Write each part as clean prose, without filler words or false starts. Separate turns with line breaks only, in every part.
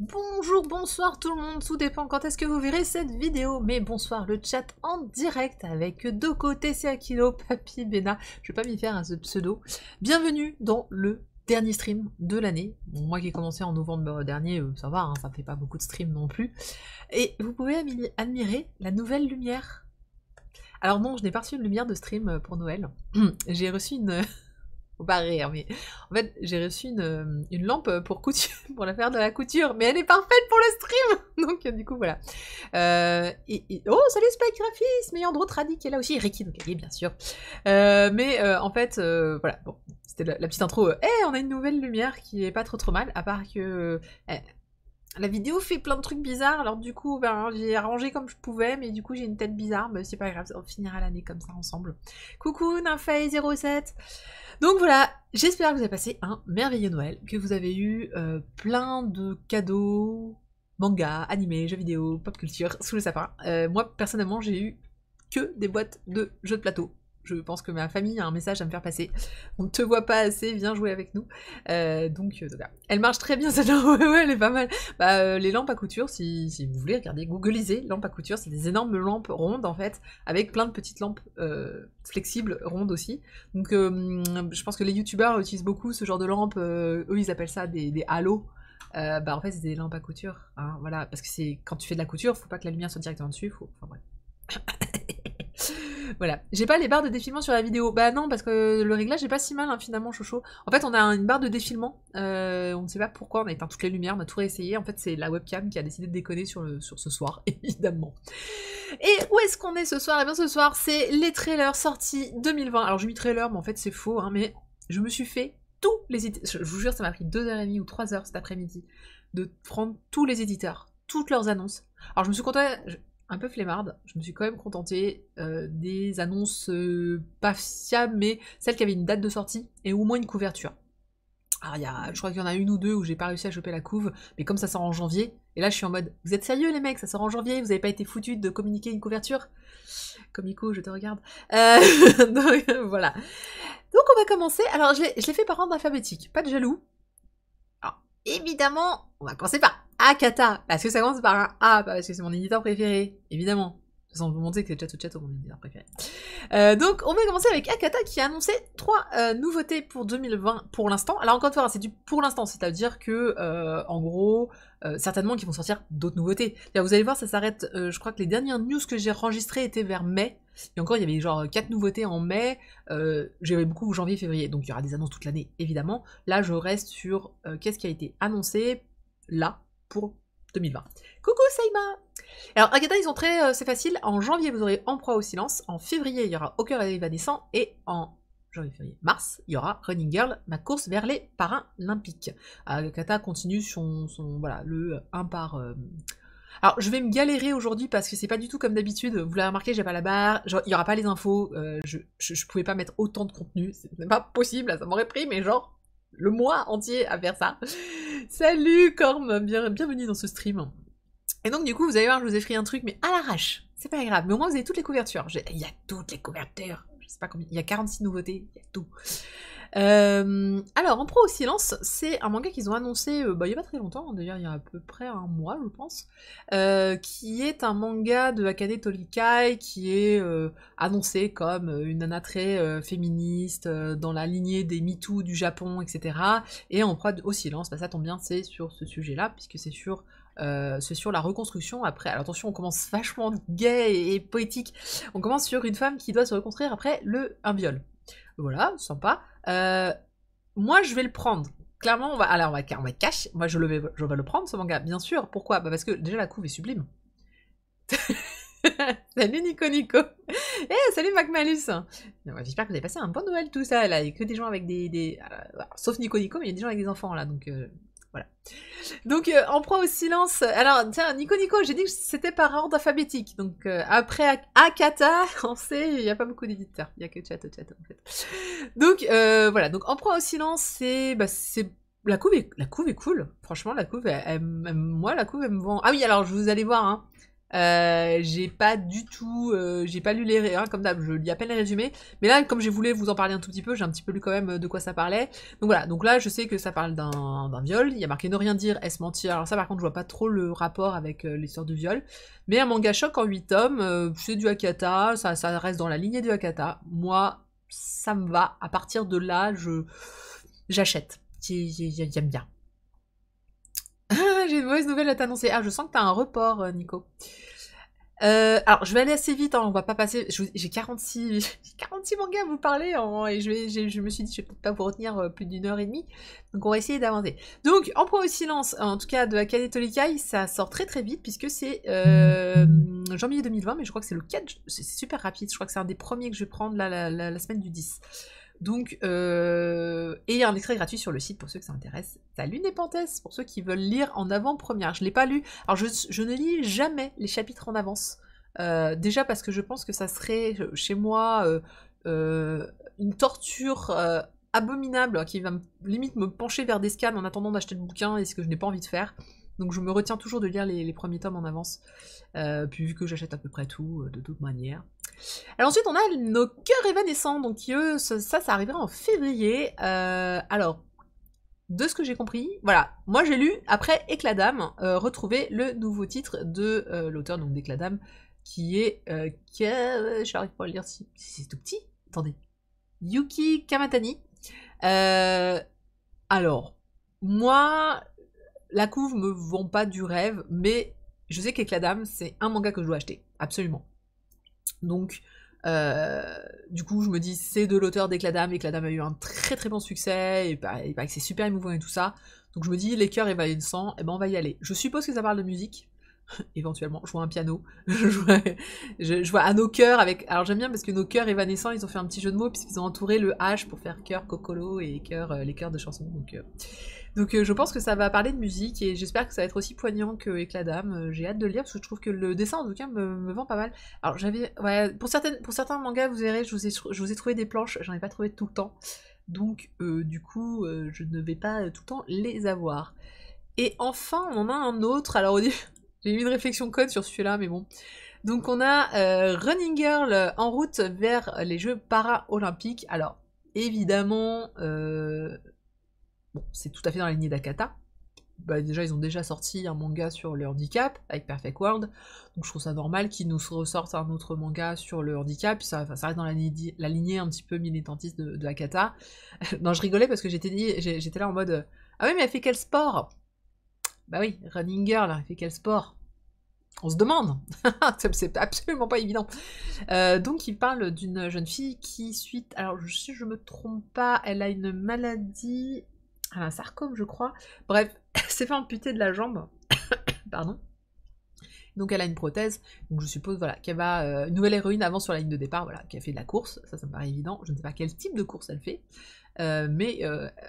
Bonjour, bonsoir tout le monde, tout dépend quand est-ce que vous verrez cette vidéo, mais bonsoir le chat en direct avec Doko, TCA Kilo, Papy, Bena, je vais pas m'y faire à ce pseudo. Bienvenue dans le dernier stream de l'année. Bon, moi qui ai commencé en novembre dernier, ça va, hein, ça fait pas beaucoup de streams non plus. Et vous pouvez admirer la nouvelle lumière. Alors non, je n'ai pas reçu une lumière de stream pour Noël, j'ai reçu une... Faut pas rire, mais en fait, j'ai reçu une lampe pour couture, pour la faire de la couture, mais elle est parfaite pour le stream. Donc du coup voilà. Oh salut Spike Graphis, meilleur drôle tradi qui est là aussi, Ricky Nokage bien sûr. En fait, voilà, bon, c'était la petite intro. On a une nouvelle lumière qui est pas trop mal, à part que la vidéo fait plein de trucs bizarres, alors du coup, j'ai arrangé comme je pouvais, mais du coup j'ai une tête bizarre, mais c'est pas grave, on finira l'année comme ça ensemble. Coucou Nymphay07. Donc voilà, j'espère que vous avez passé un merveilleux Noël, que vous avez eu plein de cadeaux, mangas, animés, jeux vidéo, pop culture sous le sapin. Moi personnellement j'ai eu que des boîtes de jeux de plateau. Je pense que ma famille a un message à me faire passer. On ne te voit pas assez, viens jouer avec nous. Donc voilà. Elle marche très bien cette lampe, ouais, elle est pas mal. Les lampes à couture, si vous voulez, regardez, googlisez lampes à couture, c'est des énormes lampes rondes en fait, avec plein de petites lampes flexibles, rondes aussi. Donc je pense que les youtubeurs utilisent beaucoup ce genre de lampes, eux ils appellent ça des halos. En fait c'est des lampes à couture, hein, voilà, parce que c'est quand tu fais de la couture, faut pas que la lumière soit directement dessus, enfin bref. Voilà, j'ai pas les barres de défilement sur la vidéo. Bah non, parce que le réglage est pas si mal hein, finalement, Chocho. En fait, on a une barre de défilement, on ne sait pas pourquoi, on a éteint toutes les lumières, on a tout réessayé. En fait, c'est la webcam qui a décidé de déconner sur ce soir, évidemment. Et où est-ce qu'on est ce soir? Eh bien ce soir, c'est les trailers sortis 2020. Alors je mis trailer, mais en fait c'est faux, hein, mais je me suis fait tous les éditeurs. Je vous jure, ça m'a pris 2h30 ou 3h cet après-midi de prendre tous les éditeurs, toutes leurs annonces. Alors je me suis contentée... un peu flemmarde, je me suis quand même contentée des annonces pas fiables, mais celles qui avaient une date de sortie et au moins une couverture. Alors je crois qu'il y en a une ou deux où j'ai pas réussi à choper la couve, mais comme ça sort en janvier, et là je suis en mode, vous êtes sérieux les mecs, ça sort en janvier, vous avez pas été foutus de communiquer une couverture? Comico, je te regarde. Donc voilà. Donc on va commencer, alors je l'ai fait par ordre alphabétique, pas de jaloux. Alors évidemment, on va commencer par Akata, parce que ça commence par un A, parce que c'est mon éditeur préféré, évidemment. De toute façon, vous montrer que c'est Chato mon éditeur préféré. Donc, on va commencer avec Akata qui a annoncé 3 nouveautés pour 2020 pour l'instant. Alors, encore une fois, c'est du pour l'instant, c'est-à-dire que, en gros, certainement qu'ils vont sortir d'autres nouveautés. Là, vous allez voir, ça s'arrête, je crois que les dernières news que j'ai enregistrées étaient vers mai. Et encore, il y avait genre 4 nouveautés en mai, j'avais beaucoup janvier, février, donc il y aura des annonces toute l'année, évidemment. Là, je reste sur qu'est-ce qui a été annoncé, là, pour 2020. Coucou Saïma. Alors Akata ils sont très... c'est facile, en janvier vous aurez En proie au silence, en février il y aura Au cœur évanescent, et en janvier, février, mars, il y aura Running Girl, ma course vers les Paralympiques. Akata continue son voilà, le 1 par... Alors je vais me galérer aujourd'hui parce que c'est pas du tout comme d'habitude, vous l'avez remarqué, j'ai pas la barre, genre, il y aura pas les infos, je pouvais pas mettre autant de contenu, c'est même pas possible, ça m'aurait pris, mais genre... le mois entier à faire ça. Salut Corm, bienvenue dans ce stream. Et donc du coup, vous allez voir, je vous ai fait un truc, mais à l'arrache. C'est pas grave, mais au moins vous avez toutes les couvertures. Il y a toutes les couvertures. Je sais pas combien, il y a 46 nouveautés, il y a tout. Alors, En proie au silence, c'est un manga qu'ils ont annoncé il y a pas très longtemps, d'ailleurs il y a à peu près un mois je pense, qui est un manga de Akane Torikai qui est annoncé comme une nana très féministe, dans la lignée des MeToo du Japon, etc. Et En proie au silence, ça tombe bien, c'est sur ce sujet-là, puisque c'est sur la reconstruction après. Alors attention, on commence vachement gay et poétique. On commence sur une femme qui doit se reconstruire après un viol. Voilà, sympa. Moi, je vais le prendre. Clairement, on va cash. Moi, je vais le prendre, ce manga, bien sûr. Pourquoi? Parce que déjà, la couve est sublime. Salut Nico Nico. Salut MacMalus. J'espère que vous avez passé un bon Noël, tout ça. Là, il n'y a que des gens avec sauf Nico Nico, mais il y a des gens avec des enfants, là, donc... voilà. Donc, En proie au silence. Alors, tiens, Nico Nico, j'ai dit que c'était par ordre alphabétique. Donc, après Akata, on sait, il n'y a pas beaucoup d'éditeurs. Il n'y a que chat en fait. Donc, voilà. Donc, En proie au silence, c'est... la couve est cool. Franchement, la couve, moi, la couve, elle me vend... Ah oui, alors, vous allez voir, hein. J'ai pas du tout, j'ai pas lu les comme d'hab, je lis à peine les résumés. Mais là, comme j'ai voulu vous en parler un tout petit peu, j'ai un petit peu lu quand même de quoi ça parlait. Donc voilà, donc là, je sais que ça parle d'un viol. Il y a marqué ne rien dire, est-ce mentir. Alors ça, par contre, je vois pas trop le rapport avec l'histoire du viol. Mais un manga choc en 8 tomes, c'est du Hakata, ça reste dans la lignée du Hakata. Moi, ça me va. À partir de là, j'achète. J'aime bien. J'ai une mauvaise nouvelle à t'annoncer. Ah, je sens que t'as un report, Nico. Alors, je vais aller assez vite, hein, on va pas passer... J'ai 46 mangas à vous parler, et je me suis dit, je vais peut-être pas vous retenir plus d'1 h 30, donc on va essayer d'avancer. Donc, En proie au silence, en tout cas de Akane Tolikai, ça sort très très vite, puisque c'est janvier 2020, mais je crois que c'est le 4, c'est super rapide, je crois que c'est un des premiers que je vais prendre la semaine du 10. Donc, et il y a un extrait gratuit sur le site pour ceux que ça intéresse. Salut Népenthes, pour ceux qui veulent lire en avant-première. Je l'ai pas lu. Alors, je ne lis jamais les chapitres en avance. Déjà parce que je pense que ça serait, chez moi, une torture abominable qui va limite me pencher vers des scans en attendant d'acheter le bouquin, et ce que je n'ai pas envie de faire. Donc je me retiens toujours de lire les premiers tomes en avance. Puis vu que j'achète à peu près tout, de toute manière. Alors ensuite, on a nos cœurs évanescents, donc eux, ça arrivera en février. Alors, de ce que j'ai compris, voilà, moi j'ai lu, après Éclat d'âme, retrouver le nouveau titre de l'auteur donc d'Éclat d'âme, qui est... j'arrive pas à le lire si c'est tout petit. Attendez. Yuki Kamatani. Alors, moi, la couve me vend pas du rêve, mais je sais qu'Éclat d'âme, c'est un manga que je dois acheter, absolument. Donc, du coup, je me dis, c'est de l'auteur d'Éclat d'âme. Éclat d'âme a eu un très très bon succès, et bah, c'est super émouvant et tout ça. Donc je me dis, les cœurs évanescents, et ben on va y aller. Je suppose que ça parle de musique, éventuellement. Je vois un piano, je vois à nos cœurs avec... Alors j'aime bien parce que nos cœurs évanescents, ils ont fait un petit jeu de mots, puisqu'ils ont entouré le H pour faire cœur Kokolo et cœur, les cœurs de chansons. Donc je pense que ça va parler de musique, et j'espère que ça va être aussi poignant que Éclat d'âme. J'ai hâte de le lire parce que je trouve que le dessin en tout cas me vend pas mal. Alors j'avais... Ouais, pour certains mangas, vous verrez, je vous ai trouvé des planches, j'en ai pas trouvé tout le temps. Donc du coup, je ne vais pas tout le temps les avoir. Et enfin, on en a un autre. Alors au début, j'ai eu une réflexion code sur celui-là, mais bon. Donc on a Running Girl en route vers les Jeux para-olympiques. Alors évidemment... Bon, c'est tout à fait dans la lignée d'Akata. Bah, déjà, ils ont déjà sorti un manga sur le handicap avec Perfect World, donc je trouve ça normal qu'ils nous ressortent un autre manga sur le handicap, puis ça reste dans la lignée un petit peu militantiste de Akata. Non, je rigolais parce que j'étais là en mode ah oui, mais elle fait quel sport? Bah oui, Running Girl, elle fait quel sport? On se demande. C'est absolument pas évident. Donc il parle d'une jeune fille qui, suite... Alors si je me trompe pas, elle a une maladie... Elle a un sarcome, je crois. Bref, elle s'est fait amputer de la jambe. Pardon. Donc elle a une prothèse. Donc je suppose voilà, qu'elle va... une nouvelle héroïne avance sur la ligne de départ, voilà, qui a fait de la course. Ça me paraît évident. Je ne sais pas quel type de course elle fait. Mais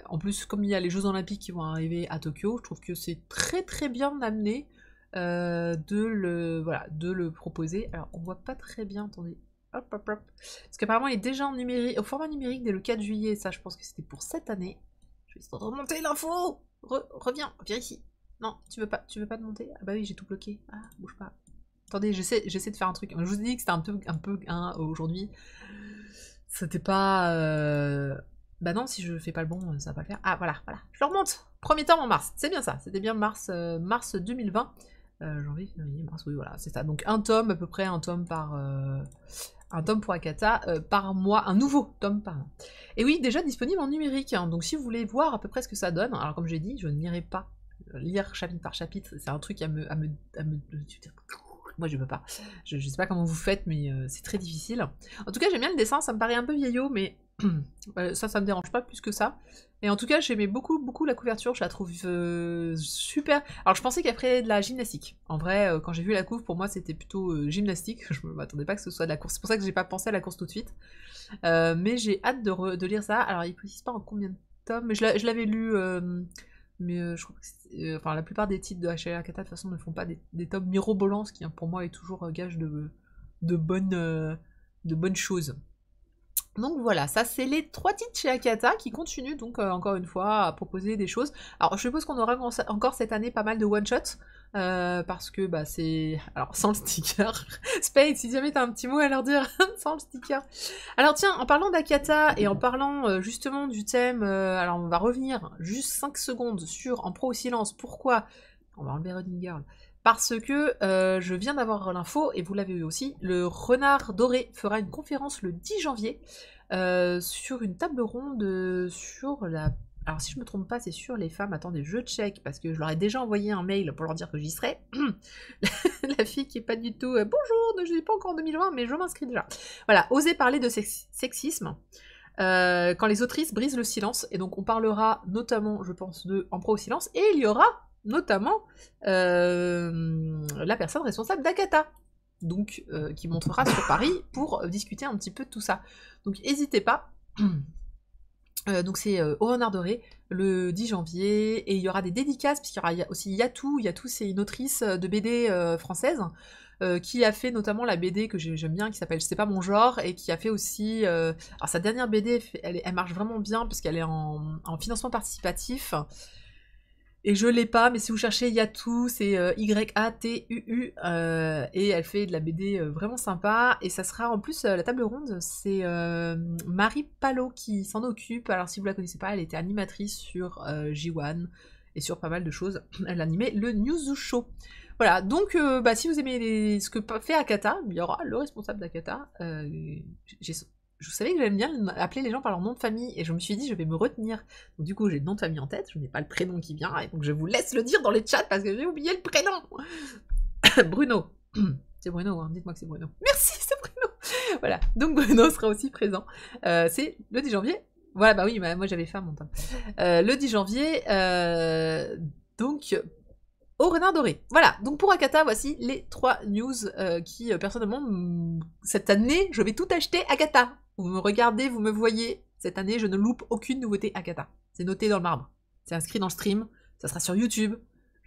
en plus, comme il y a les Jeux Olympiques qui vont arriver à Tokyo, je trouve que c'est très très bien amené de le proposer. Alors on voit pas très bien, attendez. Hop, hop, hop. Parce qu'apparemment il est déjà en numérique, au format numérique dès le 4 juillet. Ça, je pense que c'était pour cette année. Je vais essayer de remonter l'info. Reviens ici. Non, tu veux pas te monter? Ah bah oui, j'ai tout bloqué. Ah, bouge pas. Attendez, j'essaie de faire un truc. Je vous ai dit que c'était un peu aujourd'hui. C'était pas... Bah non, si je fais pas le bon, ça va pas le faire. Ah voilà. Je le remonte. Premier tome en mars. C'est bien ça. C'était bien mars 2020. Janvier, février, mars, oui voilà, c'est ça. Donc un tome, à peu près un tome par... un tome pour Akata par mois, un nouveau tome par an. Et oui, déjà disponible en numérique, hein, donc si vous voulez voir à peu près ce que ça donne, alors comme j'ai dit, je n'irai pas lire chapitre par chapitre, c'est un truc à me... Moi je peux pas. Je sais pas comment vous faites, mais c'est très difficile. En tout cas, j'aime bien le dessin, ça me paraît un peu vieillot, mais ça me dérange pas plus que ça. Et en tout cas, j'aimais beaucoup la couverture, je la trouve super. Alors je pensais qu'elle ferait de la gymnastique. En vrai, quand j'ai vu la couve, pour moi c'était plutôt gymnastique. Je m'attendais pas que ce soit de la course. C'est pour ça que j'ai pas pensé à la course tout de suite. Mais j'ai hâte de lire ça. Alors il précise pas en combien de tomes, mais je l'avais lu... mais je crois que enfin, la plupart des titres de H.L. Akata de toute façon ne font pas des tomes mirobolants, ce qui pour moi est toujours gage de bonnes choses. Donc voilà, ça c'est les 3 titres chez Akata qui continuent donc encore une fois à proposer des choses. Alors je suppose qu'on aura encore cette année pas mal de one-shots, parce que bah c'est... Alors sans le sticker, Spade, si jamais t'as un petit mot à leur dire, sans le sticker. Alors tiens, en parlant d'Akata et en parlant justement du thème, alors on va revenir juste 5 secondes sur En Pro au silence, pourquoi? On va enlever Running Girl. Parce que je viens d'avoir l'info, et vous l'avez eu aussi, le Renard Doré fera une conférence le 10 janvier sur une table ronde sur la... Alors si je me trompe pas, c'est sur les femmes. Attendez, je check, parce que je leur ai déjà envoyé un mail pour leur dire que j'y serai. La fille qui est pas du tout bonjour, je n'ai pas encore en 2020, mais je m'inscris déjà. Voilà, oser parler de sexisme. Quand les autrices brisent le silence, et donc on parlera notamment, je pense, de En Pro au silence, et il y aura notamment la personne responsable d'Akata, donc qui montera sur Paris pour discuter un petit peu de tout ça. Donc n'hésitez pas. Donc c'est au Renard Doré le 10 janvier, et il y aura des dédicaces, puisqu'il y aura aussi Yatou. Yatou, c'est une autrice de BD française, qui a fait notamment la BD que j'aime bien, qui s'appelle C'est pas mon genre, et qui a fait aussi... alors sa dernière BD, elle marche vraiment bien, parce qu'elle est en financement participatif, et je l'ai pas, mais si vous cherchez Yatou, c'est Y-A-T-U-U, et elle fait de la BD vraiment sympa, et ça sera en plus, la table ronde, c'est Marie Palot qui s'en occupe. Alors si vous la connaissez pas, elle était animatrice sur J1, et sur pas mal de choses, elle animait le News Show. Voilà, donc bah, si vous aimez ce que fait Akata, il y aura le responsable d'Akata. Je savais que j'aime bien appeler les gens par leur nom de famille, et je me suis dit je vais me retenir. Donc du coup j'ai le nom de famille en tête, je n'ai pas le prénom qui vient, et donc je vous laisse le dire dans les chats parce que j'ai oublié le prénom. Bruno. C'est Bruno, hein. Dites-moi que c'est Bruno. Merci, c'est Bruno. Voilà, donc Bruno sera aussi présent. C'est le 10 janvier. Voilà, bah oui, bah, moi j'avais fait un montant. Le 10 janvier, donc... au Renard Doré. Voilà, donc pour Akata, voici les 3 news qui, personnellement, cette année, je vais tout acheter Akata. Vous me regardez, vous me voyez, cette année, je ne loupe aucune nouveauté Akata. C'est noté dans le marbre. C'est inscrit dans le stream, ça sera sur YouTube.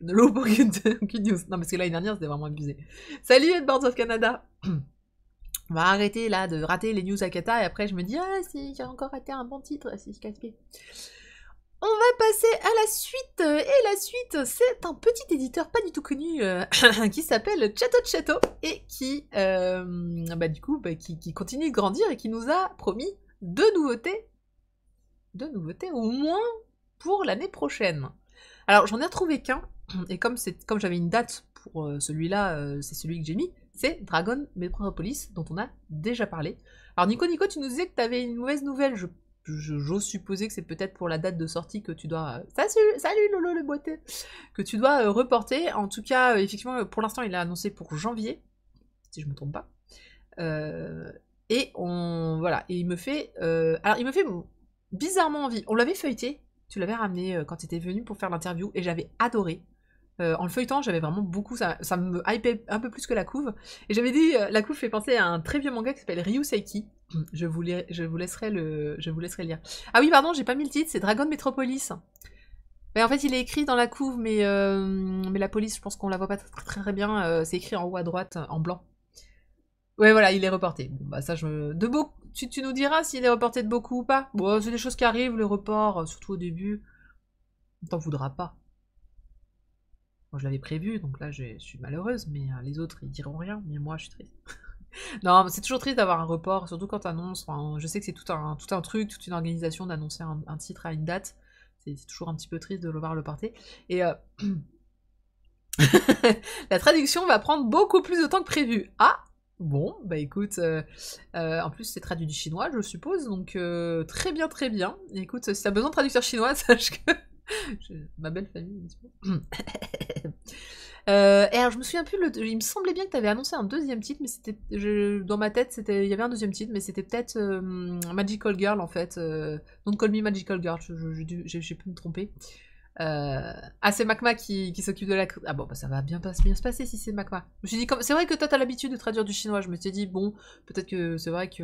Je ne loupe aucune news. Non, parce que l'année dernière, c'était vraiment abusé. Salut, Edboards of Canada. On va arrêter, là, de rater les news Akata, et après, je me dis, ah, si, j'ai encore raté un bon titre, si je casse-pied. On va passer à la suite, et la suite, c'est un petit éditeur pas du tout connu qui s'appelle Chateau Chateau, et qui, bah, du coup, bah, qui continue de grandir et qui nous a promis deux nouveautés au moins pour l'année prochaine. Alors j'en ai retrouvé qu'un, et comme j'avais une date pour celui-là, c'est celui que j'ai mis, c'est Dragon Metropolis, dont on a déjà parlé. Alors Nico, tu nous disais que tu avais une mauvaise nouvelle, j'ose supposer que c'est peut-être pour la date de sortie que tu dois... Salut Lolo le boiteux. Que tu dois reporter. En tout cas, effectivement, pour l'instant, il est annoncé pour janvier, si je me trompe pas. Et voilà. Et il me fait... alors, il me fait bizarrement envie. On l'avait feuilleté. Tu l'avais ramené quand tu étais venu pour faire l'interview, et j'avais adoré. En le feuilletant, j'avais vraiment beaucoup... Ça me hypait un peu plus que la couve. Et j'avais dit... la couve fait penser à un très vieux manga qui s'appelle Ryuseiki. Je vous laisserai lire. Ah oui, pardon, j'ai pas mis le titre, c'est Dragon Metropolis. Mais en fait, il est écrit dans la couve, mais la police, je pense qu'on la voit pas très bien. C'est écrit en haut à droite, en blanc. Ouais, voilà, il est reporté. Bon, bah ça, tu nous diras s'il est reporté de beaucoup ou pas. Bon, c'est des choses qui arrivent, le report, surtout au début. On t'en voudra pas. Moi, je l'avais prévu, donc là, je suis malheureuse, mais les autres, ils diront rien, mais moi, je suis triste. Non, c'est toujours triste d'avoir un report, surtout quand t'annonces. Enfin, je sais que c'est tout un truc, toute une organisation d'annoncer un titre à une date. C'est toujours un petit peu triste de le voir le porter. Et la traduction va prendre beaucoup plus de temps que prévu. Ah, bon, bah écoute, en plus c'est traduit du chinois, je suppose, donc très bien, très bien. Écoute, si t'as besoin de traducteur chinois, sache que ma belle famille, n'est-ce pas? Et alors je me souviens plus, il me semblait bien que tu avais annoncé un deuxième titre, mais c'était, dans ma tête, il y avait un deuxième titre, mais c'était peut-être Magical Girl en fait. Don't Call Me Magical Girl, j'ai pu me tromper. Ah, c'est Makma qui s'occupe de la... Ah bon, bah ça va bien se passer si c'est Makma. Je me suis dit, c'est vrai que toi t'as l'habitude de traduire du chinois, je me suis dit, bon, peut-être que c'est vrai que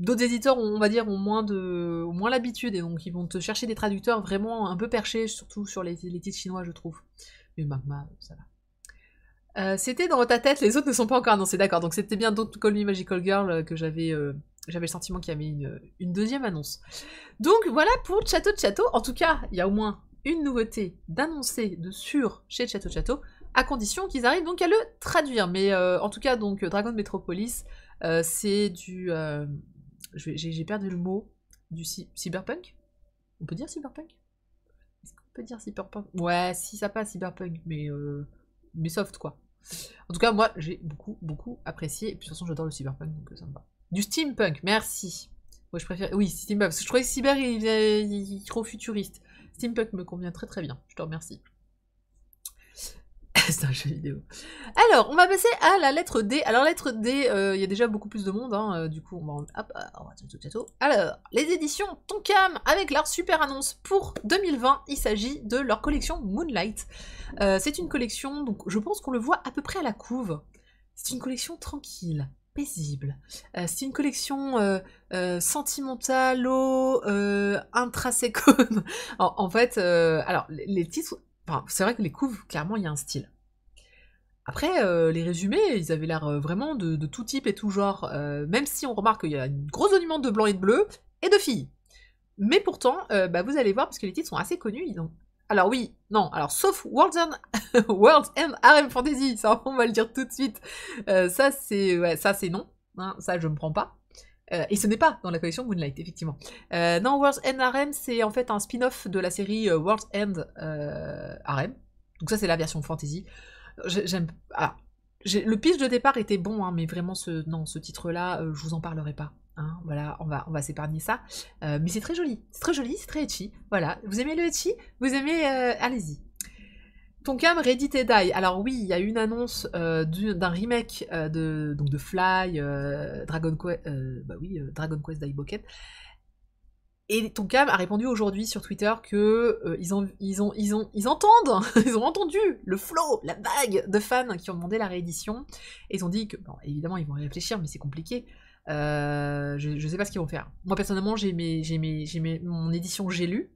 d'autres éditeurs, on va dire, ont moins l'habitude, et donc ils vont te chercher des traducteurs vraiment un peu perchés, surtout sur les titres chinois, je trouve. Mais Makma, ça va. C'était dans ta tête, les autres ne sont pas encore annoncés, d'accord, donc c'était bien Don't Call Me Magical Girl que j'avais j'avais le sentiment qu'il y avait une deuxième annonce. Donc voilà pour Château de Château. En tout cas, il y a au moins une nouveauté d'annoncer de sûr chez Château de Château, à condition qu'ils arrivent donc à le traduire. Mais en tout cas, donc Dragon Metropolis, c'est du... j'ai perdu le mot. Du cyberpunk? On peut dire cyberpunk? Est-ce qu'on peut dire cyberpunk? Ouais, si ça passe cyberpunk, mais soft quoi. En tout cas, moi j'ai beaucoup apprécié. Et puis de toute façon, j'adore le cyberpunk, donc ça me va. Du steampunk, merci. Moi je préfère. Oui, steampunk, parce que je trouvais que cyber il est trop futuriste. Steampunk me convient très bien. Je te remercie. C'est un jeu vidéo. Alors, on va passer à la lettre D. Alors, lettre D, il y a déjà beaucoup plus de monde, hein, du coup, on va... Hop, alors, les éditions Tonkam, avec leur super annonce pour 2020, il s'agit de leur collection Moonlight. C'est une collection, donc je pense qu'on le voit à peu près à la couve. C'est une collection tranquille, paisible. C'est une collection sentimentale, intrasecone. En fait, alors, les titres... Enfin, c'est vrai que les couves, clairement, il y a un style. Après, les résumés, ils avaient l'air vraiment de tout type et tout genre, même si on remarque qu'il y a une grosse dominante de blanc et de bleu, et de filles. Mais pourtant, vous allez voir, parce que les titres sont assez connus, ils ont... Alors oui, non, alors sauf World's End Harem Fantasy, ça on va le dire tout de suite. Ça c'est non, hein, ça je me prends pas. Et ce n'est pas dans la collection Moonlight, effectivement. Non, World's End Harem, c'est en fait un spin-off de la série World's End Harem. Donc ça c'est la version fantasy. J'aime. Alors, le pitch de départ était bon, hein, mais vraiment ce titre-là, je vous en parlerai pas. Hein, voilà, on va s'épargner ça. Mais c'est très joli, c'est très etchi. Voilà, vous aimez le etchi? Vous aimez allez-y. Tonkam Ready to Die. Alors oui, il y a une annonce d'un remake de Fly, Dragon Quest Daiboken. Et Tonkam a répondu aujourd'hui sur Twitter que ils entendent, ils ont entendu le flow, la vague de fans qui ont demandé la réédition. Et ils ont dit que, bon, évidemment, ils vont y réfléchir, mais c'est compliqué. Je sais pas ce qu'ils vont faire. Moi personnellement, j'ai mon édition J'ai lu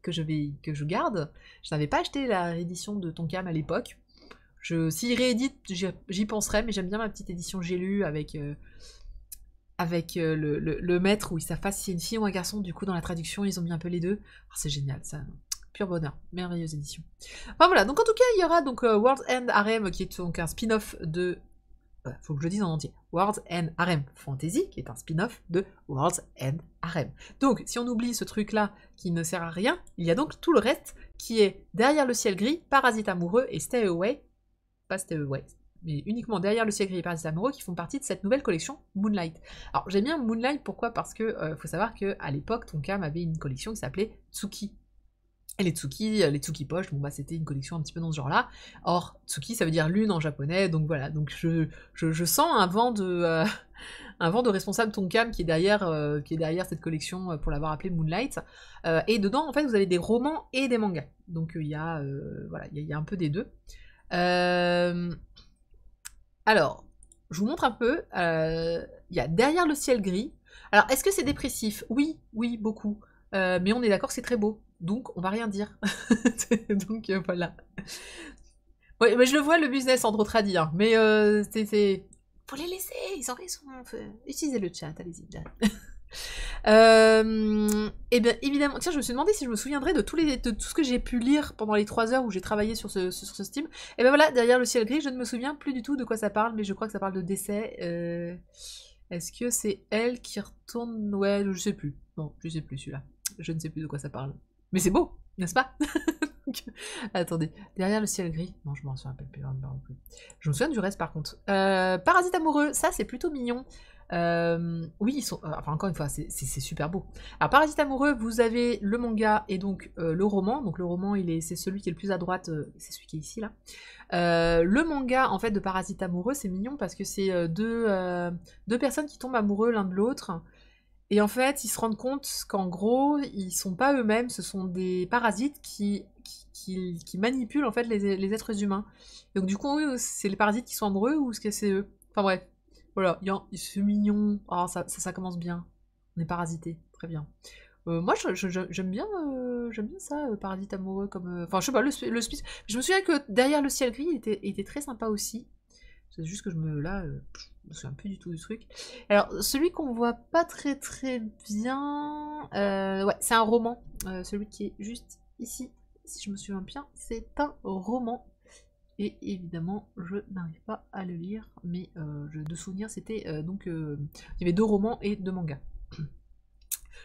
que je garde. Je n'avais pas acheté la réédition de Tonkam à l'époque. S'ils rééditent, j'y penserai, mais j'aime bien ma petite édition J'ai lu avec le maître où ils savent pas si c'est une fille ou un garçon. Du coup, dans la traduction, ils ont mis un peu les deux. Oh, c'est génial, ça. Pur bonheur, merveilleuse édition. Enfin voilà, donc en tout cas, il y aura donc World's End Harem qui est donc un spin-off de... faut que je le dise en entier. World's End Harem Fantasy, qui est un spin-off de World's End Harem. Donc, si on oublie ce truc-là qui ne sert à rien, il y a donc tout le reste qui est Derrière le ciel gris, Parasite amoureux et Stay Away. Pas Stay Away, mais uniquement Derrière le ciel gris et Parasite amoureux qui font partie de cette nouvelle collection Moonlight. Alors, j'aime bien Moonlight, pourquoi? Parce que faut savoir qu'à l'époque, Tonkam avait une collection qui s'appelait Tsuki. Et les Tsuki poches, bon c'était une collection un petit peu dans ce genre-là. Or, Tsuki, ça veut dire lune en japonais, donc voilà. Donc je sens un vent de responsable Tonkam qui est derrière cette collection pour l'avoir appelée Moonlight. Et dedans, en fait, vous avez des romans et des mangas. Donc il y a un peu des deux. Alors, je vous montre un peu. Il y a Derrière le ciel gris. Alors, est-ce que c'est dépressif? Oui, beaucoup. Mais on est d'accord, c'est très beau. Donc, on va rien dire. Donc, voilà. Ouais, mais je le vois, le business, en trop tradit. Hein. Mais c'est... Faut les laisser, ils ont raison. Utilisez le chat, allez-y. Et bien, évidemment... Tiens, je me suis demandé si je me souviendrais de tout ce que j'ai pu lire pendant les 3 heures où j'ai travaillé sur ce Steam. Et ben voilà, Derrière le ciel gris, je ne me souviens plus du tout de quoi ça parle, mais je crois que ça parle de décès. Est-ce que c'est elle qui retourne... Ouais, je sais plus. Bon, je sais plus celui-là. Je ne sais plus de quoi ça parle. Mais c'est beau, n'est-ce pas? Attendez, Derrière le ciel gris. Non, je m'en souviens plus. Je me souviens du reste par contre. Parasite amoureux, ça c'est plutôt mignon. Oui, ils sont. Enfin, encore une fois, c'est super beau. Alors, Parasite amoureux, vous avez le manga et donc le roman. Donc, le roman, c'est celui qui est le plus à droite. C'est celui qui est ici, là. Le manga, en fait, de Parasite amoureux, c'est mignon parce que c'est deux personnes qui tombent amoureux l'un de l'autre. Et en fait, ils se rendent compte qu'en gros, ils sont pas eux-mêmes, ce sont des parasites qui manipulent en fait les êtres humains. Donc du coup, c'est les parasites qui sont amoureux ou est-ce que c'est eux? Enfin bref, voilà, c'est mignon. Ah, ça commence bien. On est parasité, très bien. Moi, j'aime bien ça, parasite amoureux comme. Enfin, je sais pas, le speech. Je me souviens que Derrière le ciel gris était très sympa aussi. C'est juste que je me souviens plus du tout du truc. Alors, celui qu'on voit pas très bien... ouais, c'est un roman. Celui qui est juste ici, si je me souviens bien, c'est un roman. Et évidemment, je n'arrive pas à le lire, mais de souvenir, c'était il y avait 2 romans et 2 mangas.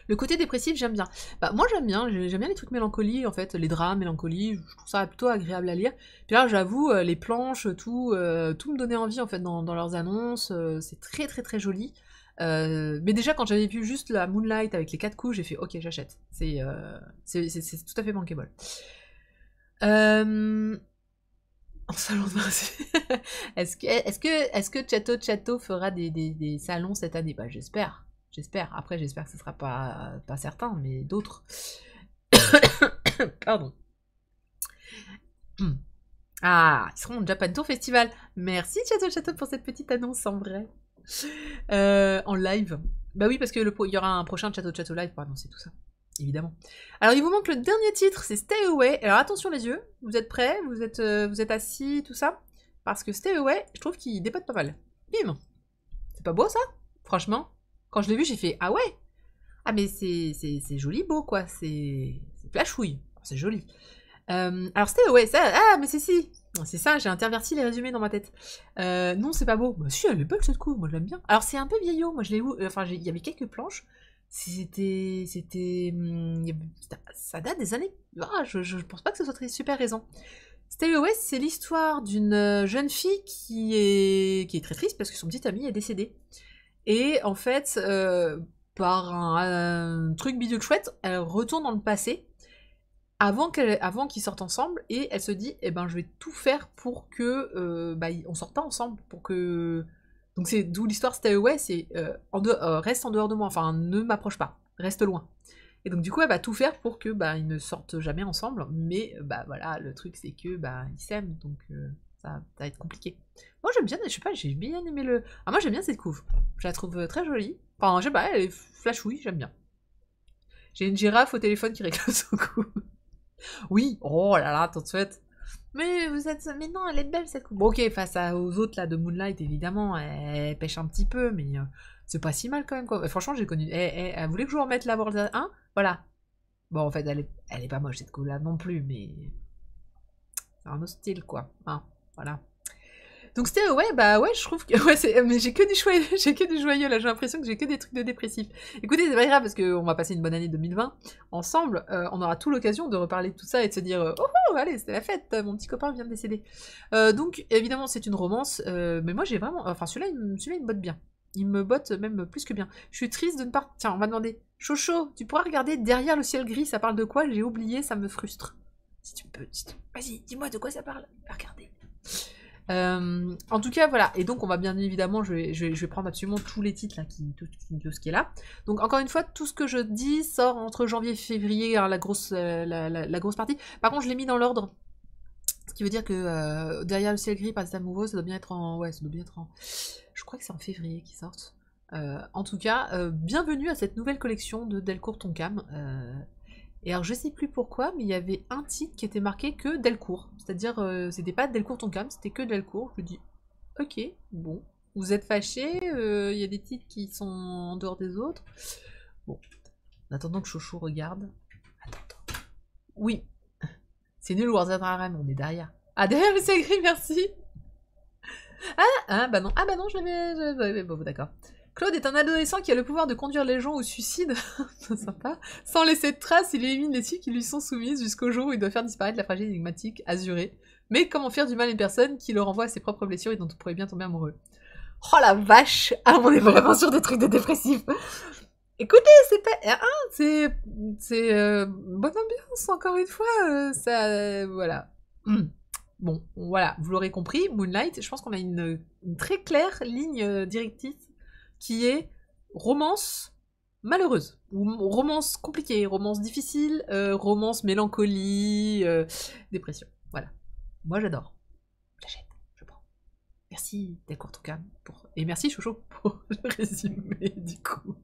Le côté dépressif, j'aime bien. Bah, moi, j'aime bien les trucs mélancolie, en fait, les drames, mélancolie, je trouve ça plutôt agréable à lire. Puis là, j'avoue, les planches, tout me donnait envie, en fait, dans leurs annonces, c'est très très très joli. Mais déjà, quand j'avais vu juste la Moonlight avec les 4 coups, j'ai fait, ok, j'achète. C'est tout à fait bankable. En salon de marché. Est-ce que Chateau fera des salons cette année? Bah, j'espère. J'espère. Après, j'espère que ce sera pas certain, mais d'autres. Pardon. Ah, ils seront au Japan Tour Festival. Merci Chateau pour cette petite annonce en vrai. En live. Bah oui, parce que il y aura un prochain Chateau live pour annoncer tout ça. Évidemment. Alors, il vous manque le dernier titre, c'est Stay Away. Alors, attention les yeux, vous êtes prêts, vous êtes assis, tout ça. Parce que Stay Away, je trouve qu'il dépote pas mal. Bim. C'est pas beau ça? Franchement, quand je l'ai vu, j'ai fait ah ouais. Ah mais c'est joli beau quoi, c'est flashouille, c'est joli. Alors Stay Away, ça, ah mais c'est ça, j'ai interverti les résumés dans ma tête. Non, c'est pas beau. Bah si, elle est belle cette couve, moi je l'aime bien. Alors c'est un peu vieillot, moi je l'ai vu, enfin il y avait quelques planches. Ça date des années. Ah, je pense pas que ce soit très super récent. Stay Away, c'est l'histoire d'une jeune fille qui est très triste parce que son petit ami est décédé. Et en fait, par un truc bidule chouette, elle retourne dans le passé avant qu'ils sortent ensemble et elle se dit, eh ben je vais tout faire pour que on sorte pas ensemble, pour que... Donc c'est d'où l'histoire Stay Away, c'est reste en dehors de moi, enfin ne m'approche pas, reste loin. Et donc du coup elle va tout faire pour que ils ne sortent jamais ensemble, mais voilà, le truc c'est que ils s'aiment, donc ça va être compliqué. Moi j'aime bien, je sais pas, j'ai bien aimé le... Ah moi j'aime bien cette couve, je la trouve très jolie, enfin je sais pas, elle est flashouille, j'aime bien. J'ai une girafe au téléphone qui réclame son coup. Oui, oh là là, tout de suite. Mais mais non, elle est belle cette coupe. Bon, ok, aux autres là de Moonlight, évidemment, elle pêche un petit peu, mais c'est pas si mal quand même quoi. Franchement, j'ai connu. Elle voulait que je vous remette la World 1, voilà. Bon, en fait, elle est pas moche cette coupe là non plus, mais c'est un autre style quoi. Hein, voilà. Donc c'était ouais, je trouve que ouais, mais j'ai que du joyeux là, j'ai l'impression que j'ai que des trucs de dépressifs. Écoutez, c'est pas grave parce qu'on va passer une bonne année 2020 ensemble, on aura tout l'occasion de reparler de tout ça et de se dire oh allez, c'était la fête, mon petit copain vient de décéder. Donc évidemment, c'est une romance, mais moi j'ai vraiment celui-là il me botte bien. Il me botte même plus que bien. Je suis triste de ne pas... Tiens, on m'a demandé Chocho, tu pourras regarder Derrière le ciel gris, ça parle de quoi? J'ai oublié, ça me frustre. Si tu peux, vas-y, dis-moi de quoi ça parle. Regardez. En tout cas, voilà. Et donc, on va bien évidemment, je vais prendre absolument tous les titres là, tout ce qui est là. Donc, encore une fois, tout ce que je dis sort entre janvier et février, hein, la grosse partie. Par contre, je l'ai mis dans l'ordre. Ce qui veut dire que Derrière le ciel gris par Zeta Mouveau, ça doit bien être en... Ouais, ça doit bien être en... Je crois que c'est en février qu'ils sortent. En tout cas, bienvenue à cette nouvelle collection de Delcourt Tonkam. Et alors je sais plus pourquoi, mais il y avait un titre qui était marqué que Delcourt. C'est-à-dire, c'était pas Delcourt Tonkam, c'était que Delcourt. Je me dis, ok, bon, vous êtes fâchés, il y a des titres qui sont en dehors des autres. Bon, en attendant que Chocho regarde. Attends. Oui, c'est nul Warzone RM, on est derrière. Ah, derrière le ciel gris, merci. Bah non, je l'avais... Bon, d'accord. Claude est un adolescent qui a le pouvoir de conduire les gens au suicide, c'est sympa. Sans laisser de traces, il élimine les filles qui lui sont soumises jusqu'au jour où il doit faire disparaître la fragile énigmatique azurée. Mais comment faire du mal à une personne qui le renvoie à ses propres blessures et dont on pourrait bien tomber amoureux? Oh la vache! Ah, on est vraiment sur des trucs de dépressifs! Écoutez, c'est pas... c'est bonne ambiance, encore une fois, ça... voilà. Bon, voilà, vous l'aurez compris, Moonlight, je pense qu'on a une très claire ligne directrice qui est romance malheureuse, ou romance compliquée, romance difficile, romance mélancolie, dépression. Voilà. Moi j'adore. J'achète, je prends. Merci Delcourt Tonkam et merci Chocho pour le résumé du coup.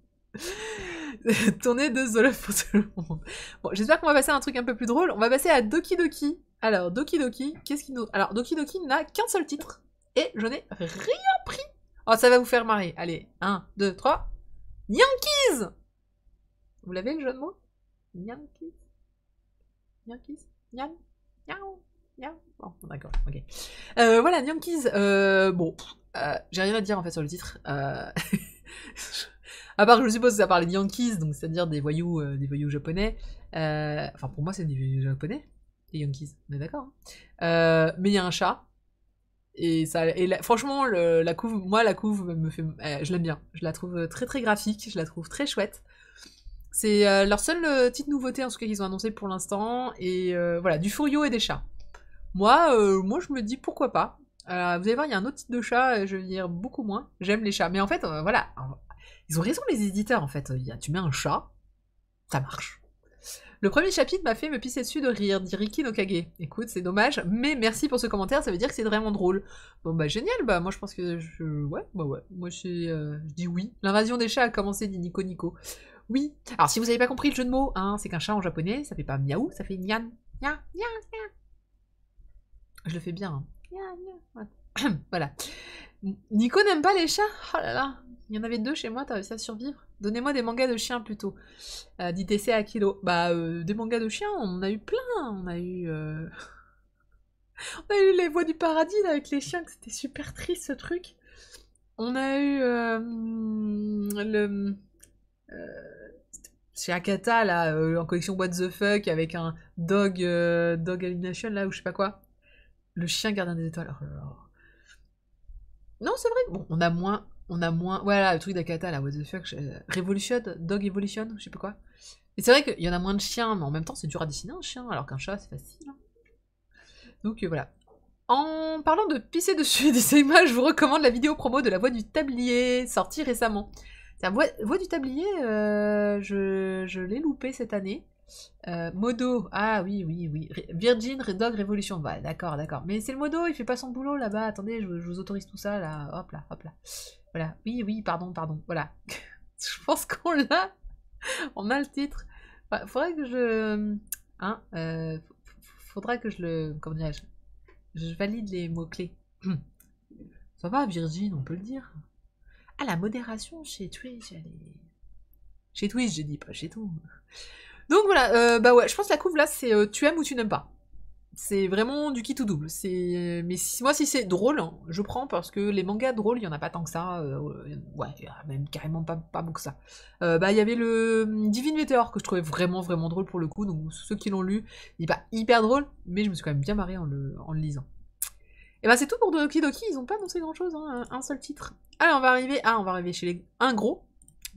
Tournée de The Love pour tout le monde. Bon, j'espère qu'on va passer à un truc un peu plus drôle. On va passer à Doki Doki. Alors, Doki Doki, qu'est-ce qu'il nous... Alors, Doki Doki n'a qu'un seul titre. et je n'ai rien pris. Oh, ça va vous faire marrer. Allez, 1, 2, 3. Yankees. Vous l'avez, le jeu de mots? Yankees. Yankees. Yan. Yan. Yan. Bon, d'accord, ok. Voilà, Yankees. Bon, j'ai rien à dire en fait sur le titre. À part que je suppose que ça parlait de Yankees, donc c'est-à-dire des voyous japonais. Enfin, pour moi, c'est des voyous japonais, les Yankees, on est d'accord. Mais il y a un chat. Et ça, franchement, la couve, moi, la couve me fait, je l'aime bien. Je la trouve très très graphique, je la trouve très chouette. C'est leur seule petite nouveauté en tout cas qu'ils ont annoncé pour l'instant. Et voilà, du Furio et des chats. Moi, je me dis pourquoi pas. Vous allez voir, il y a un autre type de chat, je veux dire beaucoup moins. J'aime les chats, mais en fait, voilà, ils ont raison les éditeurs en fait. Tu mets un chat, ça marche. Le premier chapitre m'a fait me pisser dessus de rire, dit Riki no Kage. Écoute, c'est dommage, mais merci pour ce commentaire, ça veut dire que c'est vraiment drôle. Bon bah génial, bah moi je pense que ouais, moi je dis oui. L'invasion des chats a commencé, dit Nico Nico. Oui. Alors si vous avez pas compris le jeu de mots, hein, c'est qu'un chat en japonais, ça fait pas miaou, ça fait nyan, nyan, nyan, nyan. Je le fais bien, hein. Voilà. Nico n'aime pas les chats? Oh là là. Il y en avait 2 chez moi, t'as réussi à survivre? Donnez-moi des mangas de chiens plutôt. Dit TC à Kilo. Bah, des mangas de chiens, on en a eu plein. On a eu... on a eu Les Voix du Paradis là, avec les chiens, que c'était super triste ce truc. On a eu chez Akata là, en collection What the Fuck avec un Dog Alienation là, ou je sais pas quoi. Le chien gardien des étoiles. Oh là là. Non, c'est vrai. Bon, on a moins. Voilà, le truc d'Akata, là, what the fuck. Revolution, Dog Evolution, je sais pas quoi. Et c'est vrai qu'il y en a moins de chiens, mais en même temps, c'est dur à dessiner un chien, alors qu'un chat, c'est facile. Hein. Donc voilà. En parlant de pisser dessus et d'essaimage, je vous recommande la vidéo promo de La Voix du Tablier, sortie récemment. La Voix du Tablier, je l'ai loupé cette année. Modo, ah oui. Virgin Dog Revolution, bah d'accord. Mais c'est le Modo, il fait pas son boulot là-bas. Attendez, je vous autorise tout ça là. Hop là. Voilà, oui, pardon. Voilà. Je pense qu'on l'a. On a le titre. Enfin, faudrait que je. Hein, faudra que je le. Comment dirais-je? Je valide les mots-clés. Ça va, Virgin, on peut le dire. Ah, la modération chez Twitch, elle est. Chez Twitch, j'ai dit, pas chez tout. Donc voilà, bah ouais, je pense que la couve là, c'est tu aimes ou tu n'aimes pas. C'est vraiment du qui tout double. Mais moi, si c'est drôle, hein, je prends parce que les mangas drôles, il y en a pas tant que ça. Ouais, même carrément pas beaucoup que ça. Bah, il y avait le Divine Meteor que je trouvais vraiment drôle pour le coup. Donc ceux qui l'ont lu, il est pas hyper drôle, mais je me suis quand même bien marré en le lisant. Et bah c'est tout pour Doki Doki. Ils ont pas annoncé grand chose, hein, un seul titre. Allez, on va arriver chez un gros,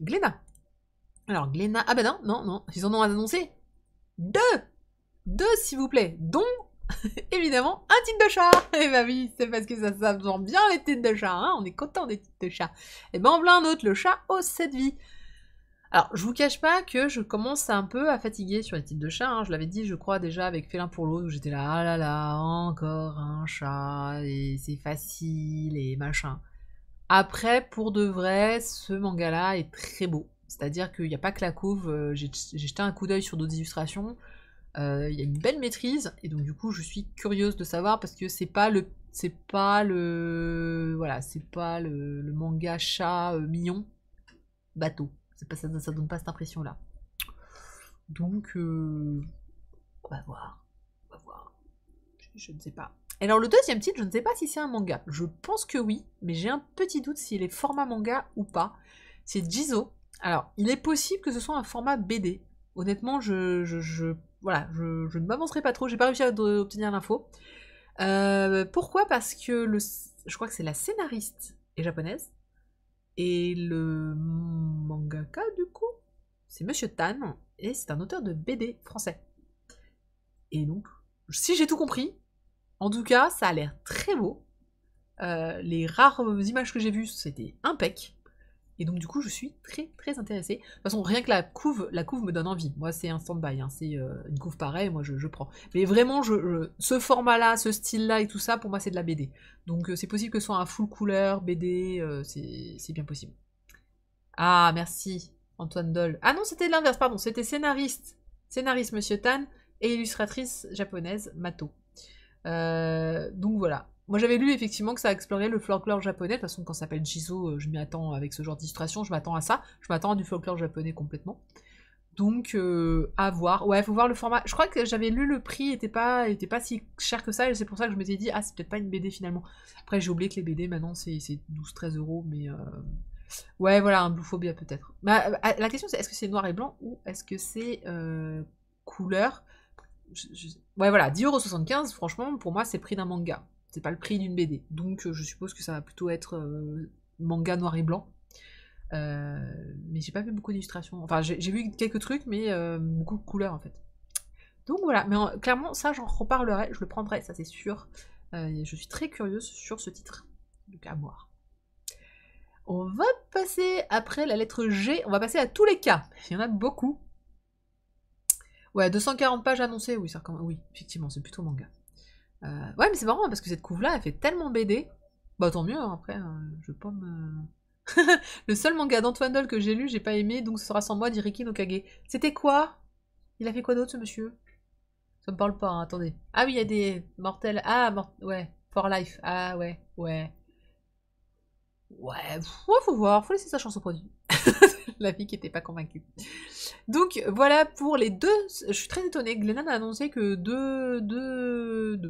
Glénat. Alors Glénat, ah bah non, ils en ont annoncé 2 s'il vous plaît, dont évidemment un titre de chat. Et bah oui, c'est parce que ça sent bien les titres de chat, hein, on est content des titres de chat. Et ben en voilà un autre, le chat aux 7 vies. Alors je vous cache pas que je commence un peu à fatiguer sur les titres de chat, hein. Je l'avais dit je crois déjà avec Félin pour l'autre, où j'étais là, ah là là, encore un chat, et c'est facile, et machin. Après, pour de vrai, ce manga-là est très beau. C'est-à-dire qu'il n'y a pas que la couve, j'ai jeté un coup d'œil sur d'autres illustrations, il y a une belle maîtrise, et donc du coup je suis curieuse de savoir, parce que c'est pas le manga chat mignon, bateau. Ça donne pas cette impression-là. Donc, on va voir. Je ne sais pas. Alors le deuxième titre, je ne sais pas si c'est un manga. Je pense que oui, mais j'ai un petit doute s'il est format manga ou pas. C'est Jizo. Alors, il est possible que ce soit un format BD. Honnêtement, je ne m'avancerai pas trop. J'ai pas réussi à obtenir l'info. Pourquoi? Parce que je crois que c'est la scénariste est japonaise. Et le mangaka, du coup, c'est Monsieur Tan. Et c'est un auteur de BD français. Et donc, si j'ai tout compris, en tout cas, ça a l'air très beau. Les rares images que j'ai vues, c'était impec. Et donc du coup, je suis très intéressée. De toute façon, rien que la couve me donne envie. Moi, c'est un stand-by. Hein. C'est une couve pareille, moi, je prends. Mais vraiment, ce format-là, ce style-là et tout ça, pour moi, c'est de la BD. Donc c'est possible que ce soit un full couleur, BD, c'est bien possible. Ah, merci, Antoine Doll. Ah non, c'était l'inverse, pardon. C'était scénariste Monsieur Tan, et illustratrice japonaise, Mato. Donc voilà. Moi j'avais lu effectivement que ça explorait le folklore japonais, de toute façon quand ça s'appelle Jizo, je m'y attends avec ce genre d'illustration, je m'attends à ça, je m'attends à du folklore japonais complètement. Donc à voir, ouais faut voir le format, je crois que j'avais lu le prix était pas si cher que ça, et c'est pour ça que je m'étais dit ah c'est peut-être pas une BD finalement. Après j'ai oublié que les BD maintenant c'est 12-13 euros, mais ouais voilà, un Bluephobia peut-être. Bah, la question c'est est-ce que c'est noir et blanc ou est-ce que c'est couleur Ouais voilà, 10,75€, franchement pour moi c'est le prix d'un manga. C'est pas le prix d'une BD. Donc je suppose que ça va plutôt être manga noir et blanc. Mais j'ai pas vu beaucoup d'illustrations. Enfin j'ai vu quelques trucs, mais beaucoup de couleurs en fait. Donc voilà, mais clairement ça j'en reparlerai, je le prendrai, ça c'est sûr. Je suis très curieuse sur ce titre. Donc à voir. On va passer, après la lettre G, on va passer à tous les cas. Il y en a beaucoup. Ouais, 240 pages annoncées, oui, oui, effectivement, c'est plutôt manga. Ouais, mais c'est marrant, parce que cette couve-là, elle fait tellement BD. Bah tant mieux, hein, après, je veux pas me... Le seul manga d'Antoine Doll que j'ai lu, j'ai pas aimé, donc ce sera sans moi d'Iriki no Kage. C'était quoi? Il a fait quoi d'autre, ce monsieur? Ça me parle pas, hein, attendez. Ah oui, il y a des mortels... Ah, ouais, For Life. Ah ouais, ouais. Ouais, faut voir, faut laisser sa chance au produit. La fille qui était pas convaincue. Donc voilà pour les deux. Je suis très étonnée. Glennan a annoncé que deux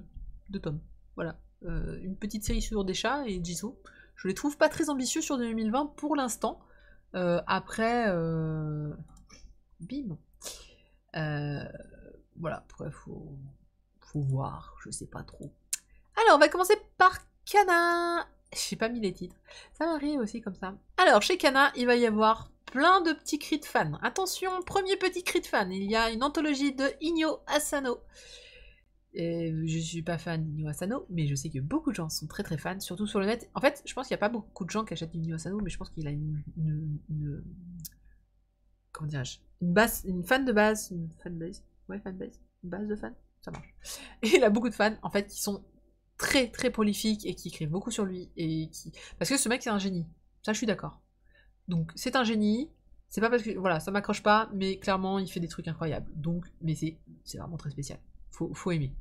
tomes. Voilà. Une petite série sur des chats et Jisoo. Je les trouve pas très ambitieux sur 2020 pour l'instant. Après, bim. Voilà. Après, faut voir. Je sais pas trop. Alors, on va commencer par Kana. J'ai pas mis les titres. Ça m'arrive aussi comme ça. Alors, chez Kana, il va y avoir plein de petits cris de fans. Attention, premier petit cri de fan. Il y a une anthologie de Inyo Asano. Je suis pas fan d'Inyo Asano, mais je sais que beaucoup de gens sont très très fans, surtout sur le net. En fait, je pense qu'il n'y a pas beaucoup de gens qui achètent Inyo Asano, mais je pense qu'il a comment dirais-je, une fan de base, une fanbase, ouais, fanbase, une base de fans, ça marche. Et il a beaucoup de fans, en fait, qui sont très très prolifiques et qui écrivent beaucoup sur lui, et qui... Parce que ce mec, c'est un génie. Ça, je suis d'accord. Donc, c'est un génie, c'est pas parce que... Voilà, ça m'accroche pas, mais clairement, il fait des trucs incroyables. Donc, mais c'est vraiment très spécial. Faut aimer.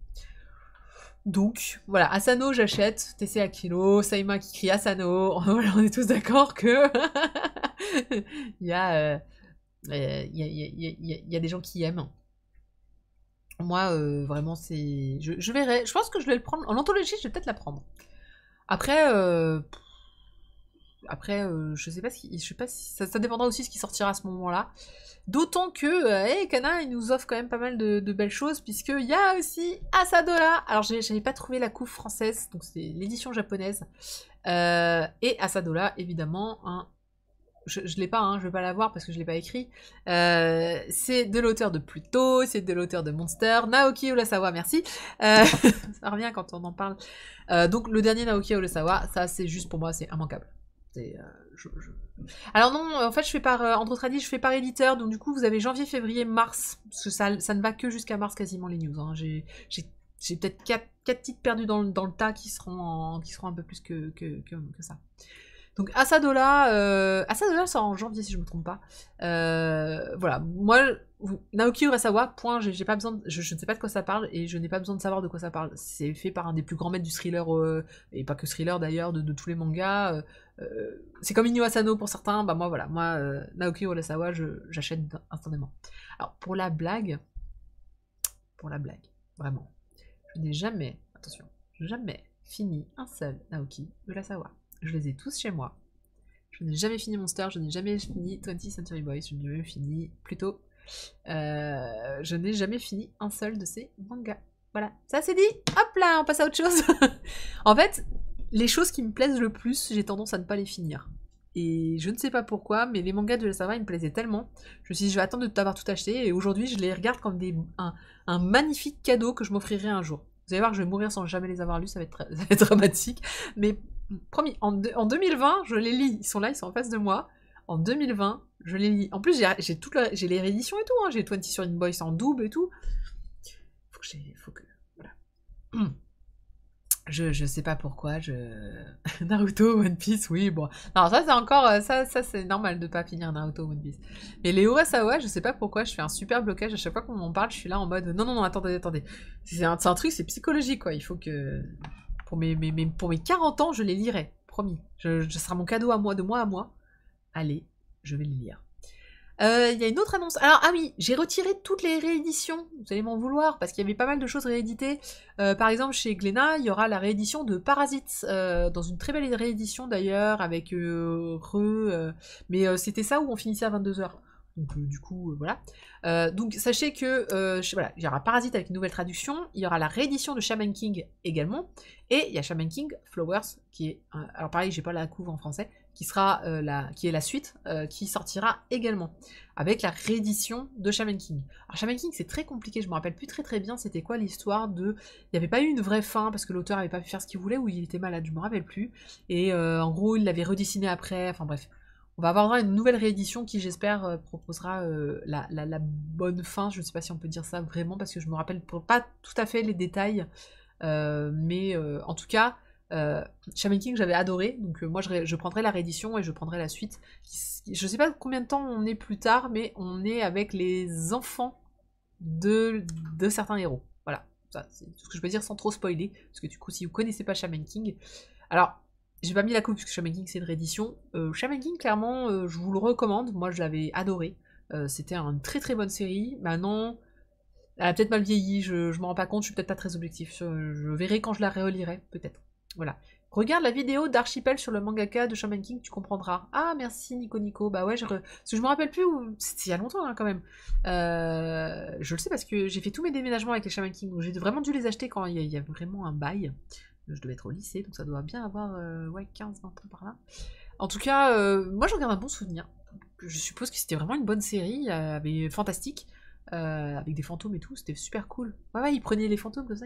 Donc, voilà, Asano, j'achète. TC Akilo, Saima qui crie Asano. Voilà, on est tous d'accord que... il y a... il y a des gens qui aiment. Moi, vraiment, c'est... Je verrai. Je pense que je vais le prendre. En anthologie, je vais peut-être la prendre. Après, je sais pas si ça dépendra aussi de ce qui sortira à ce moment-là. D'autant que Kana, il nous offre quand même pas mal de belles choses, puisqu'il y a aussi Asadola. Alors, j'avais pas trouvé la couve française, donc c'est l'édition japonaise. Et Asadola, évidemment, hein, je l'ai pas, hein, je vais pas l'avoir parce que je l'ai pas écrit. C'est de l'auteur de Pluto, c'est de l'auteur de Monster, Naoki Urasawa, merci. Ça revient quand on en parle. Donc le dernier Naoki Urasawa, ça c'est juste pour moi, c'est immanquable. Alors non, en fait je fais par, entre autres dit, je fais par éditeur, donc du coup vous avez janvier, février, mars, parce que ça ne va que jusqu'à mars quasiment les news. Hein. J'ai peut-être 4 titres perdus dans le tas qui seront un peu plus que ça. Donc Asadola c'est en janvier si je me trompe pas. Voilà, moi Naoki Urasawa, point, j'ai pas besoin je ne sais pas de quoi ça parle et je n'ai pas besoin de savoir de quoi ça parle. C'est fait par un des plus grands maîtres du thriller et pas que thriller d'ailleurs de tous les mangas. C'est comme Inyo Asano pour certains, bah moi voilà, Naoki Urasawa j'achète instantanément. Alors pour la blague, vraiment, je n'ai jamais fini un seul Naoki Urasawa. Je les ai tous chez moi. Je n'ai jamais fini Monster, je n'ai jamais fini 20th Century Boys, je n'ai jamais fini plutôt. Je n'ai jamais fini un seul de ces mangas. Voilà, ça c'est dit. Hop là, on passe à autre chose. En fait, les choses qui me plaisent le plus, j'ai tendance à ne pas les finir. Et je ne sais pas pourquoi, mais les mangas de Urasawa, ils me plaisaient tellement. Je me suis dit, je vais attendre de t'avoir tout acheté, et aujourd'hui, je les regarde comme un magnifique cadeau que je m'offrirai un jour. Vous allez voir que je vais mourir sans jamais les avoir lus, ça va être dramatique. Mais promis, en 2020, je les lis. Ils sont là, ils sont en face de moi. En 2020, je les lis. En plus, j'ai les rééditions et tout. Hein. J'ai 20 sur In Boys en double et tout. Faut que... Voilà. Je sais pas pourquoi, Naruto, One Piece, oui, bon. Non, ça c'est encore... Ça c'est normal de pas finir Naruto, One Piece. Mais les Urasawa, je sais pas pourquoi, je fais un super blocage. À chaque fois qu'on m'en parle, je suis là en mode... Non, attendez. C'est un truc, c'est psychologique, quoi. Il faut que... pour mes 40 ans, je les lirai. Promis. Ce sera mon cadeau à moi, de moi à moi. Allez, je vais les lire. Il y a une autre annonce. Alors, ah oui, j'ai retiré toutes les rééditions. Vous allez m'en vouloir, parce qu'il y avait pas mal de choses rééditées. Par exemple, chez Glénat, il y aura la réédition de Parasite, dans une très belle réédition d'ailleurs, avec mais c'était ça où on finissait à 22h. Donc du coup, voilà. Donc sachez que, voilà, il y aura Parasite avec une nouvelle traduction, il y aura la réédition de Shaman King également, et il y a Shaman King Flowers, qui est, alors pareil, j'ai pas la couve en français, qui sera qui est la suite, qui sortira également, avec la réédition de Shaman King. Alors Shaman King, c'est très compliqué, je me rappelle plus très bien c'était quoi l'histoire de... Il n'y avait pas eu une vraie fin, parce que l'auteur avait pas pu faire ce qu'il voulait, ou il était malade, je me rappelle plus, et en gros, il l'avait redessiné après, enfin bref. On va avoir une nouvelle réédition qui, j'espère, proposera la bonne fin. Je ne sais pas si on peut dire ça vraiment, parce que je me rappelle pas tout à fait les détails. Mais en tout cas, Shaman King, j'avais adoré. Donc moi, je prendrai la réédition et je prendrai la suite. Je ne sais pas combien de temps on est plus tard, mais on est avec les enfants de certains héros. Voilà, ça, c'est tout ce que je peux dire sans trop spoiler. Parce que du coup, si vous ne connaissez pas Shaman King... Alors... J'ai pas mis la coupe puisque Shaman King c'est une réédition. Shaman King, clairement, je vous le recommande. Moi, je l'avais adoré. C'était une très très bonne série. Maintenant, elle a peut-être mal vieilli. Je m'en rends pas compte. Je suis peut-être pas très objectif. Je verrai quand je la relirai, peut-être. Voilà. Regarde la vidéo d'Archipel sur le mangaka de Shaman King, tu comprendras. Ah, merci Nico. Bah ouais, parce que je me rappelle plus où... C'était il y a longtemps, hein, quand même. Je le sais parce que j'ai fait tous mes déménagements avec les Shaman King. Donc j'ai vraiment dû les acheter quand il y a vraiment un bail. Je devais être au lycée, donc ça doit bien avoir 15-20 ans par là. En tout cas, moi j'en garde un bon souvenir. Je suppose que c'était vraiment une bonne série, fantastique, avec des fantômes et tout, c'était super cool. Ouais, ils prenaient les fantômes comme ça.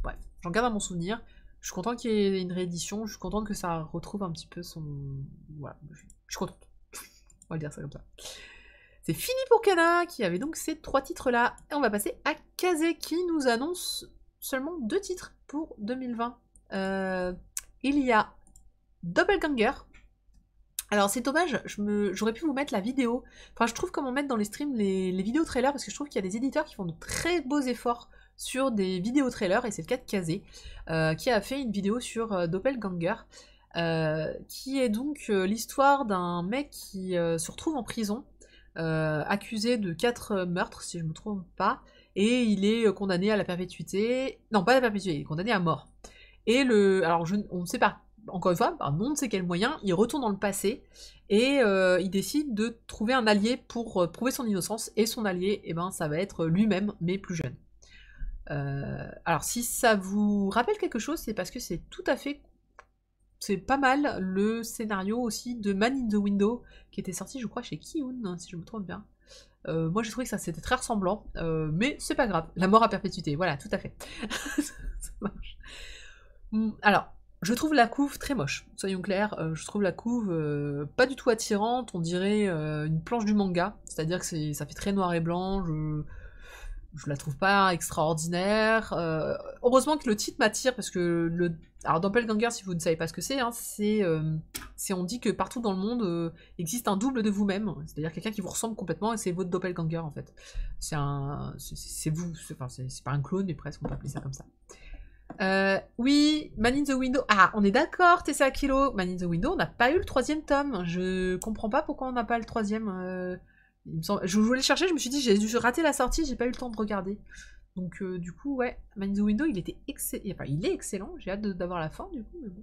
Bref, j'en garde un bon souvenir. Je suis contente qu'il y ait une réédition, je suis contente que ça retrouve un petit peu son... Voilà, je suis contente. On va le dire ça comme ça. C'est fini pour Kana, qui avait donc ces 3 titres-là. Et on va passer à Kaze, qui nous annonce seulement 2 titres pour 2020. Il y a Doppelganger. Alors c'est dommage, j'aurais pu vous mettre la vidéo. Enfin, je trouve comment mettre dans les streams les vidéos trailers, parce que je trouve qu'il y a des éditeurs qui font de très beaux efforts sur des vidéos trailers, et c'est le cas de Kaze, qui a fait une vidéo sur Doppelganger, qui est donc l'histoire d'un mec qui se retrouve en prison, accusé de 4 meurtres, si je me trompe pas, et il est condamné à la perpétuité. Non, pas à la perpétuité, il est condamné à mort. Et alors on ne sait pas, encore une fois, par on ne sait quel moyen, il retourne dans le passé, et il décide de trouver un allié pour prouver son innocence, et son allié, eh ben, ça va être lui-même, mais plus jeune. Alors si ça vous rappelle quelque chose, c'est parce que c'est tout à fait... C'est pas mal le scénario aussi de Man in the Window, qui était sorti, je crois, chez Kiun, si je me trompe bien. Moi j'ai trouvé que ça c'était très ressemblant, mais c'est pas grave, la mort à perpétuité, voilà, tout à fait. Ça marche. Alors, je trouve la couve très moche, soyons clairs, je trouve la couve pas du tout attirante, on dirait une planche du manga, c'est-à-dire que ça fait très noir et blanc, je la trouve pas extraordinaire. Heureusement que le titre m'attire, parce que alors Doppelganger, si vous ne savez pas ce que c'est, hein, on dit que partout dans le monde existe un double de vous-même, c'est-à-dire quelqu'un qui vous ressemble complètement, et c'est votre Doppelganger en fait. C'est vous, enfin c'est pas un clone, mais presque on peut appeler ça comme ça. Oui, Man in the Window. Ah, on est d'accord, Tessa Kilo. Man in the Window, on n'a pas eu le 3e tome. Je comprends pas pourquoi on n'a pas le 3e. Je voulais le chercher, je me suis dit, j'ai dû rater la sortie, j'ai pas eu le temps de regarder. Donc, du coup, ouais, Man in the Window, il était excellent. Enfin, il est excellent, j'ai hâte d'avoir la fin, du coup, mais bon.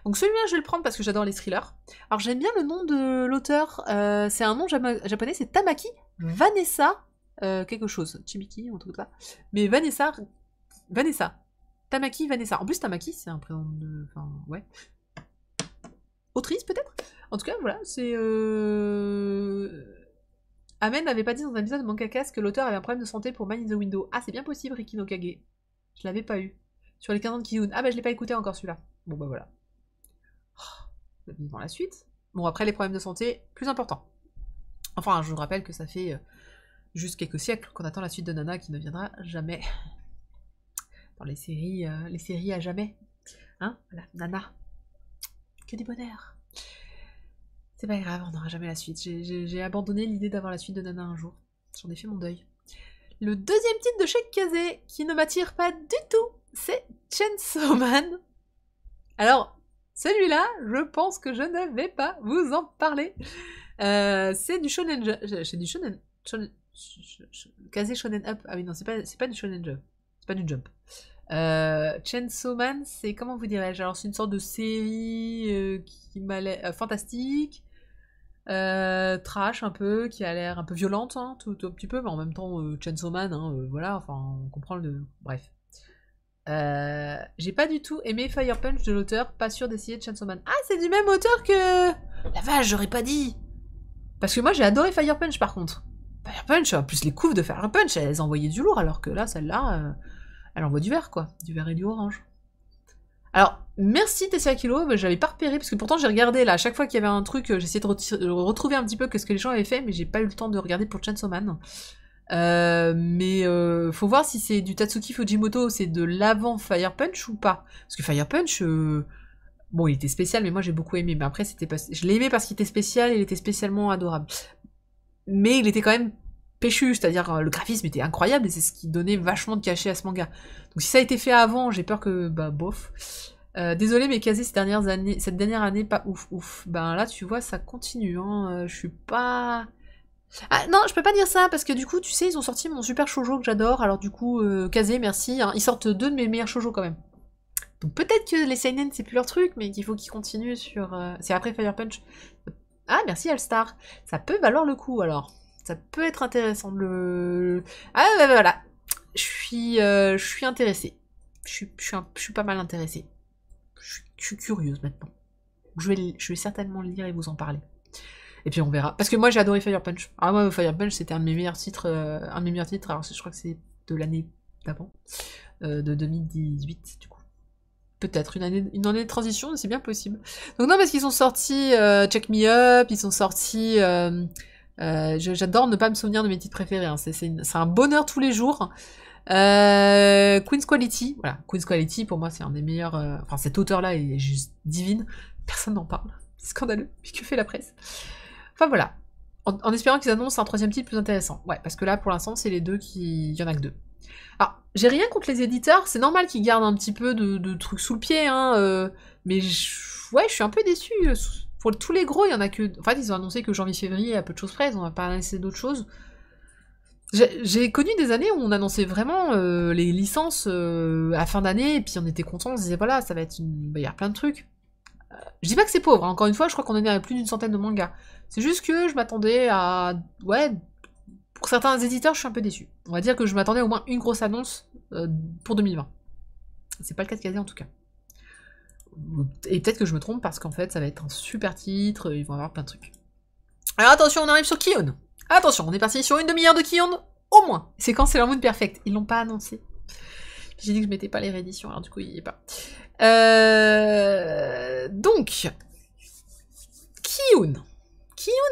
Donc, celui-là, je vais le prendre parce que j'adore les thrillers. Alors, j'aime bien le nom de l'auteur. C'est un nom japonais, c'est Tamaki Vanessa. Quelque chose. Chimiki, un truc comme ça. Mais Vanessa. Tamaki Vanessa. En plus, Tamaki, c'est un prénom de... Enfin, ouais. Autrice, peut-être. En tout cas, voilà, c'est... Amen n'avait pas dit dans un épisode de Mankacast que l'auteur avait un problème de santé pour Man in the Window. Ah, c'est bien possible, Riki no Kage. Je l'avais pas eu. Sur les 15 ans de Kiyun. Ah bah je l'ai pas écouté encore celui-là. Bon bah voilà. Oh, vivant la suite. Bon, après les problèmes de santé, plus importants. Enfin, je vous rappelle que ça fait juste quelques siècles qu'on attend la suite de Nana qui ne viendra jamais. Dans les séries à jamais. Hein, voilà, Nana. Que du bonheur. C'est pas grave, on n'aura jamais la suite. J'ai abandonné l'idée d'avoir la suite de Nana un jour. J'en ai fait mon deuil. Le 2e titre de chez Kaze, qui ne m'attire pas du tout. c'est Chainsaw Man. Alors, celui-là, je pense que je ne vais pas vous en parler. C'est du shonen, c'est du shonen, Kazé Shonen Up. Ah oui, non, c'est pas du shonen jump. C'est pas du jump. Chainsaw Man, c'est, comment vous dirais-je? Alors, c'est une sorte de série qui m'a l'air fantastique, trash un peu, qui a l'air un peu violente, hein, tout un petit peu, mais en même temps, Chainsaw Man, hein, voilà, enfin, on comprend le. Bref. J'ai pas du tout aimé Fire Punch de l'auteur, pas sûr d'essayer de Chainsaw Man. Ah, c'est du même auteur que. La vache, j'aurais pas dit! Parce que moi, j'ai adoré Fire Punch par contre. Fire Punch, en plus, les couves de Fire Punch, elles envoyaient du lourd, alors que là, celle-là, elle envoie du vert, quoi. Du vert et du orange. Alors, merci Tessia Kilo, mais j'avais pas repéré, parce que pourtant j'ai regardé là, à chaque fois qu'il y avait un truc, j'essayais de retrouver un petit peu ce que les gens avaient fait, mais j'ai pas eu le temps de regarder pour Chainsaw Man. Mais faut voir si c'est du Tatsuki Fujimoto, c'est de l'avant Fire Punch ou pas. Parce que Fire Punch, bon, il était spécial, mais moi j'ai beaucoup aimé. Mais après, c'était pas... je l'ai aimé parce qu'il était spécial, il était spécialement adorable. Mais il était quand même péchu, c'est-à-dire le graphisme était incroyable et c'est ce qui donnait vachement de cachet à ce manga. Donc si ça a été fait avant, j'ai peur que, bah, bof. Désolé, mais Kazé cette dernière année, pas ouf. Ben là, tu vois, ça continue, hein. Je suis pas... Ah non, je peux pas dire ça, parce que du coup, tu sais, ils ont sorti mon super shoujo que j'adore, alors du coup, Kazé, merci, hein. Ils sortent deux de mes meilleurs shoujo quand même. Donc peut-être que les seinen, c'est plus leur truc, mais qu'il faut qu'ils continuent sur... C'est après Fire Punch. Ah, merci Alstar. Ça peut valoir le coup, alors. Ça peut être intéressant. Ah, bah, voilà. Je suis intéressée. Je suis pas mal intéressée. Je suis curieuse maintenant. Je vais certainement le lire et vous en parler. Et puis on verra. Parce que moi j'ai adoré Fire Punch. Ah moi Fire Punch c'était un de mes meilleurs titres. Alors je crois que c'est de l'année d'avant. De 2018 du coup. Peut-être une année de transition, c'est bien possible. Donc non, parce qu'ils sont sortis Check Me Up, ils sont sortis... j'adore ne pas me souvenir de mes titres préférés, hein. C'est un bonheur tous les jours. Queen's Quality, voilà, Queen's Quality pour moi c'est un des meilleurs... Enfin cet auteur-là est juste divine, personne n'en parle, c'est scandaleux, mais que fait la presse? Enfin voilà, en espérant qu'ils annoncent un troisième titre plus intéressant. Ouais, parce que là pour l'instant c'est les deux qui... Il y en a que deux. Alors, j'ai rien contre les éditeurs, c'est normal qu'ils gardent un petit peu de trucs sous le pied, hein, mais ouais, je suis un peu déçue. Pour tous les gros, il y en a que... En fait, ils ont annoncé que janvier-février, à peu de choses près, on va pas annoncer d'autres choses. J'ai connu des années où on annonçait vraiment les licences à fin d'année, et puis on était content, on se disait, voilà, ça va être une... Il y a plein de trucs. Je dis pas que c'est pauvre, hein, encore une fois, je crois qu'on est à plus d'une centaine de mangas. C'est juste que je m'attendais à... Ouais... Pour certains éditeurs, je suis un peu déçue. On va dire que je m'attendais au moins une grosse annonce pour 2020. C'est pas le cas de Kazé en tout cas. Et peut-être que je me trompe parce qu'en fait, ça va être un super titre, ils vont avoir plein de trucs. Alors attention, on arrive sur Kion. Attention, on est parti sur une demi-heure de Kion, au moins. C'est quand Sailor Moon Perfect. Ils l'ont pas annoncé. J'ai dit que je mettais pas les rééditions, alors du coup, il y est pas. Donc, Kion.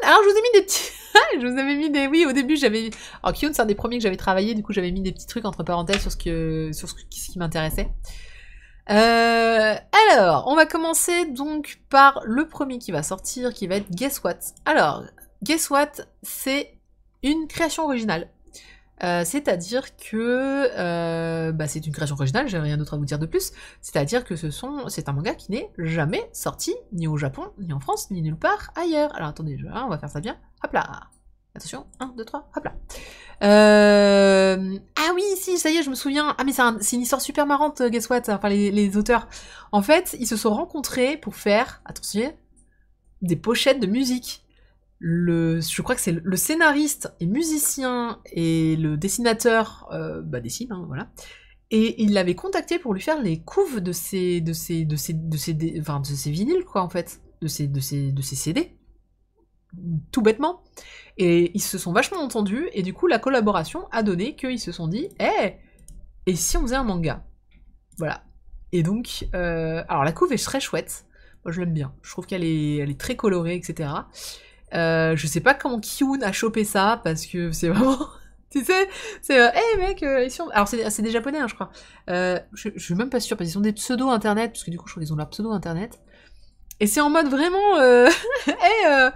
Alors je vous ai mis des petits... je vous avais mis des... Oui, au début, j'avais... Alors, Kion, c'est un des premiers que j'avais travaillé, du coup, j'avais mis des petits trucs entre parenthèses sur ce qui m'intéressait. Alors, on va commencer donc par le premier qui va sortir, qui va être Guess What. Alors, Guess What, c'est une création originale. C'est-à-dire que c'est une création originale, j'ai rien d'autre à vous dire de plus. C'est-à-dire que c'est un manga qui n'est jamais sorti, ni au Japon, ni en France, ni nulle part ailleurs. Alors attendez, on va faire ça bien. Hop là. Attention, 1, 2, 3, hop là. Ah oui, si, ça y est, je me souviens. Ah mais c'est une histoire super marrante, Guess What, enfin les auteurs. En fait, ils se sont rencontrés pour faire, attention, des pochettes de musique. Je crois que c'est le scénariste et musicien et le dessinateur dessine, hein, voilà. Et il l'avait contacté pour lui faire les couves de ses vinyles, quoi, en fait, de ses CD, tout bêtement. Et ils se sont vachement entendus et du coup la collaboration a donné qu'ils se sont dit, et si on faisait un manga, voilà. Et donc, alors la couve est très chouette. Moi je l'aime bien. Je trouve qu'elle est très colorée, etc. Je sais pas comment Kiun a chopé ça, parce que c'est vraiment... tu sais, c'est... hey mec, ici on... Alors c'est des japonais, hein, je crois. Je suis même pas sûre, parce qu'ils ont des pseudo-internet, parce que du coup je crois qu'ils ont leur pseudo-internet. Et c'est en mode vraiment... hey,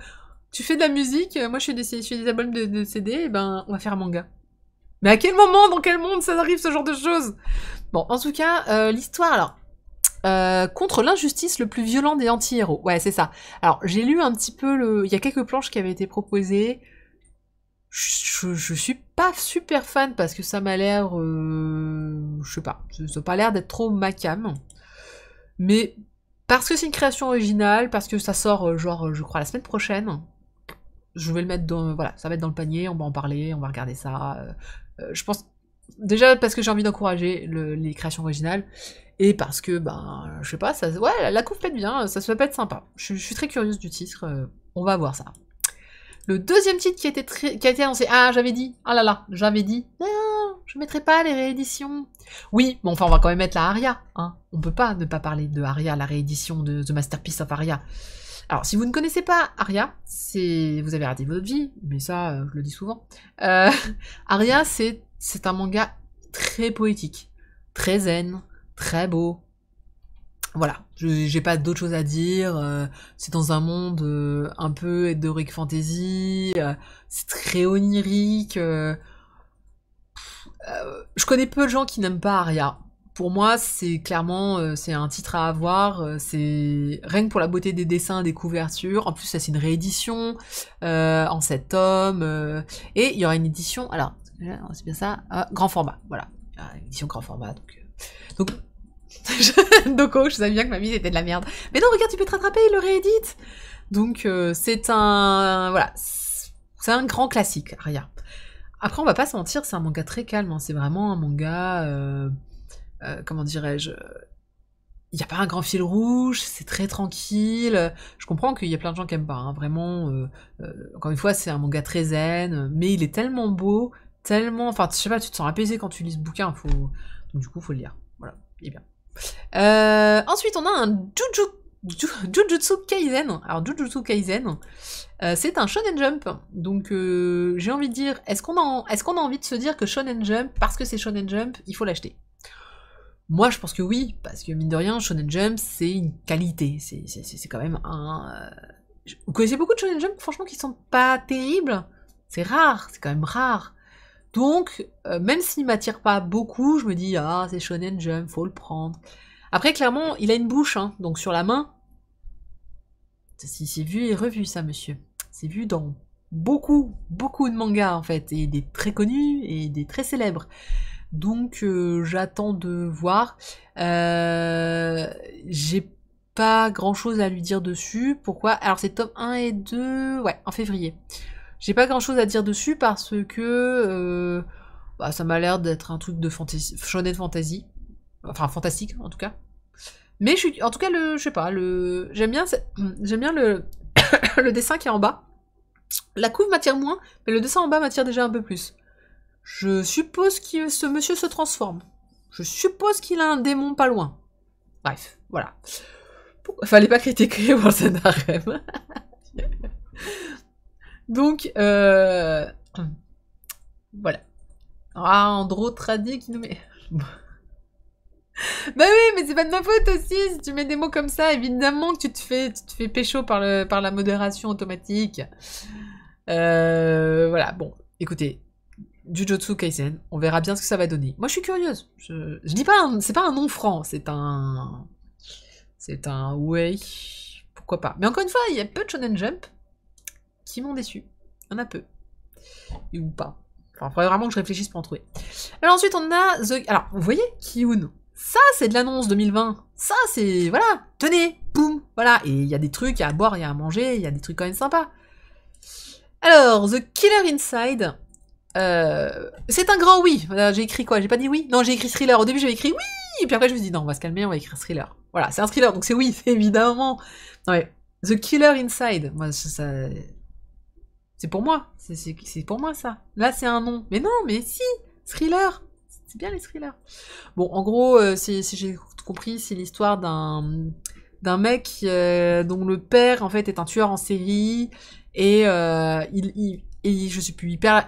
tu fais de la musique, moi je fais des albums de CD, et ben on va faire un manga. Mais à quel moment, dans quel monde ça arrive ce genre de choses? Bon, en tout cas, l'histoire, alors... contre l'injustice le plus violent des anti-héros. Ouais, c'est ça. Alors, j'ai lu un petit peu le... Il y a quelques planches qui avaient été proposées. Je suis pas super fan parce que ça m'a l'air... je sais pas. Ça n'a pas l'air d'être trop ma cam. Mais parce que c'est une création originale, parce que ça sort, genre, je crois, la semaine prochaine, je vais le mettre dans... Voilà, ça va être dans le panier, on va en parler, on va regarder ça. Je pense... Déjà parce que j'ai envie d'encourager les créations originales, et parce que, ben, je sais pas, ça, ouais, la couve pète bien, ça peut être sympa. Je suis très curieuse du titre, on va voir ça. Le deuxième titre qui a été annoncé, ah, j'avais dit, ah là là, j'avais dit, ah, je mettrai pas les rééditions. Oui, bon, enfin, on va quand même mettre la Aria, hein. On peut pas ne pas parler de Aria, la réédition de The Masterpiece of Aria. Alors, si vous ne connaissez pas Aria, vous avez raté votre vie, mais ça, je le dis souvent. Aria, c'est un manga très poétique, très zen, très beau. Voilà, j'ai pas d'autre chose à dire. C'est dans un monde un peu heroic fantasy, c'est très onirique. Je connais peu de gens qui n'aiment pas Aria. Pour moi, c'est clairement c'est un titre à avoir. C'est rien que pour la beauté des dessins, des couvertures. En plus, ça c'est une réédition en 7 tomes. Et il y aura une édition. Alors, c'est bien ça, grand format. Voilà, édition grand format. Donc Doko, je savais bien que ma vie c'était de la merde. Mais non, regarde, tu peux te rattraper, il le réédite. Donc c'est un... Voilà. C'est un grand classique, Aria. Après, on va pas se mentir, c'est un manga très calme. Hein. C'est vraiment un manga... comment dirais-je... Il n'y a pas un grand fil rouge, c'est très tranquille. Je comprends qu'il y a plein de gens qui aiment pas. Hein. Vraiment, encore une fois, c'est un manga très zen. Mais il est tellement beau, tellement... Enfin, je sais pas, tu te sens apaisé quand tu lis ce bouquin. Donc du coup, faut le lire. Voilà, il est bien. Ensuite, on a un Jujutsu Kaisen. Alors, Jujutsu Kaisen, c'est un Shonen Jump. Donc, j'ai envie de dire, est-ce qu'on a envie de se dire que Shonen Jump, parce que c'est Shonen Jump, il faut l'acheter? Moi, je pense que oui, parce que mine de rien, Shonen Jump, c'est une qualité. C'est quand même un... Vous connaissez beaucoup de Shonen Jump, franchement, qui sont pas terribles? C'est rare, c'est quand même rare. Donc, même s'il m'attire pas beaucoup, je me dis, ah, c'est Shonen Jump, faut le prendre. Après, clairement, il a une bouche, hein, donc sur la main. C'est vu et revu, ça, monsieur. C'est vu dans beaucoup, beaucoup de mangas, en fait, et des très connus et des très célèbres. Donc, j'attends de voir. J'ai pas grand-chose à lui dire dessus. Pourquoi? Alors, c'est tome 1 et 2, ouais, en février. J'ai pas grand chose à dire dessus parce que bah, ça m'a l'air d'être un truc de fantasy, shonen fantasy. Enfin, fantastique, en tout cas. Mais en tout cas, je sais pas, j'aime bien le, le dessin qui est en bas. La couve m'attire moins, mais le dessin en bas m'attire déjà un peu plus. Je suppose que ce monsieur se transforme. Je suppose qu'il a un démon pas loin. Bref, voilà. Fallait pas critiquer Warzen Harem. Donc, voilà. Ah, Andro Tradi qui nous met... Bah oui, mais c'est pas de ma faute aussi, si tu mets des mots comme ça, évidemment que tu te fais pécho par la modération automatique. Voilà, bon, écoutez, Jujutsu Kaisen, on verra bien ce que ça va donner. Moi, je suis curieuse. Je dis pas, c'est pas un nom franc, c'est un ouais, pourquoi pas. Mais encore une fois, il y a peu de Shonen Jump qui m'ont déçu. Il y en a peu. Ou pas. Enfin, il faudrait vraiment que je réfléchisse pour en trouver. Alors ensuite, on a Alors, vous voyez, Kiyun. Ça, c'est de l'annonce 2020. Ça, c'est... Voilà, tenez, boum, voilà. Et il y a des trucs, il y a à boire, il y a à manger, il y a des trucs quand même sympas. Alors, The Killer Inside. C'est un grand oui. J'ai écrit quoi? J'ai pas dit oui? Non, j'ai écrit thriller. Au début, j'avais écrit oui. Et puis après, je me suis dit non, on va se calmer, on va écrire thriller. Voilà, c'est un thriller, donc c'est oui, évidemment. Non mais, The Killer Inside. Moi, ça... C'est pour moi. C'est pour moi, ça. Là, c'est un nom. Mais non, mais si. Thriller. C'est bien les thrillers. Bon, en gros, si j'ai compris, c'est l'histoire d'un mec dont le père, en fait, est un tueur en série. Et je sais plus, il perd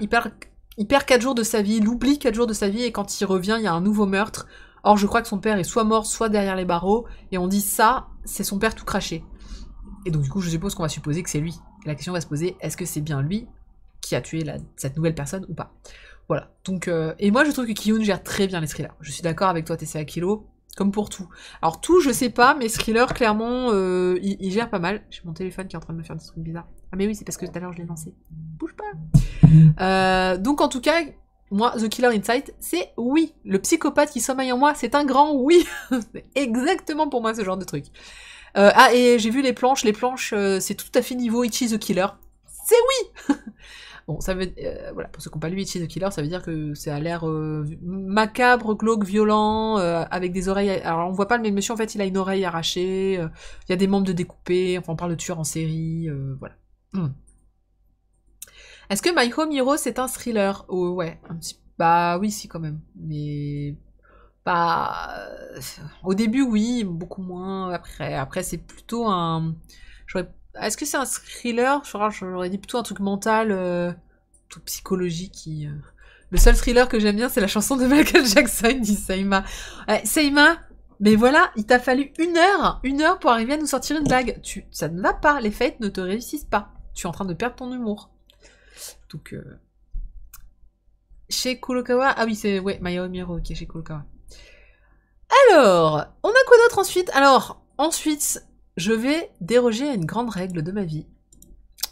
4 jours de sa vie, il oublie 4 jours de sa vie, et quand il revient, il y a un nouveau meurtre. Or, je crois que son père est soit mort, soit derrière les barreaux, et on dit ça, c'est son père tout craché. Et donc, du coup, je suppose qu'on va supposer que c'est lui. Et la question va se poser, est-ce que c'est bien lui qui a tué cette nouvelle personne ou pas? Voilà. Donc, et moi, je trouve que Kiyun gère très bien les thrillers. Je suis d'accord avec toi, TCA Kilo, comme pour tout. Alors, tout, je sais pas, mais thriller, clairement, il gère pas mal. J'ai mon téléphone qui est en train de me faire des trucs bizarres. Ah, mais oui, c'est parce que tout à l'heure, je l'ai lancé. Bouge pas. Donc, en tout cas, moi, The Killer Inside, c'est oui. Le psychopathe qui sommeille en moi, c'est un grand oui. C'est exactement pour moi ce genre de truc. Ah, et j'ai vu les planches. Les planches, c'est tout à fait niveau Ichi the Killer. C'est oui. Bon, ça veut... voilà, pour ceux qui n'ont pas lu Ichi the Killer, ça veut dire que ça a l'air macabre, glauque, violent, avec des oreilles... Alors, on voit pas le même monsieur, en fait, il a une oreille arrachée, il y a des membres de découpés, enfin, on parle de tueur en série, voilà. Est-ce que My Home Hero, c'est un thriller? Oh, ouais, un petit... Bah oui, si, quand même. Mais... Bah... Au début, oui, beaucoup moins après. Après, c'est plutôt un... Est-ce que c'est un thriller? J'aurais dit plutôt un truc mental, tout psychologique qui... Le seul thriller que j'aime bien, c'est la chanson de Michael Jackson, dit Seima. Seima, mais voilà, il t'a fallu une heure pour arriver à nous sortir une blague. Ça ne va pas, les faits ne te réussissent pas. Tu es en train de perdre ton humour. Donc, chez Kurokawa, ah oui, c'est, ouais, My Home Hero, ok, chez Kurokawa. Alors, on a quoi d'autre ensuite? Alors, ensuite, je vais déroger à une grande règle de ma vie.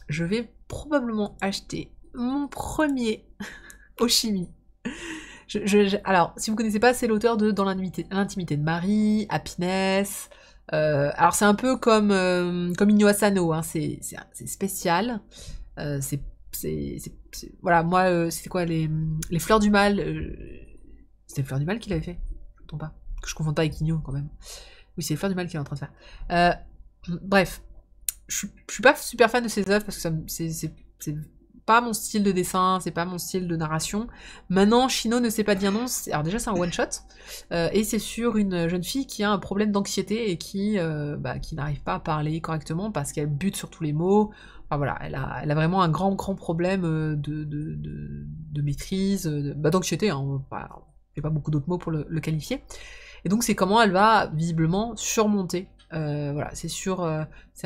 Je vais probablement acheter mon premier Oshimi. Alors, si vous connaissez pas, c'est l'auteur de Dans l'intimité de Marie, Happiness. Alors, c'est un peu comme Inyo Asano, hein, c'est spécial. Voilà, moi, c'était quoi, les Fleurs du Mal. C'était les Fleurs du Mal qu'il avait fait? Je ne comprends pas. Que je confonds pas avec Inyo, quand même. Oui, c'est les Fleurs du Mal qu'il est en train de faire. Bref. Je suis pas super fan de ses œuvres parce que c'est pas mon style de dessin, c'est pas mon style de narration. Maintenant, Shino ne sait pas dire non. Alors déjà, c'est un one shot et c'est sur une jeune fille qui a un problème d'anxiété et qui n'arrive pas à parler correctement parce qu'elle bute sur tous les mots. Enfin voilà, elle a vraiment un grand problème de maîtrise, d'anxiété. Hein, on fait pas beaucoup d'autres mots pour le qualifier. Et donc c'est comment elle va visiblement surmonter. Voilà, c'est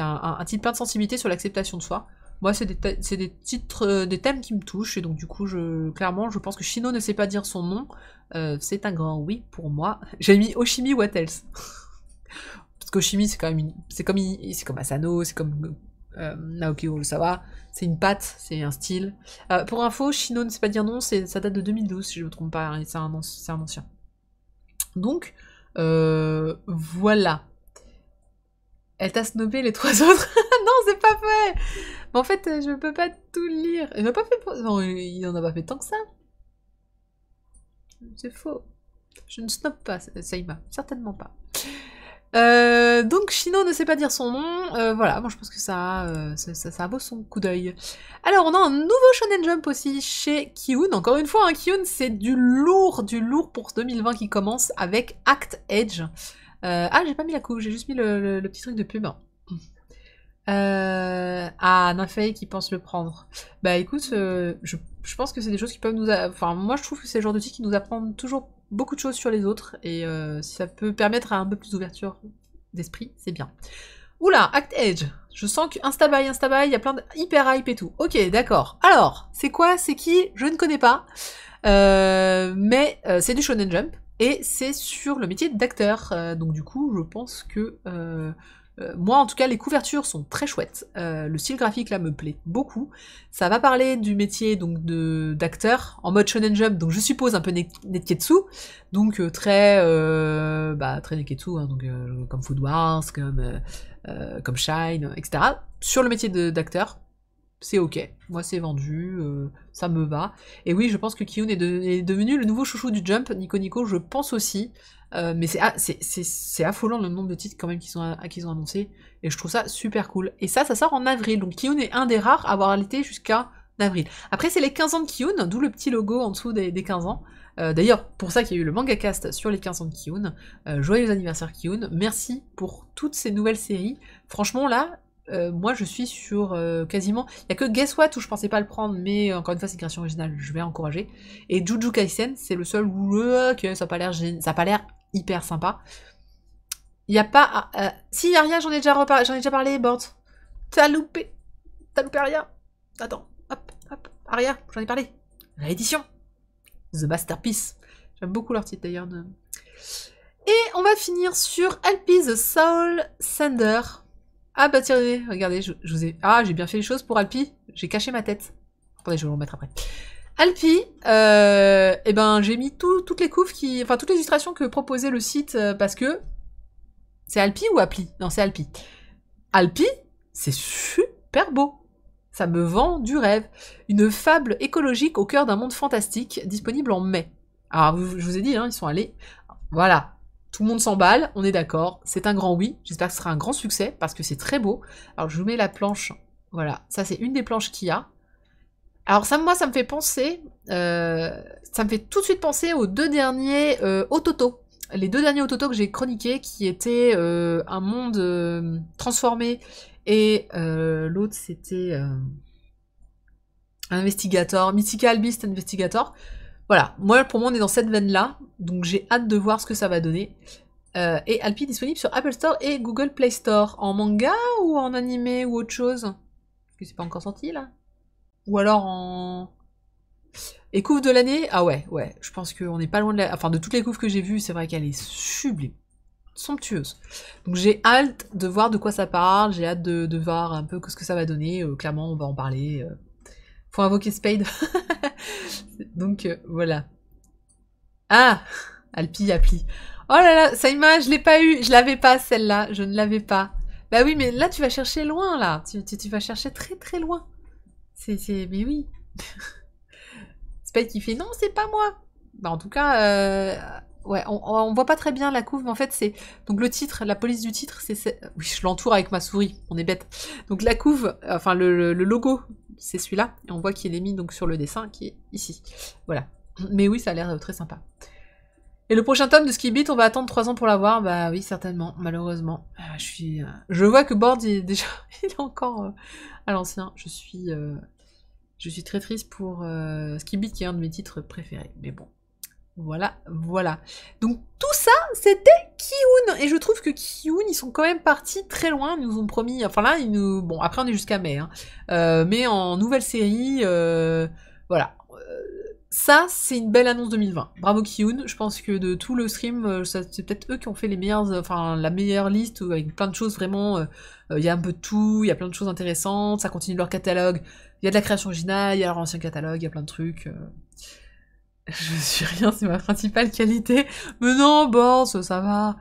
un type plein de sensibilité sur l'acceptation de soi. Moi, c'est des titres, des thèmes qui me touchent, et donc du coup, clairement, je pense que Shino ne sait pas dire son nom. C'est un grand oui pour moi. J'ai mis Oshimi What Else. Parce qu'Oshimi, c'est comme Asano, c'est comme Naoki Urasawa. C'est une patte, c'est un style. Pour info, Shino ne sait pas dire non, ça date de 2012, si je ne me trompe pas, hein, c'est un ancien. Donc, voilà. Elle t'a snobé les trois autres? Non, c'est pas vrai! Mais en fait, je peux pas tout lire. Il n'a pas fait... Non, il en a pas fait tant que ça. C'est faux. Je ne snob pas, Saïma. Certainement pas. Donc, Shino ne sait pas dire son nom. Voilà, moi je pense que ça vaut son coup d'œil. Alors, on a un nouveau Shonen Jump aussi chez Kiyun. Encore une fois, hein, Kiyun, c'est du lourd pour 2020 qui commence avec Act Edge. Ah, j'ai pas mis la couve, j'ai juste mis le petit truc de pub. Ah, Nafei qui pense le prendre. Bah écoute, je pense que c'est des choses qui peuvent nous... Enfin, moi je trouve que c'est le genre de titre qui nous apprend toujours beaucoup de choses sur les autres, et si ça peut permettre à un peu plus d'ouverture d'esprit, c'est bien. Oula, Act Edge. Je sens que Instabuy, il y a plein de hyper hype et tout. Ok, d'accord. Alors, c'est quoi, c'est qui? Je ne connais pas. Mais c'est du Shonen Jump. Et c'est sur le métier d'acteur. Donc du coup, je pense que... moi, en tout cas, les couvertures sont très chouettes. Le style graphique, là, me plaît beaucoup. Ça va parler du métier donc d'acteur en mode Shonen Jump, donc je suppose un peu Neketsu. Donc très Neketsu, hein, donc comme Food Wars, comme Shine, etc. Sur le métier d'acteur. C'est ok, moi c'est vendu, ça me va. Et oui, je pense que Kiyun est devenu le nouveau chouchou du Jump, Nico, je pense aussi. Mais c'est affolant le nombre de titres quand même qu'ils ont annoncé, et je trouve ça super cool. Et ça sort en avril, donc Kiyun est un des rares à avoir allaité jusqu'à avril. Après, c'est les 15 ans de Kiyun, d'où le petit logo en dessous des 15 ans. D'ailleurs, pour ça qu'il y a eu le manga cast sur les 15 ans de Kiyun. Joyeux anniversaire Kiyun, merci pour toutes ces nouvelles séries. Franchement là, moi je suis sur quasiment... Il n'y a que Guess What où je pensais pas le prendre, mais encore une fois c'est création originale, je vais encourager. Et Jujutsu Kaisen, c'est le seul où ça n'a pas l'air hyper sympa. Il n'y a pas... si, Aria, j'en ai déjà parlé, Bort. T'as loupé Aria. Attends, hop, Aria, j'en ai parlé. Réédition. The Masterpiece. J'aime beaucoup leur titre d'ailleurs. Et on va finir sur Alpi the Soul Sender. Ah bah tiens, regardez, je vous ai... Ah, j'ai bien fait les choses pour Alpi. J'ai caché ma tête. Attendez, je vais vous le remettre après. Alpi, eh ben j'ai mis toutes les couves qui... Enfin, toutes les illustrations que proposait le site parce que... C'est Alpi ou Appli? Non, c'est Alpi. Alpi, c'est super beau. Ça me vend du rêve. Une fable écologique au cœur d'un monde fantastique, disponible en mai. Alors, je vous ai dit, hein, ils sont allés... Voilà. Tout le monde s'emballe, on est d'accord. C'est un grand oui. J'espère que ce sera un grand succès, parce que c'est très beau. Alors, je vous mets la planche. Voilà. Ça, c'est une des planches qu'il y a. Alors, ça, moi, ça me fait penser... ça me fait tout de suite penser aux deux derniers Ototo. Les deux derniers Ototo que j'ai chroniqués, qui étaient un monde transformé, et l'autre, c'était... Investigator, Mythical Beast Investigator. Voilà, moi pour moi on est dans cette veine-là, donc j'ai hâte de voir ce que ça va donner. Et Alpi est disponible sur Apple Store et Google Play Store. En manga ou en animé ou autre chose? Parce que c'est pas encore sorti là. Ou alors en... Et couve de l'année? Ah ouais, je pense qu'on n'est pas loin de la... Enfin de toutes les couves que j'ai vues, c'est vrai qu'elle est sublime. Somptueuse. Donc j'ai hâte de voir de quoi ça parle, j'ai hâte de voir un peu ce que ça va donner. Clairement on va en parler. Faut invoquer Spade. Donc voilà. Ah, Alpi, Appli. Oh là là, ça image, je l'ai pas eu. Je l'avais pas celle-là, je ne l'avais pas. Bah oui, mais là tu vas chercher loin là. Tu vas chercher très très loin. Mais oui. Spade qui fait non, c'est pas moi. Bah en tout cas, ouais, on voit pas très bien la couve, mais en fait c'est donc le titre, la police du titre, c'est oui, je l'entoure avec ma souris. On est bête. Donc la couve, enfin le logo. C'est celui-là, et on voit qu'il est mis donc sur le dessin qui est ici. Voilà. Mais oui, ça a l'air très sympa. Et le prochain tome de Ski Beat, on va attendre 3 ans pour l'avoir. Bah oui, certainement, malheureusement. Je vois que Board il est déjà... il est encore à l'ancien. Je suis très triste pour Ski Beat, qui est un de mes titres préférés. Mais bon. Voilà. Donc tout ça, c'était Ki-hoon. Et je trouve que Ki-hoon, ils sont quand même partis très loin. Ils nous ont promis... Enfin là, bon, après on est jusqu'à mai. Hein. Mais en nouvelle série, voilà. Ça, c'est une belle annonce 2020. Bravo Ki-hoon. Je pense que de tout le stream, c'est peut-être eux qui ont fait les meilleurs... Enfin, la meilleure liste, avec plein de choses vraiment... Il y a un peu de tout, il y a plein de choses intéressantes. Ça continue leur catalogue. Il y a de la création originale, il y a leur ancien catalogue, il y a plein de trucs... Je suis rien, c'est ma principale qualité. Mais non, bon, ça va.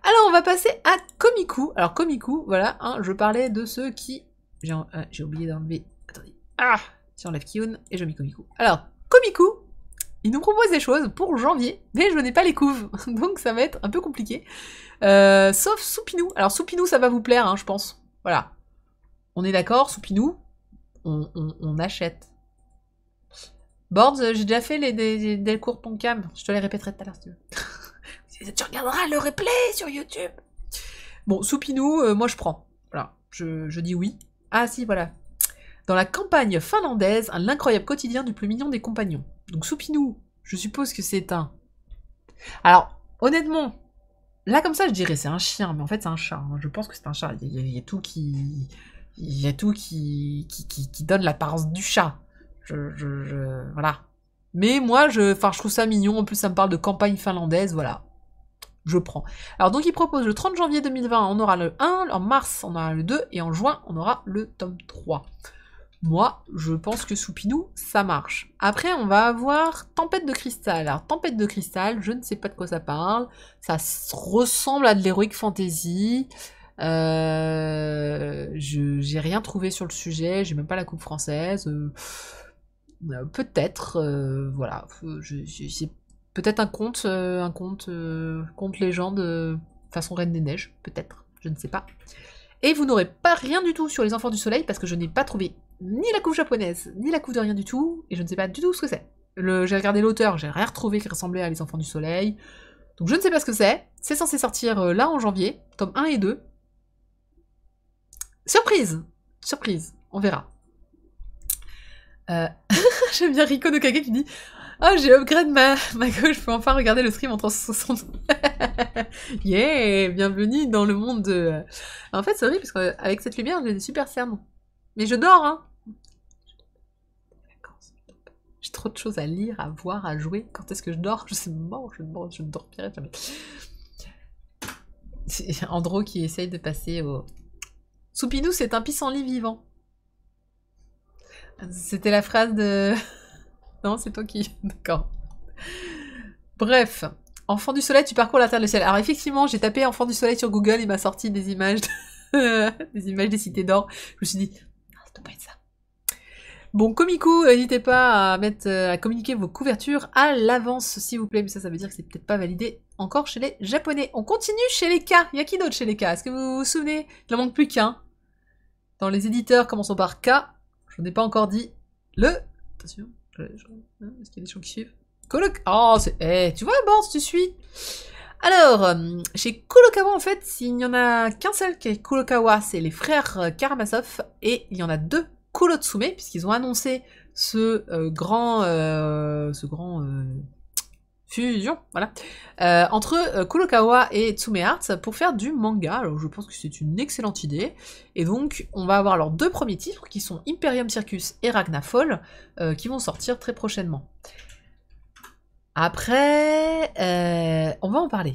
Alors, on va passer à Komiku. Alors, Komiku, voilà, hein, je parlais de ceux qui... J'ai oublié d'enlever... Attendez. Ah, j'enlève Ki-hoon et je mets Komiku. Alors, Komiku, il nous propose des choses pour janvier, mais je n'ai pas les couves, donc ça va être un peu compliqué. Sauf Soupinou. Alors, Soupinou, ça va vous plaire, hein, je pense. Voilà. On est d'accord, Soupinou, on achète. Boards, j'ai déjà fait les Delcourt Poncam. Je te les répéterai tout à l'heure si tu veux. Tu regarderas le replay sur YouTube. Bon, Soupinou, moi je prends. Voilà, je dis oui. Ah si, voilà. Dans la campagne finlandaise, l'incroyable quotidien du plus mignon des compagnons. Donc Soupinou, je suppose que c'est un... Alors, honnêtement, là comme ça je dirais c'est un chien, mais en fait c'est un chat. Hein. Je pense que c'est un chat. Il y a tout qui... Il y a tout qui donne l'apparence du chat. Voilà. Mais moi, je trouve ça mignon. En plus, ça me parle de campagne finlandaise. Voilà. Je prends. Alors, donc, il propose le 30 janvier 2020, on aura le 1. En mars, on aura le 2. Et en juin, on aura le tome 3. Moi, je pense que Soupinou, ça marche. Après, on va avoir Tempête de Cristal. Alors, Tempête de Cristal, je ne sais pas de quoi ça parle. Ça ressemble à de l'heroic fantasy. J'ai rien trouvé sur le sujet. J'ai même pas la coupe française. Peut-être, voilà, c'est peut-être un conte légende façon Reine des Neiges, peut-être, je ne sais pas. Et vous n'aurez pas rien du tout sur les Enfants du Soleil parce que je n'ai pas trouvé ni la couve japonaise, ni la couve de rien du tout, et je ne sais pas du tout ce que c'est. J'ai regardé l'auteur, j'ai rien retrouvé qui ressemblait à les Enfants du Soleil, donc je ne sais pas ce que c'est. C'est censé sortir là en janvier, tome 1 et 2. Surprise, on verra. J'aime bien Rico Nokage qui dit « Oh, j'ai upgrade ma gauche, je peux enfin regarder le stream en 360. » Yeah, bienvenue dans le monde de... En fait, c'est horrible, parce qu'avec cette lumière, j'ai des super cernes. Mais je dors, hein. J'ai trop de choses à lire, à voir, à jouer. Quand est-ce que je dors? Je sais mort, je ne dormirai jamais. C'est Andro qui essaye de passer au... Soupinou, c'est un pissenlit vivant. C'était la phrase de... Non, c'est toi qui... D'accord. Bref. Enfant du soleil, tu parcours la terre et le ciel. Alors effectivement, j'ai tapé Enfant du soleil sur Google, il m'a sorti des images, des images des cités d'or. Je me suis dit, non, ça doit pas être ça. Bon, Komiku, n'hésitez pas à communiquer vos couvertures à l'avance, s'il vous plaît. Mais ça veut dire que c'est peut-être pas validé encore chez les Japonais. On continue chez les K. Il y a qui d'autre chez les K? Est-ce que vous vous souvenez? Il n'en manque plus qu'un. Dans les éditeurs, commençons par K. Je n'ai pas encore dit le... Attention, est-ce qu'il y a des gens qui suivent? Oh, c'est... tu vois, bon, tu suis. Alors, chez Kurokawa, en fait, il n'y en a qu'un seul qui est Kurokawa, c'est les frères Karamazov, et il y en a deux Kurotsume, puisqu'ils ont annoncé ce grand fusion, voilà, entre Kurokawa et Tsume Arts pour faire du manga. Alors je pense que c'est une excellente idée. Et donc on va avoir leurs deux premiers titres qui sont Imperium Circus et Ragnafall qui vont sortir très prochainement. Après, on va en parler.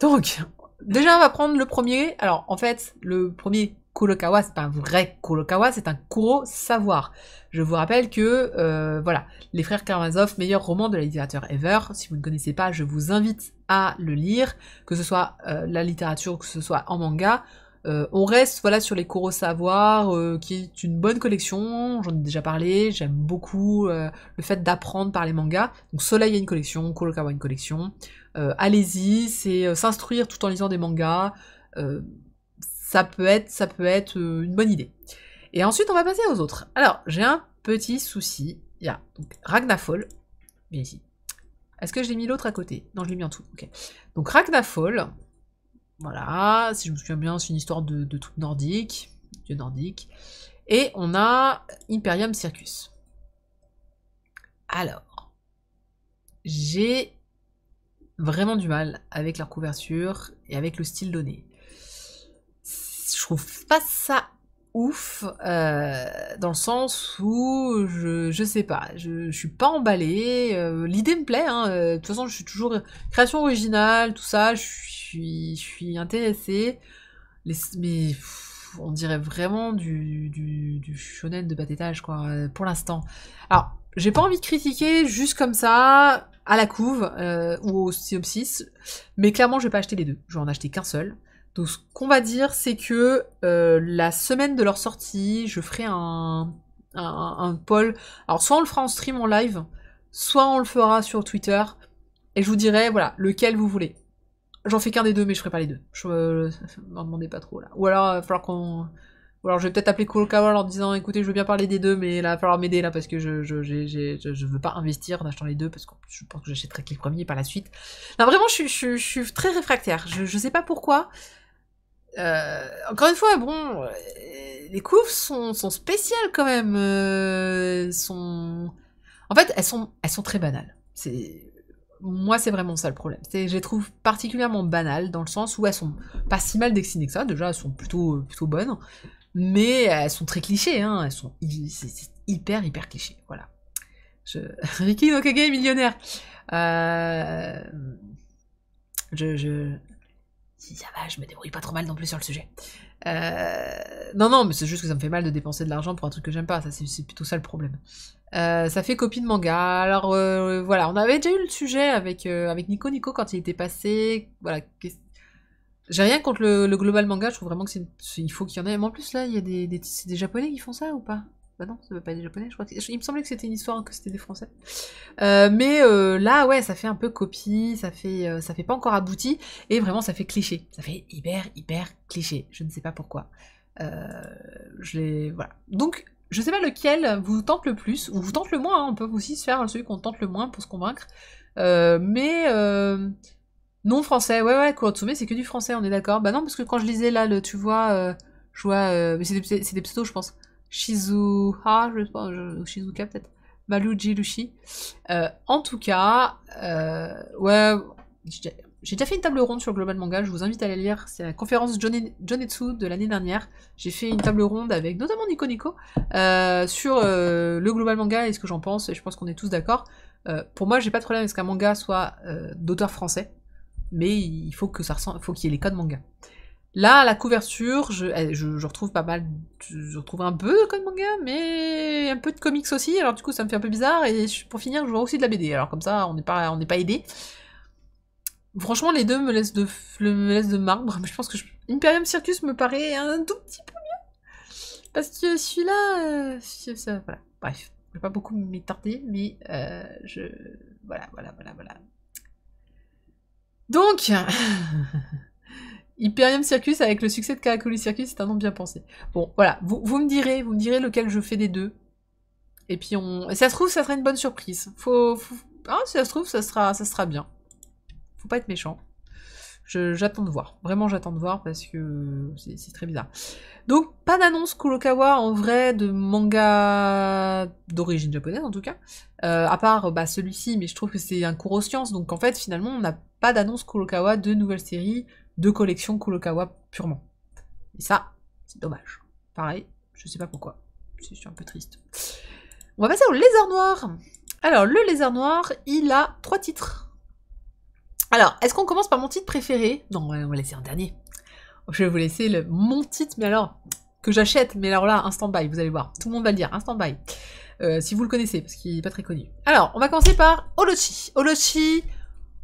Donc, déjà on va prendre le premier. Alors en fait, le premier Kurokawa, c'est pas un vrai Kurokawa, c'est un Kuro savoir. Je vous rappelle que, voilà, les frères Karamazov, meilleur roman de la littérature ever. Si vous ne connaissez pas, je vous invite à le lire, que ce soit la littérature ou que ce soit en manga. On reste voilà sur les Kuro savoir, qui est une bonne collection, j'en ai déjà parlé, j'aime beaucoup le fait d'apprendre par les mangas. Donc Soleil a une collection, Kurokawa a une collection. Allez-y, c'est s'instruire tout en lisant des mangas. Ça peut être une bonne idée. Et ensuite, on va passer aux autres. Alors, j'ai un petit souci. Il y a donc Ragnafall, bien ici. Est-ce que je l'ai mis l'autre à côté? Non, je l'ai mis en dessous. Ok. Donc Ragnafall, voilà, si je me souviens bien, c'est une histoire de toute nordique, dieu nordique. Et on a Imperium Circus. Alors, j'ai vraiment du mal avec leur couverture et avec le style donné. Je trouve pas ça ouf, dans le sens où je sais pas, je suis pas emballée, l'idée me plaît, hein, de toute façon je suis toujours création originale, tout ça, je suis intéressée, mais on dirait vraiment du shonen de bas étage, quoi, pour l'instant. Alors, j'ai pas envie de critiquer juste comme ça, à la couve, ou au synopsis, mais clairement je vais pas acheter les deux, je vais en acheter qu'un seul. Donc ce qu'on va dire, c'est que la semaine de leur sortie, je ferai un poll. Alors soit on le fera en stream, en live, soit on le fera sur Twitter, et je vous dirai, voilà, lequel vous voulez. J'en fais qu'un des deux, mais je ferai pas les deux. Je m'en demandez pas trop, là. Ou alors, il va falloir qu'on... Ou alors je vais peut-être appeler Kurokawa en leur disant, écoutez, je veux bien parler des deux, mais là, il va falloir m'aider, là, parce que je veux pas investir en achetant les deux, parce que je pense que j'achèterai que les premiers par la suite. Non, vraiment, je suis très réfractaire. Je sais pas pourquoi. Encore une fois, bon, les couves sont spéciales quand même. En fait, elles sont très banales. Moi, c'est vraiment ça le problème. Je les trouve particulièrement banales dans le sens où elles sont pas si mal dessinées que ça. Déjà, elles sont plutôt bonnes, mais elles sont très clichés. Hein. C'est hyper cliché. Voilà. Riki no Kage est millionnaire. Ça va, je me débrouille pas trop mal non plus sur le sujet. Non, mais c'est juste que ça me fait mal de dépenser de l'argent pour un truc que j'aime pas, ça c'est plutôt ça le problème. Ça fait copie de manga, alors voilà, on avait déjà eu le sujet avec Nico quand il était passé, voilà. J'ai rien contre le global manga, je trouve vraiment que il faut qu'il y en ait, mais en plus là, il y a c'est des japonais qui font ça ou pas? Bah non, ça veut pas être des japonais, je crois il me semblait que c'était une histoire, que c'était des français. Mais là, ouais, ça fait un peu copie, ça fait pas encore abouti, et vraiment ça fait cliché. Ça fait hyper cliché. Je ne sais pas pourquoi. Voilà. Donc, je sais pas lequel vous tente le plus, ou vous tente le moins, hein, on peut aussi se faire celui qu'on tente le moins pour se convaincre. Mais non français, ouais, Kurotsume, c'est que du français, on est d'accord. Bah non, parce que quand je lisais là, tu vois, je vois, mais c'est des pseudos, je pense. Shizuha, je sais pas, Shizuka peut-être. Maru Jirushi. En tout cas, ouais, j'ai déjà fait une table ronde sur le Global Manga, je vous invite à la lire. C'est la conférence Jonetsu de l'année dernière. J'ai fait une table ronde avec notamment Nico Nico sur le Global Manga et ce que j'en pense, et je pense qu'on est tous d'accord. Pour moi, j'ai pas de problème avec ce qu'un manga soit d'auteur français, mais il faut que ça ressemble, faut qu'il y ait les codes manga. Là, la couverture, je retrouve pas mal, je retrouve un peu de code manga, mais un peu de comics aussi, alors du coup ça me fait un peu bizarre, et pour finir, je vois aussi de la BD, alors comme ça, on n'est pas aidé. Franchement, les deux me laissent de marbre, mais je pense que Imperium Circus me paraît un tout petit peu mieux, parce que celui-là, voilà, bref, je vais pas beaucoup m'étarder, mais voilà. Donc... Hyperium Circus avec le succès de Karakuri Circus, c'est un nom bien pensé. Bon, voilà, vous me direz lequel je fais des deux. Et puis si ça se trouve, ça sera une bonne surprise. Ah, si ça se trouve, ça sera bien. Faut pas être méchant. J'attends de voir. Vraiment, j'attends de voir parce que c'est très bizarre. Donc, pas d'annonce Kurokawa en vrai de manga d'origine japonaise en tout cas. À part celui-ci, mais je trouve que c'est un cours aux sciences. Donc en fait, finalement, on n'a pas d'annonce Kurokawa de nouvelles séries, de collection Kurokawa purement. Et ça, c'est dommage. Pareil, je sais pas pourquoi. Je suis un peu triste. On va passer au Lézard Noir. Alors, le Lézard Noir, il a 3 titres. Alors, est-ce qu'on commence par mon titre préféré? Non, on va laisser un dernier. Je vais vous laisser mon titre, mais alors, que j'achète, mais alors là, instant buy, vous allez voir. Tout le monde va le dire, instant buy. Si vous le connaissez, parce qu'il est pas très connu. Alors, on va commencer par Olochi.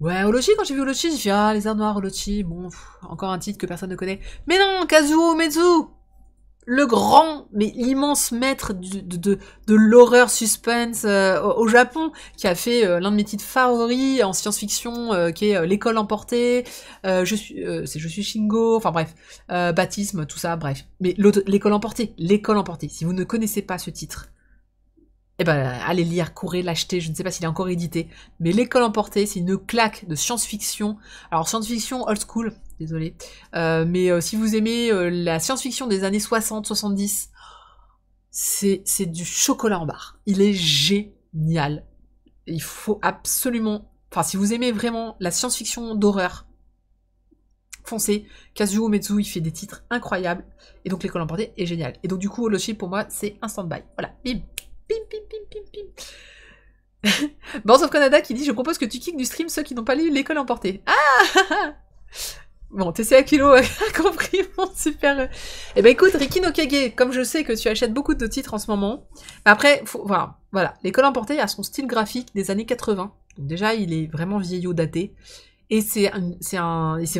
Ouais, Olochi, quand j'ai vu Olochi, j'ai fait « Ah, Lézard Noir, Olochi, bon, encore un titre que personne ne connaît. » Mais non, Kazuo Umezu, le grand, mais l'immense maître de l'horreur suspense au Japon, qui a fait l'un de mes titres favoris en science-fiction, qui est L'école emportée, je suis Shingo, enfin bref, Baptisme, tout ça, bref. Mais L'école emportée, si vous ne connaissez pas ce titre, eh ben, allez lire, courez, l'acheter, je ne sais pas s'il est encore édité, mais L'école emportée, c'est une claque de science-fiction. Alors, science-fiction old school, désolé, mais si vous aimez la science-fiction des années 60-70, c'est du chocolat en barre. Il est génial. Il faut absolument... Enfin, si vous aimez vraiment la science-fiction d'horreur, foncez. Kazuo Umezu, il fait des titres incroyables, et donc L'école emportée est génial. Et donc, du coup, Olochi, pour moi, c'est un stand-by. Voilà, bim. Bands of Canada qui dit « Je propose que tu kicks du stream ceux qui n'ont pas lu L'école emportée. » Ah. Bon, TCA Kilo a compris mon super... Eh ben écoute, Riki no Kage, comme je sais que tu achètes beaucoup de titres en ce moment, après, voilà, L'école emportée a son style graphique des années 80. Donc déjà, il est vraiment vieillot daté. Et c'est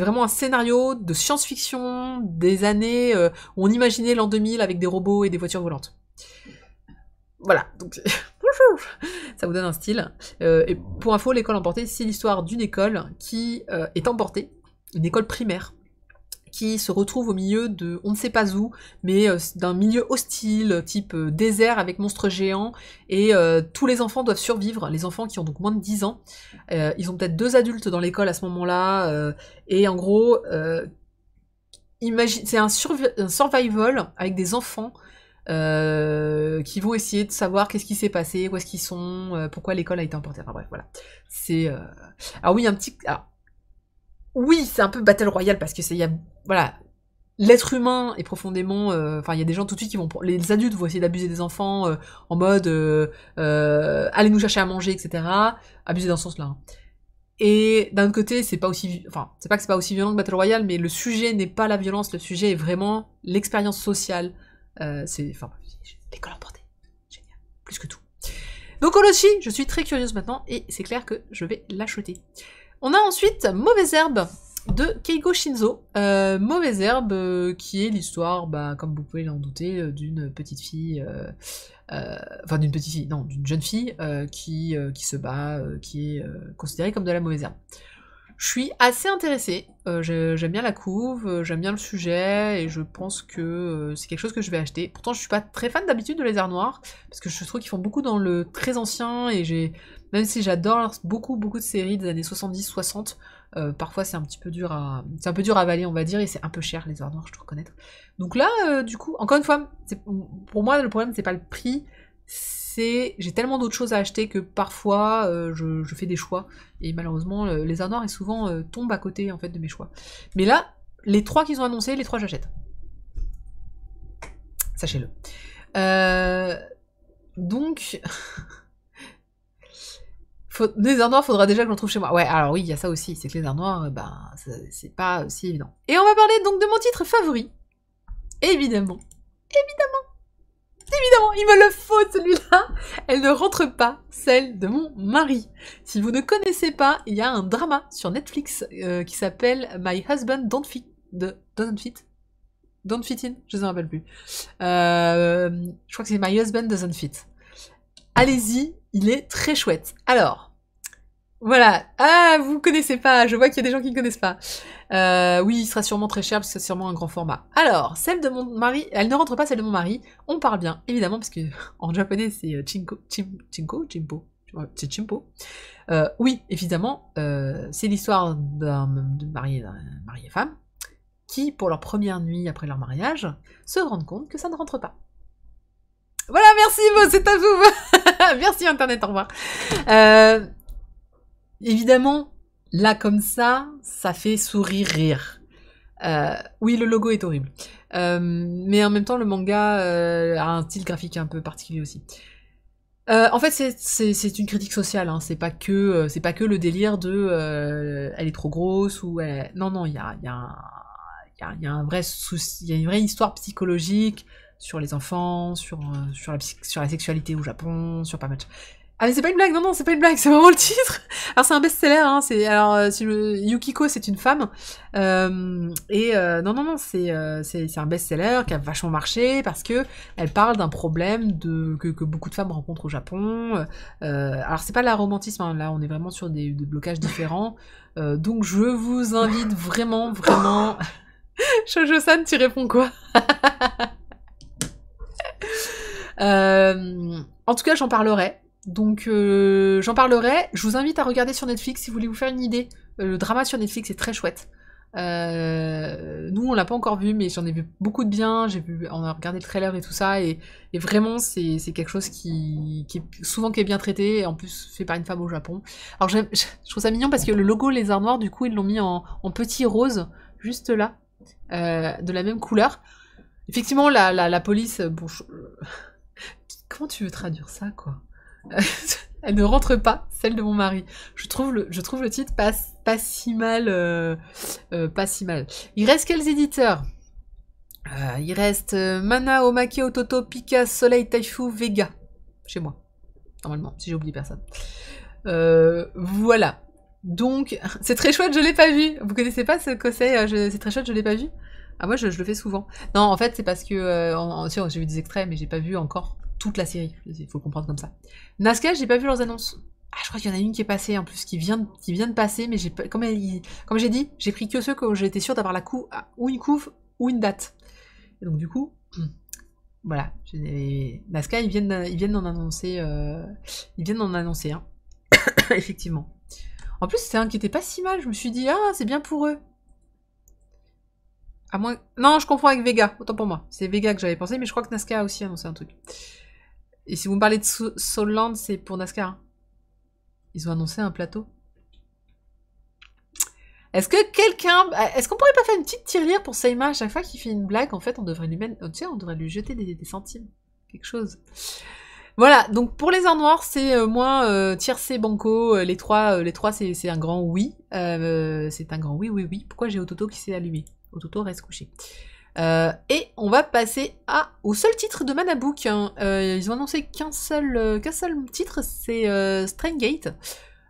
vraiment un scénario de science-fiction des années où on imaginait l'an 2000 avec des robots et des voitures volantes. Voilà, donc bonjour, ça vous donne un style. Et pour info, L'école emportée, c'est l'histoire d'une école qui est emportée, une école primaire, qui se retrouve au milieu de, on ne sait pas où, mais d'un milieu hostile, type désert avec monstres géants, et tous les enfants doivent survivre, les enfants qui ont donc moins de 10 ans. Ils ont peut-être 2 adultes dans l'école à ce moment-là, et en gros, c'est un survival avec des enfants qui vont essayer de savoir qu'est-ce qui s'est passé, où est-ce qu'ils sont, pourquoi l'école a été emportée. Enfin bref, voilà. C'est alors oui, oui, c'est un peu Battle Royale parce que voilà, l'être humain est profondément, enfin il y a des gens tout de suite qui vont, les adultes vont essayer d'abuser des enfants en mode allez nous chercher à manger, etc. Abuser dans ce sens-là. Hein. Et d'un autre côté, c'est pas aussi, enfin c'est pas que c'est pas aussi violent que Battle Royale, mais le sujet n'est pas la violence, le sujet est vraiment l'expérience sociale. L'école emportée. Génial. Plus que tout. Donc Olochi, je suis très curieuse maintenant, et c'est clair que je vais l'acheter. On a ensuite Mauvaise Herbe de Keigo Shinzo. Mauvaise Herbe, qui est l'histoire, comme vous pouvez l'en douter, d'une petite fille... enfin d'une petite fille, non, d'une jeune fille qui se bat, qui est considérée comme de la mauvaise herbe. Je suis assez intéressée, j'aime bien la couve, j'aime bien le sujet, et je pense que c'est quelque chose que je vais acheter. Pourtant je suis pas très fan d'habitude de Lézard Noir, parce que je trouve qu'ils font beaucoup dans le très ancien, et même si j'adore beaucoup de séries des années 70-60, parfois c'est un peu dur à avaler on va dire, et c'est un peu cher Lézard Noir, je dois reconnaître. Donc là, du coup, encore une fois, pour moi le problème c'est pas le prix, c'est... J'ai tellement d'autres choses à acheter que parfois, je fais des choix. Et malheureusement, les arts noirs, souvent, tombent à côté, en fait, de mes choix. Mais là, les 3 qu'ils ont annoncés, les 3 j'achète. Sachez-le. Donc... Les arts noirs, faudra déjà que j'en trouve chez moi. Ouais, alors oui, il y a ça aussi, c'est que les arts noirs, c'est pas si évident. Et on va parler donc de mon titre favori. Évidemment. Évidemment, il me le faut celui-là. Elle ne rentre pas, celle de mon mari. Si vous ne connaissez pas, il y a un drama sur Netflix qui s'appelle My Husband Doesn't Fit In, je ne me rappelle plus. Je crois que c'est My Husband Doesn't Fit. Allez-y, il est très chouette. Alors, voilà. Ah, vous connaissez pas, je vois qu'il y a des gens qui ne connaissent pas. Oui, il sera sûrement très cher, parce que c'est sûrement un grand format. Alors, celle de mon mari, elle ne rentre pas, celle de mon mari. On parle bien, évidemment, parce que en japonais, c'est Chimpo. C'est Chimpo. Oui, évidemment, c'est l'histoire de mari et femme, qui, pour leur première nuit après leur mariage, se rendent compte que ça ne rentre pas. Voilà, merci, c'est à vous. Merci Internet, au revoir. Évidemment, là comme ça fait sourire, rire. Oui, le logo est horrible. Mais en même temps, le manga a un style graphique un peu particulier aussi. En fait, c'est une critique sociale, hein. C'est pas que le délire de elle est trop grosse ou non, il y a un vrai souci, il y a une vraie histoire psychologique sur les enfants, sur la sexualité au Japon, sur pas mal de... Ah mais c'est pas une blague, non, c'est pas une blague, c'est vraiment le titre. Alors c'est un best-seller, hein, Yukiko c'est une femme, non, c'est un best-seller qui a vachement marché parce que elle parle d'un problème que beaucoup de femmes rencontrent au Japon. Alors c'est pas de la romantisme, hein, là on est vraiment sur des blocages différents. Donc je vous invite vraiment... Shoujo-san, tu réponds quoi? En tout cas, j'en parlerai. Donc, j'en parlerai. Je vous invite à regarder sur Netflix si vous voulez vous faire une idée. Le drama sur Netflix est très chouette. Nous, on l'a pas encore vu, mais j'en ai vu beaucoup de bien. On a regardé le trailer et tout ça, et vraiment, c'est quelque chose qui est bien traité, et en plus fait par une femme au Japon. Alors, je trouve ça mignon parce que le logo Les Arts Noirs, du coup, ils l'ont mis en petit rose, juste là, de la même couleur. Effectivement, la police, bon, comment tu veux traduire ça, quoi? Elle ne rentre pas, celle de mon mari. Je trouve le titre pas si mal, pas si mal. Il reste quels éditeurs? Il reste Mana, Omake, Ototo, Pika, Soleil, Taifu, Vega. Chez moi, normalement, si j'ai oublié personne. Voilà. Donc, c'est très chouette, je l'ai pas vu. Vous connaissez pas ce que c'est? C'est très chouette, je l'ai pas vu. Ah, moi, je le fais souvent. Non, en fait, c'est parce que... j'ai vu des extraits, mais j'ai pas vu encore toute la série. Il faut comprendre comme ça. Nazca, j'ai pas vu leurs annonces. Ah, je crois qu'il y en a une qui est passée, en plus, qui vient de passer, mais comme j'ai dit, j'ai pris que ceux que j'étais sûre d'avoir ou une couve ou une date. Et donc, du coup... Voilà. Nazca, ils viennent d'en annoncer... un. Effectivement. En plus, c'est un qui était pas si mal. Je me suis dit, ah, c'est bien pour eux. À moins... Non, je confonds avec Vega, autant pour moi. C'est Vega que j'avais pensé, mais je crois que Nazca a aussi annoncé un truc. Et si vous me parlez de Soulland, c'est pour Nazca. Hein. Ils ont annoncé un plateau. Est-ce qu'on pourrait pas faire une petite tirelire pour Seima à chaque fois qu'il fait une blague? En fait, on devrait lui jeter des centimes. Quelque chose. Voilà, donc pour les arts noirs, c'est moi, tiercé, banco, les trois c'est un grand oui. C'est un grand oui. Pourquoi j'ai Ototo qui s'est allumé? Ototo reste couché. Et on va passer au seul titre de Manabook. Hein. Ils ont annoncé qu'un seul titre, c'est Steingate.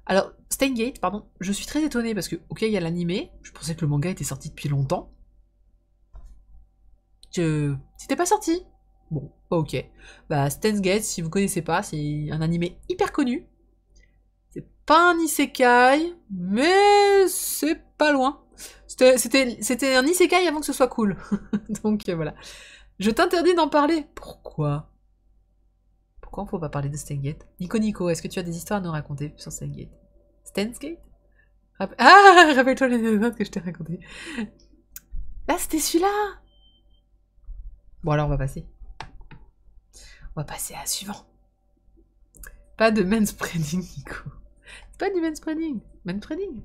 Alors, Steingate, pardon, je suis très étonnée parce que, ok, il y a l'animé, je pensais que le manga était sorti depuis longtemps. C'était pas sorti. Bon, ok. Bah, Steingate, si vous connaissez pas, c'est un animé hyper connu. C'est pas un isekai, mais c'est pas loin. C'était un isekai avant que ce soit cool. Donc voilà. Je t'interdis d'en parler. Pourquoi on faut pas parler de Steingate? Nico, est-ce que tu as des histoires à nous raconter sur Steingate? Steingate? Rappelle-toi les notes que je t'ai racontées. Là, c'était celui-là. Bon, alors on va passer. On va passer à suivant. Pas de manspreading, Nico. C'est pas du manspreading. Manspreading.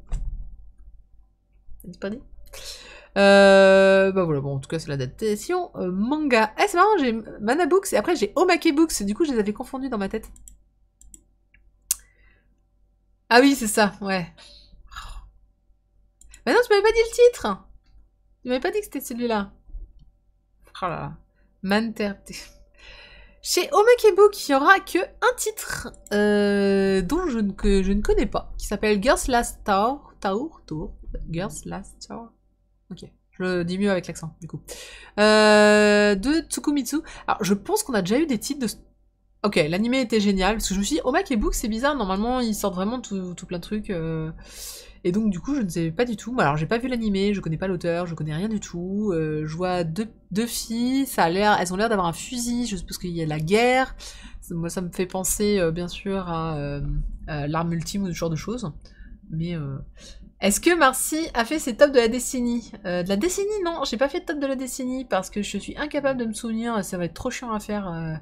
Manspreading. Bah voilà, bon, en tout cas, c'est l'adaptation manga. Eh, c'est marrant, j'ai Mana Books et après j'ai Omake Books. Du coup, je les avais confondus dans ma tête. Ah oui, c'est ça, ouais. Bah non, tu m'avais pas dit le titre. Tu m'avais pas dit que c'était celui-là. Oh là là. Manter. Chez Omake Book, il y aura que un titre dont que je ne connais pas, qui s'appelle Girls Last Tour. Girls Last Tour. Ok, je le dis mieux avec l'accent, du coup. De Tsukumitsu. Alors, je pense qu'on a déjà eu des titres de... Ok, l'animé était génial, parce que je me suis dit, Omake Book, c'est bizarre, normalement, ils sortent vraiment tout plein de trucs. Et donc, du coup, je ne sais pas du tout. Alors, j'ai pas vu l'animé, je connais pas l'auteur, je connais rien du tout. Je vois deux filles, elles ont l'air d'avoir un fusil, je suppose qu'il y a la guerre. Moi, ça me fait penser, bien sûr, à l'arme ultime ou ce genre de choses. Mais... Est-ce que Marcy a fait ses tops de la décennie? De la décennie, non, j'ai pas fait de top de la décennie parce que je suis incapable de me souvenir, ça va être trop chiant à faire,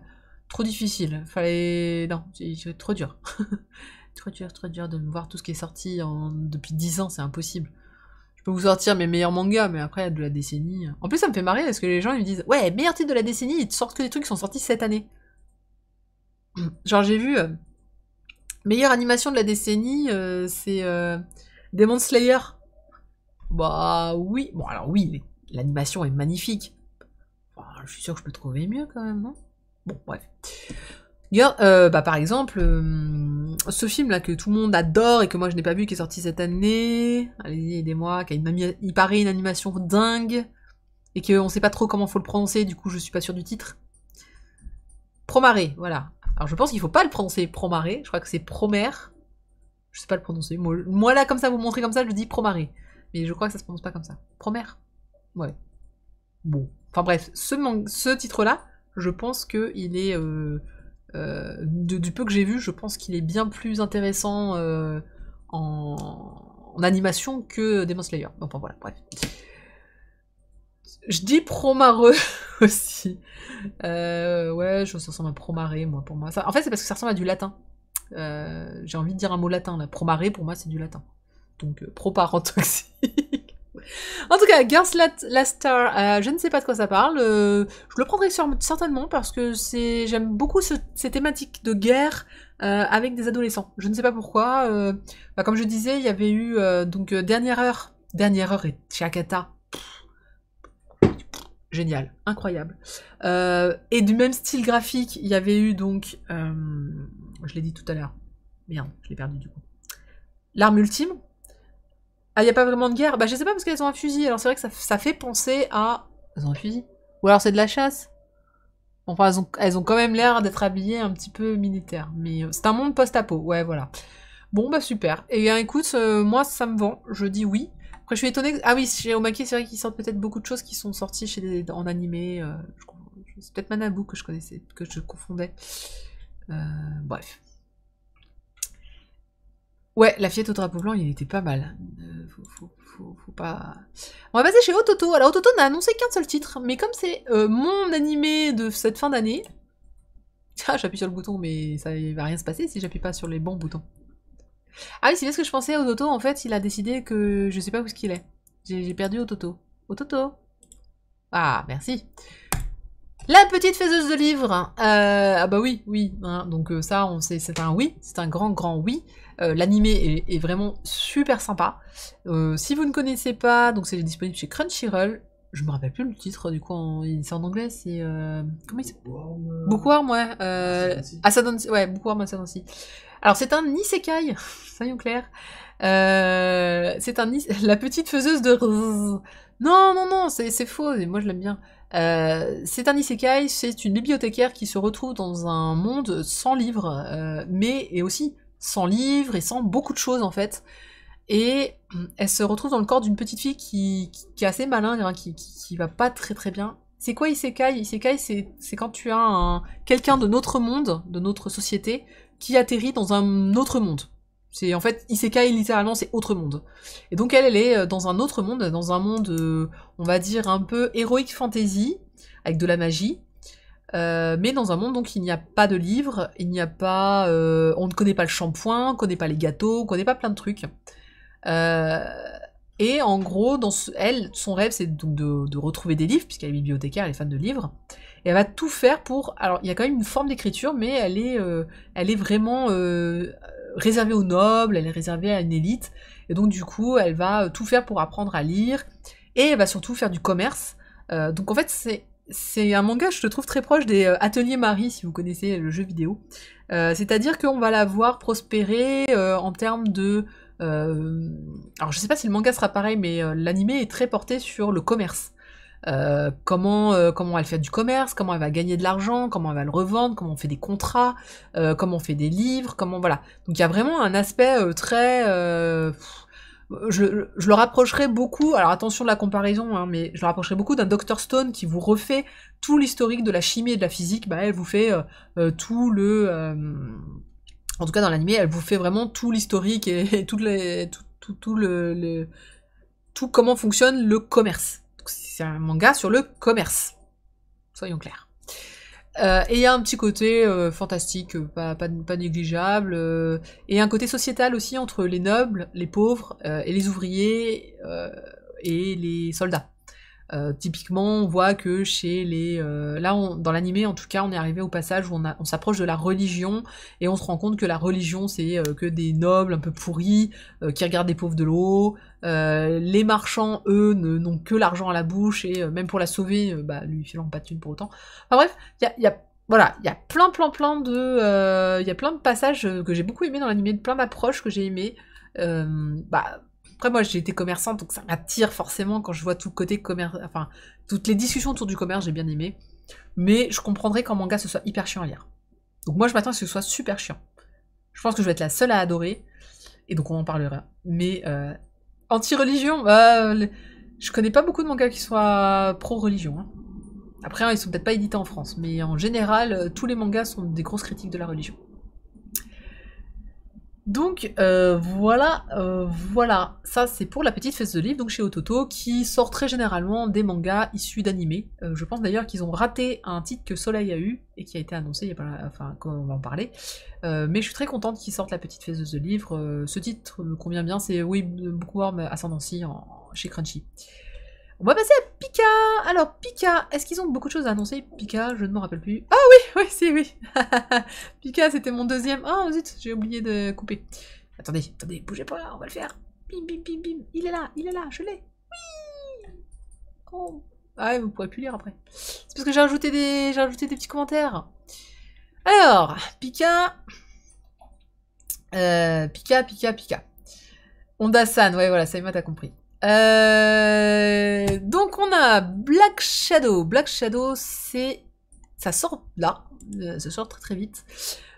trop difficile. Fallait... Non, c'est trop dur. Trop dur de me voir tout ce qui est sorti depuis 10 ans, c'est impossible. Je peux vous sortir mes meilleurs mangas, mais après, de la décennie... En plus, ça me fait marrer parce que les gens ils me disent « Ouais, meilleur titre de la décennie, ils te sortent que des trucs qui sont sortis cette année. » Genre, j'ai vu... meilleure animation de la décennie, c'est... Demon Slayer. Bah oui. Bon alors oui, l'animation est magnifique. Enfin, je suis sûr que je peux trouver mieux quand même, non? Bon, bref. Bah par exemple, ce film là que tout le monde adore et que moi je n'ai pas vu, qui est sorti cette année. Allez-y, aidez-moi. Il paraît une animation dingue et qu'on sait pas trop comment faut le prononcer. Du coup, je suis pas sûre du titre. Promare, voilà. Alors je pense qu'il faut pas le prononcer Promare. Je crois que c'est Promare. Je sais pas le prononcer. Moi là, comme ça, vous montrez comme ça, je dis Promare. Mais je crois que ça se prononce pas comme ça. Promare. Ouais. Bon. Enfin bref, ce titre-là, je pense qu'il est... du peu que j'ai vu, je pense qu'il est bien plus intéressant en animation que Demon Slayer. Enfin voilà, bref. Je dis Promare aussi. Ouais, ça ressemble à Promare, moi, pour moi. Ça, en fait, c'est parce que ça ressemble à du latin. J'ai envie de dire un mot latin là. Promare pour moi c'est du latin. Donc pro-parentoxique. En tout cas, Girls Last Star, je ne sais pas de quoi ça parle. Je le prendrai certainement parce que j'aime beaucoup ces thématiques de guerre avec des adolescents. Je ne sais pas pourquoi. Bah, comme je disais, il y avait eu donc Dernière Heure et Chakata. Génial, incroyable. Et du même style graphique, il y avait eu donc... je l'ai dit tout à l'heure. Merde, je l'ai perdu du coup. L'arme ultime. Ah, il n'y a pas vraiment de guerre? Bah je sais pas parce qu'elles ont un fusil. Alors c'est vrai que ça fait penser à... Elles ont un fusil? Ou alors c'est de la chasse? Enfin, elles ont quand même l'air d'être habillées un petit peu militaires. Mais c'est un monde post-apo, ouais voilà. Bon bah super. Et bien écoute, moi ça me vend, je dis oui. Après je suis étonnée... Ah oui, chez Omake c'est vrai qu'ils sortent peut-être beaucoup de choses qui sont sorties en animé. C'est peut-être Manabu que je connaissais, que je confondais. Bref. Ouais, la fillette au drapeau blanc, il était pas mal. Faut pas... On va passer chez Ototo. Alors Ototo n'a annoncé qu'un seul titre, mais comme c'est mon animé de cette fin d'année... Ah, j'appuie sur le bouton, mais ça va rien se passer si j'appuie pas sur les bons boutons. Ah oui, c'est bien ce que je pensais, Ototo, en fait, il a décidé que je sais pas où est-ce qu'il est. J'ai perdu Ototo. Ototo. Ah, merci. La petite faiseuse de livres. Ah bah oui. Hein, donc ça, on sait, c'est un oui, c'est un grand oui. L'animé est vraiment super sympa. Si vous ne connaissez pas, donc c'est disponible chez Crunchyroll. Je me rappelle plus le titre, du coup, c'est en anglais, c'est... comment il s'appelle? Bookworm, ouais. Ouais, Bookworm Asadansi. Alors c'est un isekai, soyons clairs. C'est la petite faiseuse de... Non, c'est faux, et moi je l'aime bien. C'est un isekai, c'est une bibliothécaire qui se retrouve dans un monde sans livres, mais et aussi sans livres et sans beaucoup de choses en fait. Et elle se retrouve dans le corps d'une petite fille qui est assez malingre, hein, qui va pas très bien. C'est quoi Isekai? Isekai, c'est quand tu as quelqu'un de notre monde, de notre société, qui atterrit dans un autre monde. C'est en fait, Isekai, littéralement, c'est autre monde. Et donc elle est dans un autre monde, on va dire un peu héroïque fantasy, avec de la magie. mais dans un monde donc il n'y a pas de livres, il n'y a pas, on ne connaît pas le shampoing, on ne connaît pas les gâteaux, on ne connaît pas plein de trucs. Et en gros, son rêve c'est donc de retrouver des livres, puisqu'elle est bibliothécaire, elle est fan de livres, et elle va tout faire pour... Alors il y a quand même une forme d'écriture, mais elle est vraiment réservée aux nobles, elle est réservée à une élite, et donc du coup elle va tout faire pour apprendre à lire, et elle va surtout faire du commerce. Donc en fait c'est un manga, je le trouve très proche des Atelier Marie, si vous connaissez le jeu vidéo. C'est-à-dire qu'on va la voir prospérer en termes de... alors je sais pas si le manga sera pareil, mais l'animé est très porté sur le commerce. Comment elle fait du commerce, comment elle va gagner de l'argent, comment elle va le revendre, comment on fait des contrats, comment on fait des livres, comment... Voilà. Donc il y a vraiment un aspect très... je le rapprocherai beaucoup, alors attention de la comparaison, hein, mais je le rapprocherai beaucoup d'un Dr Stone qui vous refait tout l'historique de la chimie et de la physique. Bah, elle vous fait tout le... en tout cas dans l'animé, elle vous fait vraiment tout l'historique et tout comment fonctionne le commerce. C'est un manga sur le commerce, soyons clairs. Et il y a un petit côté fantastique, pas négligeable, et un côté sociétal aussi entre les nobles, les pauvres, et les ouvriers, et les soldats. Typiquement, on voit que chez les... là, dans l'animé, en tout cas, on est arrivé au passage où on s'approche de la religion, et on se rend compte que la religion, c'est que des nobles un peu pourris, qui regardent les pauvres de l'eau. Les marchands, eux, n'ont que l'argent à la bouche, et même pour la sauver, lui filant pas de thune pour autant. Enfin bref, voilà, il y a plein de... il y a plein de passages que j'ai beaucoup aimé dans l'animé, plein d'approches que j'ai aimé. Après, moi, j'ai été commerçante, donc ça m'attire forcément quand je vois tout le côté commerce... Enfin, toutes les discussions autour du commerce, j'ai bien aimé. Mais je comprendrais qu'en manga, ce soit hyper chiant à lire. Donc moi, je m'attends à ce que ce soit super chiant. Je pense que je vais être la seule à adorer, et donc on en parlera. Mais anti-religion, je connais pas beaucoup de mangas qui soient pro-religion. Hein. Après, ils sont peut-être pas édités en France, mais en général, tous les mangas sont des grosses critiques de la religion. Donc voilà, ça c'est pour la petite fesse de livre, donc chez Ototo, qui sort très généralement des mangas issus d'animés. Je pense d'ailleurs qu'ils ont raté un titre que Soleil a eu, et qui a été annoncé, il y a pas, enfin, on va en parler. Mais je suis très contente qu'ils sortent la petite fesse de livre. Ce titre me convient bien, c'est Bookworm Ascendancy chez Crunchy. On va passer à Pika. Alors, Pika, est-ce qu'ils ont beaucoup de choses à annoncer? Pika, je ne m'en rappelle plus. Ah oui, oui. Pika, c'était mon deuxième. Ah zut, j'ai oublié de couper. Attendez, bougez pas, on va le faire. Bim, bim, bim, bim. Il est là, je l'ai. Oui. Oh. Ah ouais, vous pourrez plus lire après. C'est parce que j'ai rajouté des petits commentaires. Alors, Pika. Pika. Honda-san, ouais, voilà, Saima, t'as compris. Donc on a Black Shadow. Black Shadow, ça sort là, ça sort très très vite.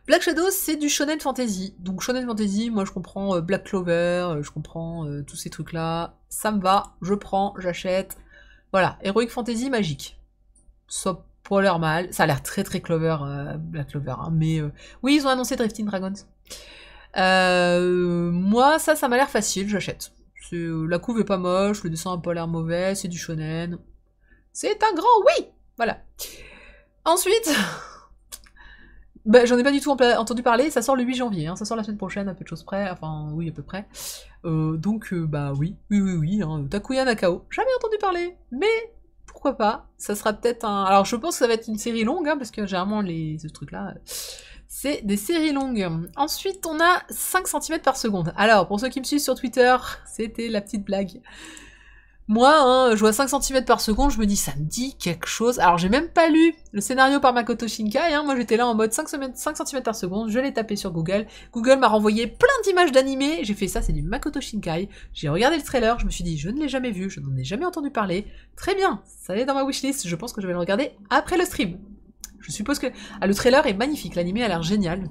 Black Shadow, c'est du shonen fantasy. Donc shonen fantasy, moi je comprends Black Clover, je comprends tous ces trucs là. Ça me va, je prends, j'achète. Voilà, Heroic Fantasy magique. Ça n'a pas l'air mal. Ça a l'air très très Clover, Black Clover. Hein, mais oui, ils ont annoncé Drifting Dragons. Moi, ça m'a l'air facile, j'achète. La couve est pas moche, le dessin a pas l'air mauvais, c'est du shonen. C'est un grand oui. Voilà. Ensuite, j'en ai pas du tout entendu parler, ça sort le 8 janvier, hein, ça sort la semaine prochaine, à peu de choses près, enfin oui, à peu près. Donc, oui, hein, Takuya Nakao, jamais entendu parler, mais pourquoi pas, ça sera peut-être un... Alors je pense que ça va être une série longue, hein, parce que généralement ce truc-là... C'est des séries longues. Ensuite, on a 5 cm par seconde. Alors, pour ceux qui me suivent sur Twitter, c'était la petite blague. Moi, hein, je vois 5 cm par seconde, je me dis, ça me dit quelque chose. Alors, j'ai même pas lu le scénario par Makoto Shinkai. Hein. Moi, j'étais là en mode 5 cm par seconde. Je l'ai tapé sur Google. Google m'a renvoyé plein d'images d'animés. J'ai fait ça, c'est du Makoto Shinkai. J'ai regardé le trailer, je me suis dit, je ne l'ai jamais vu, je n'en ai jamais entendu parler. Très bien, ça est dans ma wishlist. Je pense que je vais le regarder après le stream. Je suppose que... Ah, le trailer est magnifique, l'animé a l'air génial.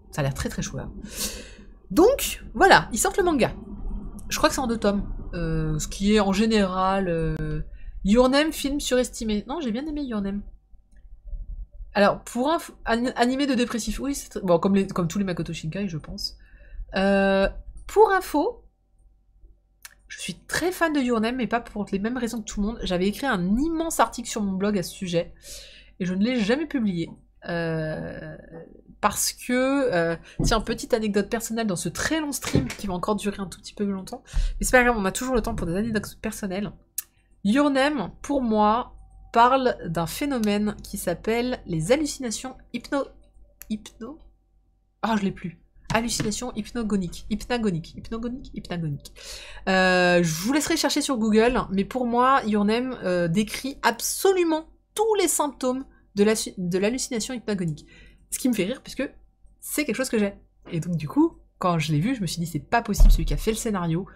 Ça a l'air très très chouette. Donc, voilà, ils sortent le manga. Je crois que c'est en 2 tomes. Ce qui est en général... Your Name, film surestimé. Non, j'ai bien aimé Your Name. Alors, pour un animé de dépressif, oui, c'est bon, comme tous les Makoto Shinkai, je pense. Pour info, je suis très fan de Your Name, mais pas pour les mêmes raisons que tout le monde. J'avais écrit un immense article sur mon blog à ce sujet. et je ne l'ai jamais publié. Parce que, tiens, petite anecdote personnelle dans ce très long stream qui va encore durer un tout petit peu plus longtemps, mais c'est pas grave, on a toujours le temps pour des anecdotes personnelles. Your Name, pour moi, parle d'un phénomène qui s'appelle les hallucinations Ah, je l'ai plus. Hallucinations hypnagoniques. Je vous laisserai chercher sur Google, mais pour moi, Your Name décrit absolument tous les symptômes de l'hallucination hypnagonique. Ce qui me fait rire, puisque c'est quelque chose que j'ai. Et donc, du coup, quand je l'ai vu, je me suis dit, c'est pas possible, celui qui a fait le scénario,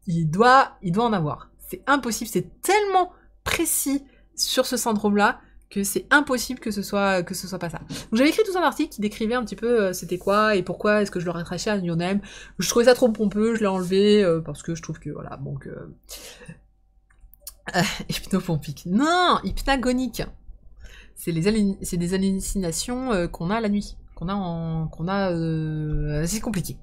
il doit en avoir. C'est impossible, c'est tellement précis sur ce syndrome-là, que c'est impossible que ce soit pas ça. Donc j'avais écrit tout un article qui décrivait un petit peu c'était quoi et pourquoi est-ce que je le rattachais à Your Name. Je trouvais ça trop pompeux, je l'ai enlevé parce que je trouve que voilà, donc hypnopompique. Non, hypnagonique. C'est des hallucinations qu'on a la nuit, c'est compliqué.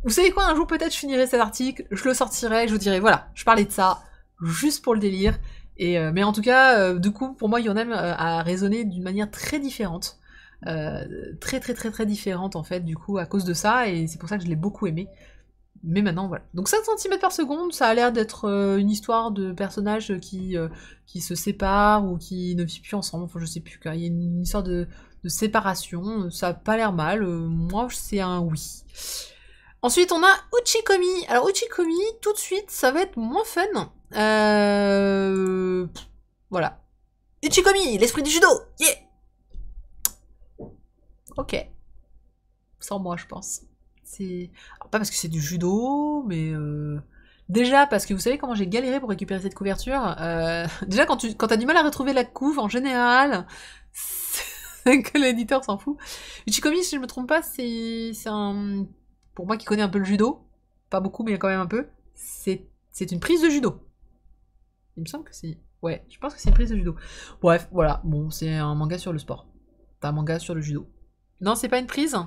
Vous savez quoi, un jour peut-être je finirai cet article, je le sortirai, je vous dirai voilà, je parlais de ça juste pour le délire. Mais en tout cas, du coup, pour moi, Your Name a résonné d'une manière très différente. Très différente, en fait, du coup, à cause de ça, et c'est pour ça que je l'ai beaucoup aimé. Mais maintenant, voilà. Donc 5 cm par seconde, ça a l'air d'être une histoire de personnages qui se séparent ou qui ne vivent plus ensemble, enfin je sais plus, il y a une histoire de séparation, ça a pas l'air mal, moi c'est un oui. Ensuite, on a Uchikomi. Alors, Uchikomi, tout de suite, ça va être moins fun. Voilà. Uchikomi, l'esprit du judo. Yeah. Ok. Sans moi, je pense. Alors, pas parce que c'est du judo, mais déjà parce que vous savez comment j'ai galéré pour récupérer cette couverture. Déjà, quand t'as du mal à retrouver la couve, en général, c'est que l'éditeur s'en fout. Uchikomi, si je me trompe pas, c'est un... Pour moi qui connais un peu le judo, pas beaucoup mais quand même un peu, c'est une prise de judo. Il me semble que c'est... Ouais, je pense que c'est une prise de judo. Bref, voilà, bon, c'est un manga sur le sport. Pas un manga sur le judo. Non, c'est pas une prise?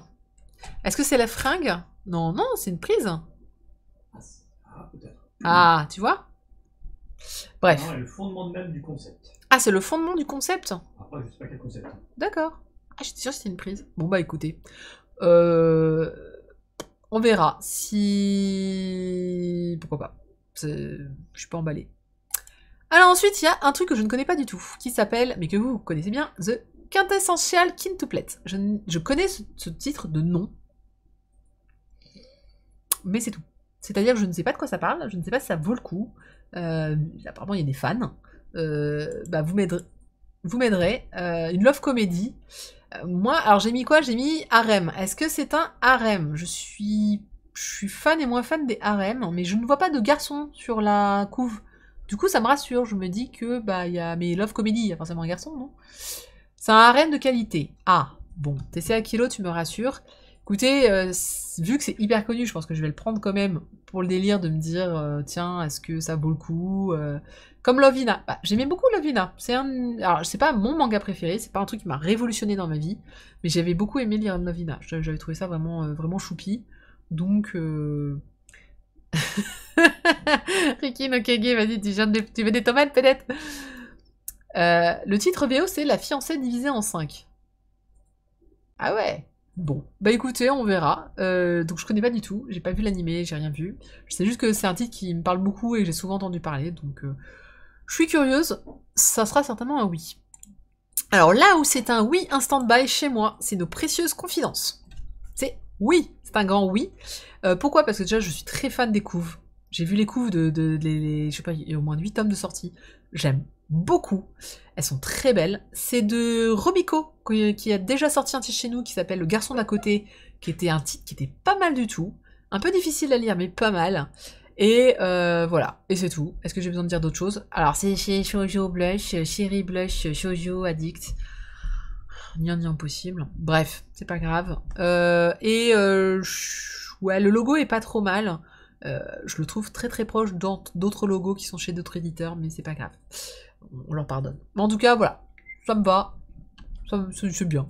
Est-ce que c'est la fringue? Non, c'est une prise.
Ah, peut-être.
Ah, tu vois? Bref.
Non, le fondement même du concept.
Ah, c'est le fondement du concept?
Après, je sais pas quel concept.
D'accord. Ah, j'étais sûre que c'était une prise. Bon, bah écoutez. On verra si... Pourquoi pas. Je suis pas emballée. Alors ensuite, il y a un truc que je ne connais pas du tout, qui s'appelle, mais que vous connaissez bien, The Quintessential Quintuplet. Je connais ce titre de nom, mais c'est tout. C'est-à-dire que je ne sais pas de quoi ça parle, je ne sais pas si ça vaut le coup. Apparemment, il y a des fans. Vous m'aiderez. Une love comedy. Moi, alors j'ai mis quoi? J'ai mis harem. Est-ce que c'est un harem? Je suis fan et moins fan des harems, mais je ne vois pas de garçon sur la couve. Du coup, ça me rassure. Je me dis que il y a mes love comedy, il y a forcément un garçon, non? C'est un harem de qualité. Ah, bon, TCA Kilo, tu me rassures. Écoutez, vu que c'est hyper connu, je pense que je vais le prendre quand même pour le délire de me dire, tiens, est-ce que ça vaut le coup? Comme Lovina. J'aimais beaucoup Lovina. Alors, c'est pas mon manga préféré, c'est pas un truc qui m'a révolutionné dans ma vie, mais j'avais beaucoup aimé lire Lovina. J'avais trouvé ça vraiment, vraiment choupi. Donc, Riki no Kage, vas-y, tu veux des tomates peut-être? Le titre VO, c'est La fiancée divisée en 5. Ah ouais. Bon, bah écoutez, on verra. Donc je connais pas du tout, j'ai pas vu l'animé, j'ai rien vu. Je sais juste que c'est un titre qui me parle beaucoup et que j'ai souvent entendu parler, donc je suis curieuse. Ça sera certainement un oui. Alors là où c'est un oui instant by chez moi, c'est nos précieuses confidences. C'est oui, c'est un grand oui. Pourquoi? Parce que déjà je suis très fan des couves. J'ai vu les couves je sais pas, il y a au moins 8 tomes de sortie. J'aime beaucoup. Elles sont très belles. C'est de Robico, qui a déjà sorti un titre chez nous qui s'appelle Le Garçon d'à côté, qui était un titre qui était pas mal du tout. Un peu difficile à lire, mais pas mal. Et voilà, et c'est tout. Est-ce que j'ai besoin de dire d'autres choses? Alors c'est chez Shoujo Blush, Chéri Blush, Shoujo Addict. Rien d'impossible. Bref, c'est pas grave. Ouais, le logo est pas trop mal. Je le trouve très très proche d'autres logos qui sont chez d'autres éditeurs, mais c'est pas grave. On leur pardonne. Mais en tout cas, voilà. Ça me va. C'est bien.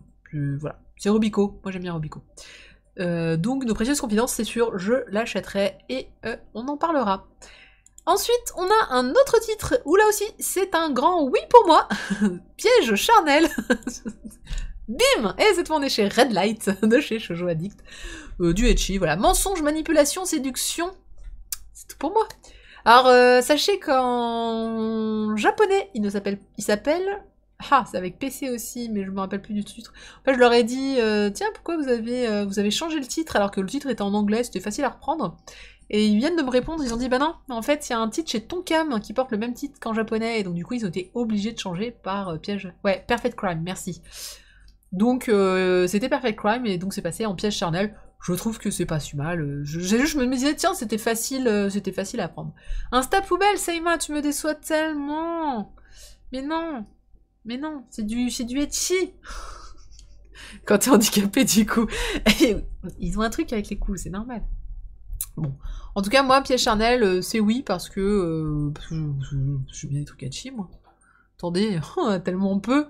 Voilà. C'est Robico. Moi j'aime bien Robico. Donc nos précieuses confidences, c'est sûr, je l'achèterai et on en parlera. Ensuite, on a un autre titre, où là aussi, c'est un grand oui pour moi. Piège charnel. Bim! Et cette fois, on est chez Red Light, de chez Shoujo Addict. Du ecchi, voilà. Mensonge, manipulation, séduction. C'est tout pour moi. Alors, sachez qu'en japonais, il s'appelle... Ah, c'est avec PC aussi, mais je me rappelle plus du titre. En fait, je leur ai dit, tiens, pourquoi vous avez changé le titre alors que le titre était en anglais, c'était facile à reprendre. Et ils viennent de me répondre, ils ont dit, bah non, en fait, il y a un titre chez Tonkam qui porte le même titre qu'en japonais, et donc du coup, ils ont été obligés de changer par piège... Ouais, Perfect Crime, merci. Donc, c'était Perfect Crime, et donc c'est passé en piège charnel. Je trouve que c'est pas si mal. Je me disais, tiens, c'était facile à prendre. Insta poubelle, Seima, tu me déçois tellement. Mais non, c'est du ecchi. Quand t'es handicapé, du coup. Ils ont un truc avec les coups, c'est normal. Bon. En tout cas, moi, piège charnel, c'est oui, parce que je bien des trucs ecchi, moi. Attendez, tellement peu.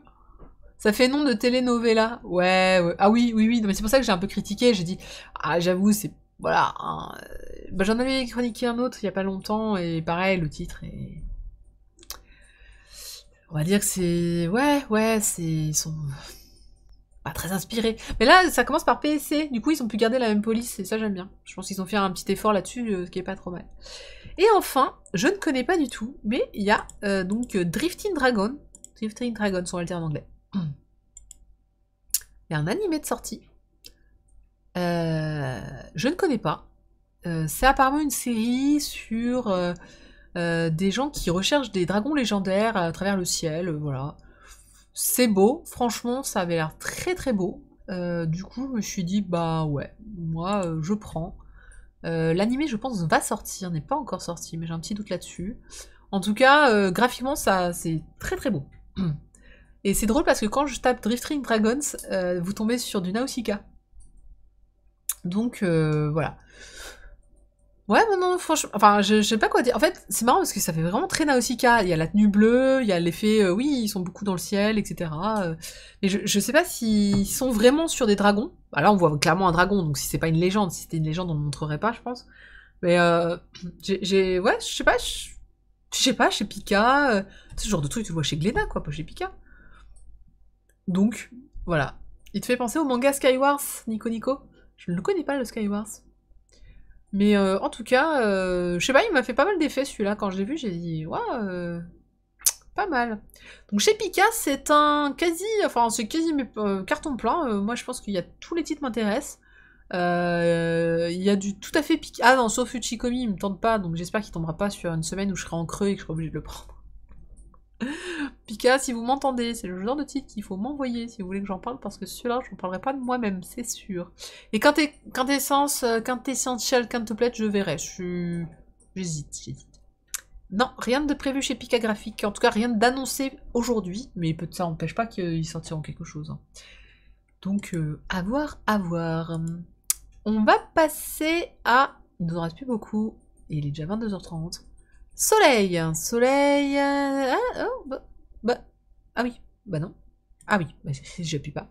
Ça fait nom de telenovela. Ouais. Ah oui. Non, mais c'est pour ça que j'ai un peu critiqué. J'ai dit, ah, j'avoue, c'est... Voilà. Hein, bah, j'en avais chroniqué un autre il y a pas longtemps, et pareil, le titre est... On va dire que c'est... Ouais, ils sont... pas très inspirés. Mais là, ça commence par PSC. Du coup, ils ont pu garder la même police, et ça, j'aime bien. Je pense qu'ils ont fait un petit effort là-dessus, ce qui est pas trop mal. Et enfin, je ne connais pas du tout, mais il y a donc Drifting Dragon. Drifting Dragon, on va le dire en anglais. Il y a un animé de sortie. Je ne connais pas. C'est apparemment une série sur des gens qui recherchent des dragons légendaires à travers le ciel. Voilà. C'est beau. Franchement, ça avait l'air très très beau. Du coup, je me suis dit, bah ouais, moi, je prends. L'animé, je pense, va sortir. N'est pas encore sorti, mais j'ai un petit doute là-dessus. En tout cas, graphiquement, ça, c'est très très beau. Et c'est drôle parce que quand je tape Drifting Dragons, vous tombez sur du Nausicaa. Donc, voilà. Ouais, non, franchement, enfin, je sais pas quoi dire. En fait, c'est marrant parce que ça fait vraiment très Nausicaa. Il y a la tenue bleue, il y a l'effet, oui, ils sont beaucoup dans le ciel, etc. Mais je sais pas s'ils sont vraiment sur des dragons. Bah là, on voit clairement un dragon, donc si c'est pas une légende, si c'était une légende, on ne montrerait pas, je pense. Mais, ouais, je sais pas, chez Pika, ce genre de truc, tu le vois chez Glénat, quoi, pas chez Pika. Donc, voilà. Il te fait penser au manga Skywars, Nico. Je ne le connais pas, le Skywars. Mais en tout cas, je sais pas, il m'a fait pas mal d'effets celui-là. Quand je l'ai vu, j'ai dit, waouh, pas mal. Donc chez Pika, c'est c'est quasi carton plein. Moi, je pense qu'il y a tous les titres m'intéressent. Il y a du tout à fait Pika. Ah non, sauf Uchikomi, il me tente pas, donc j'espère qu'il tombera pas sur une semaine où je serai en creux et que je serai obligé de le prendre. Pika, si vous m'entendez, c'est le genre de titre qu'il faut m'envoyer si vous voulez que j'en parle, parce que celui-là, j'en parlerai pas de moi-même, c'est sûr. Et quintessential, quintuplette, je verrai. J'hésite. Non, rien de prévu chez Pika Graphique, en tout cas rien d'annoncé aujourd'hui, mais ça n'empêche pas qu'ils sortiront quelque chose. Hein. Donc, à voir. On va passer à... Il nous en reste plus beaucoup, et il est déjà 22h30. Soleil. Ah oui, bah non. Ah oui, bah, j'appuie pas.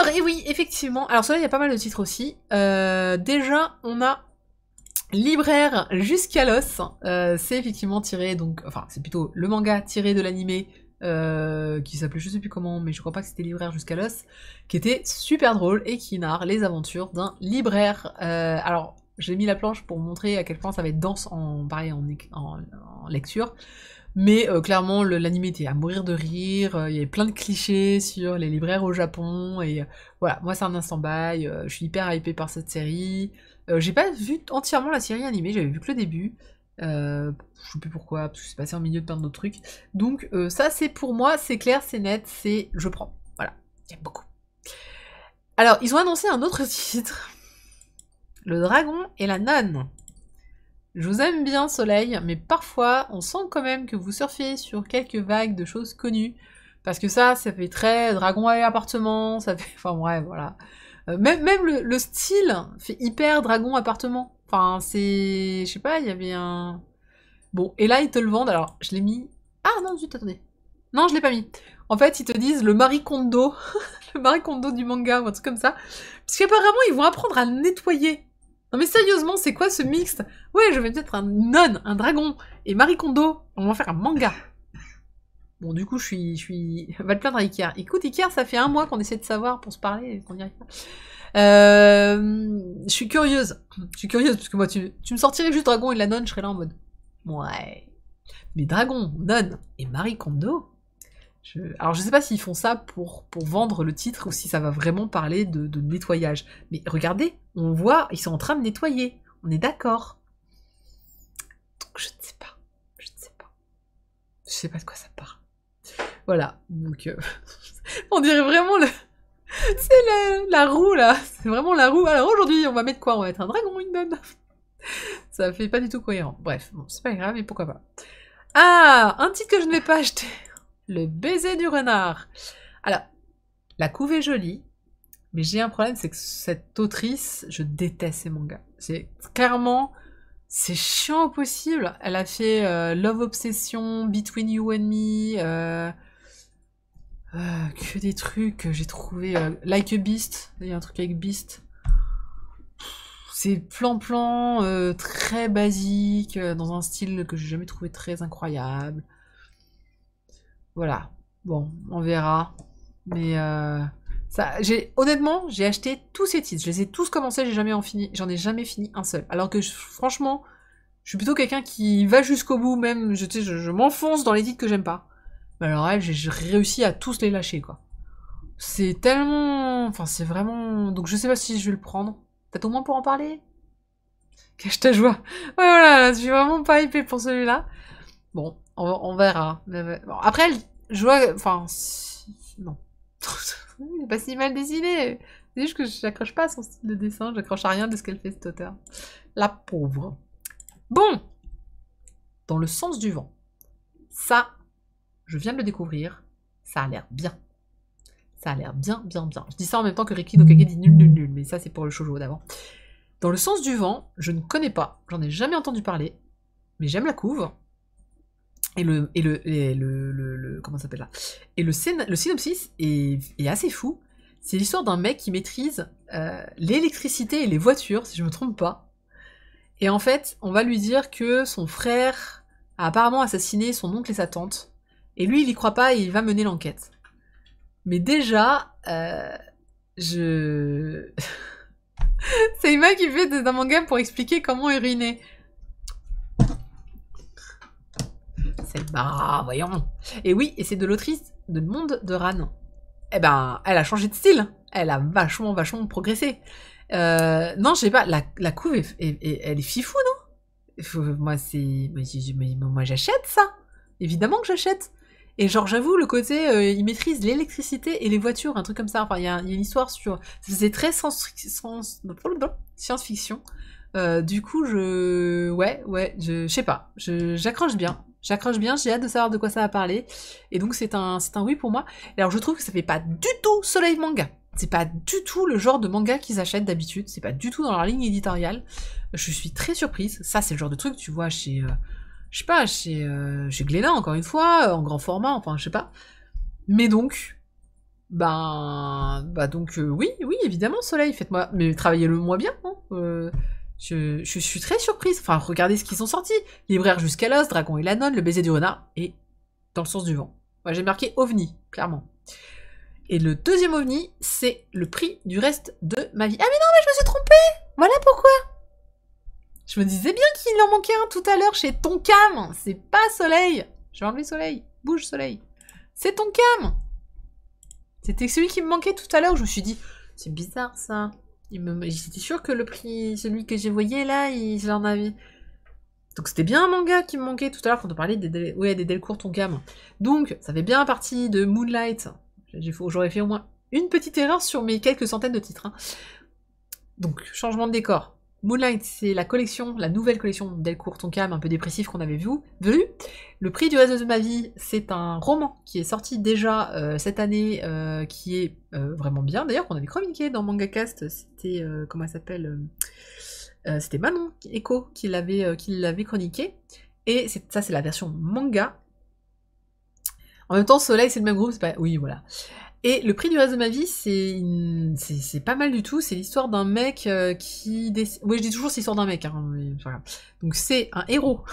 Alors, et oui, effectivement. Alors, Soleil, il y a pas mal de titres aussi. Déjà, on a Libraire jusqu'à l'os. C'est effectivement tiré, donc... Enfin, c'est plutôt le manga tiré de l'animé, qui s'appelait je sais plus comment, mais je crois pas que c'était Libraire jusqu'à l'os, qui était super drôle et qui narre les aventures d'un libraire. Alors... J'ai mis la planche pour montrer à quel point ça va être dense en lecture. Mais clairement, l'anime était à mourir de rire. Il y avait plein de clichés sur les libraires au Japon. Et voilà, moi c'est un instant bail. Je suis hyper hypée par cette série. J'ai pas vu entièrement la série animée, j'avais vu que le début. Je sais plus pourquoi, parce que c'est passé en milieu de plein d'autres trucs. Donc ça c'est pour moi, c'est clair, c'est net, c'est je prends. Voilà, j'aime beaucoup. Alors, ils ont annoncé un autre titre. Le dragon et la nonne. Je vous aime bien, Soleil, mais parfois, on sent quand même que vous surfez sur quelques vagues de choses connues. Parce que ça fait très dragon et appartement, ça fait... Enfin bref, voilà. Même le style fait hyper dragon appartement. Enfin, c'est... Je sais pas, il y avait un... Bon, et là, ils te le vendent, alors, je l'ai mis... Ah non, zut, attendez. Non, je l'ai pas mis. En fait, ils te disent le Marie Kondo. Le Marie Kondo du manga, ou un truc comme ça. Parce qu'apparemment, ils vont apprendre à nettoyer Non mais sérieusement, c'est quoi ce mixte? Ouais, je vais peut-être un non, un dragon, et Marie Kondo, on va faire un manga. Bon, du coup, je suis... Va te plaindre à Iker. Écoute, Iker, ça fait 1 mois qu'on essaie de savoir pour se parler et qu'on n'y arrive pas. Je suis curieuse. Je suis curieuse, parce que moi, tu me sortirais juste Dragon et la nonne, je serais là en mode... Ouais. Mais Dragon, nonne et Marie Kondo... Alors, je sais pas s'ils font ça pour vendre le titre ou si ça va vraiment parler de nettoyage. Mais regardez, on voit, ils sont en train de nettoyer. On est d'accord. Donc, je ne sais pas. Je ne sais pas. Je sais pas de quoi ça parle. Voilà. Donc, on dirait vraiment le... C'est la roue, là. C'est vraiment la roue. Alors, aujourd'hui, on va mettre quoi? On va mettre un dragon, une nonne. Ça fait pas du tout cohérent. Bref, bon, c'est pas grave, mais pourquoi pas. Ah, un titre que je ne vais pas acheter. Le baiser du renard. Alors, la couve est jolie, mais j'ai un problème, c'est que cette autrice, je déteste ses mangas. C'est clairement, c'est chiant au possible. Elle a fait Love Obsession, Between You and Me, que des trucs que j'ai trouvé. Like a Beast, il y a un truc avec Beast. C'est plan-plan, très basique, dans un style que j'ai jamais trouvé très incroyable. Voilà. Bon, on verra. Mais honnêtement, j'ai acheté tous ces titres. Je les ai tous commencés, j'en ai jamais fini un seul. Alors que franchement, je suis plutôt quelqu'un qui va jusqu'au bout même. Je m'enfonce dans les titres que j'aime pas. Mais alors elle, j'ai réussi à tous les lâcher, quoi. C'est tellement... Enfin, c'est vraiment... Donc je sais pas si je vais le prendre. Peut-être au moins pour en parler. Cache ta joie. Ouais, voilà, je suis vraiment pas hypée pour celui-là. Bon, on verra. Bon, après, je vois... Enfin, non. Il est pas si mal dessiné. C'est juste que j'accroche pas à son style de dessin. J'accroche à rien de ce qu'elle fait, cette auteure. La pauvre. Bon. Dans le sens du vent. Ça, je viens de le découvrir. Ça a l'air bien. Ça a l'air bien, bien, bien. Je dis ça en même temps que Riki no Kage dit nul, nul, nul. Mais ça, c'est pour le shoujo d'avant. Dans le sens du vent, je ne connais pas. J'en ai jamais entendu parler. Mais j'aime la couve. Et comment ça s'appelle là? Et le synopsis est assez fou. C'est l'histoire d'un mec qui maîtrise l'électricité et les voitures, si je me trompe pas. Et en fait, on va lui dire que son frère a apparemment assassiné son oncle et sa tante. Et lui, il y croit pas et il va mener l'enquête. Mais déjà, c'est Ima qui fait un manga pour expliquer comment est ruiné. Bah, voyons. Et oui, et c'est de l'autrice de Monde de Ran. Eh ben, elle a changé de style. Elle a vachement, vachement progressé. Non, je sais pas, la couve, elle est fifou, non? Moi, moi, j'achète ça. Évidemment que j'achète. Et genre, j'avoue, le côté, il maîtrise l'électricité et les voitures, un truc comme ça. Enfin, il y a une histoire sur... C'est très science-fiction. Du coup, je sais pas. J'accroche bien. J'accroche bien, j'ai hâte de savoir de quoi ça va parler. Et donc c'est un oui pour moi. Et alors je trouve que ça fait pas du tout Soleil Manga. C'est pas du tout le genre de manga qu'ils achètent d'habitude. C'est pas du tout dans leur ligne éditoriale. Je suis très surprise. Ça c'est le genre de truc tu vois chez... je sais pas, chez Glénat encore une fois, en grand format, enfin je sais pas. Mais donc... oui, évidemment Soleil, faites-moi... Mais travaillez-le moi bien, hein. Je suis très surprise. Enfin, regardez ce qu'ils ont sortis. Libraire jusqu'à l'os, Dragon et la nonne, Le baiser du renard et Dans le sens du vent. Moi, j'ai marqué OVNI, clairement. Et le deuxième OVNI, c'est Le prix du reste de ma vie. Ah mais non, mais je me suis trompée. Voilà pourquoi. Je me disais bien qu'il en manquait un tout à l'heure chez Tonkam. C'est pas Soleil. Je vais enlever Soleil. Bouge Soleil. C'est Tonkam. C'était celui qui me manquait tout à l'heure. Je me suis dit, c'est bizarre ça. J'étais sûre que le prix, celui que j'ai voyé là, il en avait. Donc c'était bien un manga qui me manquait tout à l'heure quand on parlait des Delcourt Tonkam. Donc ça fait bien partie de Moonlight. J'aurais fait au moins une petite erreur sur mes quelques centaines de titres. Hein. Donc changement de décor. Moonlight, c'est la nouvelle collection Delcourt Tonkam un peu dépressif qu'on avait vu. Le prix du reste de ma vie, c'est un roman qui est sorti déjà cette année, qui est vraiment bien. D'ailleurs, qu'on avait chroniqué dans MangaCast, c'était comment elle s'appelle c'était Manon Echo qui l'avait chroniqué. Et c'est la version manga. En même temps, Soleil, c'est le même groupe, c'est pas... Oui, voilà. Et le prix du reste de ma vie, c'est pas mal du tout. C'est l'histoire d'un mec qui décide... Oui, je dis toujours c'est l'histoire d'un mec. Hein, mais... Donc c'est un héros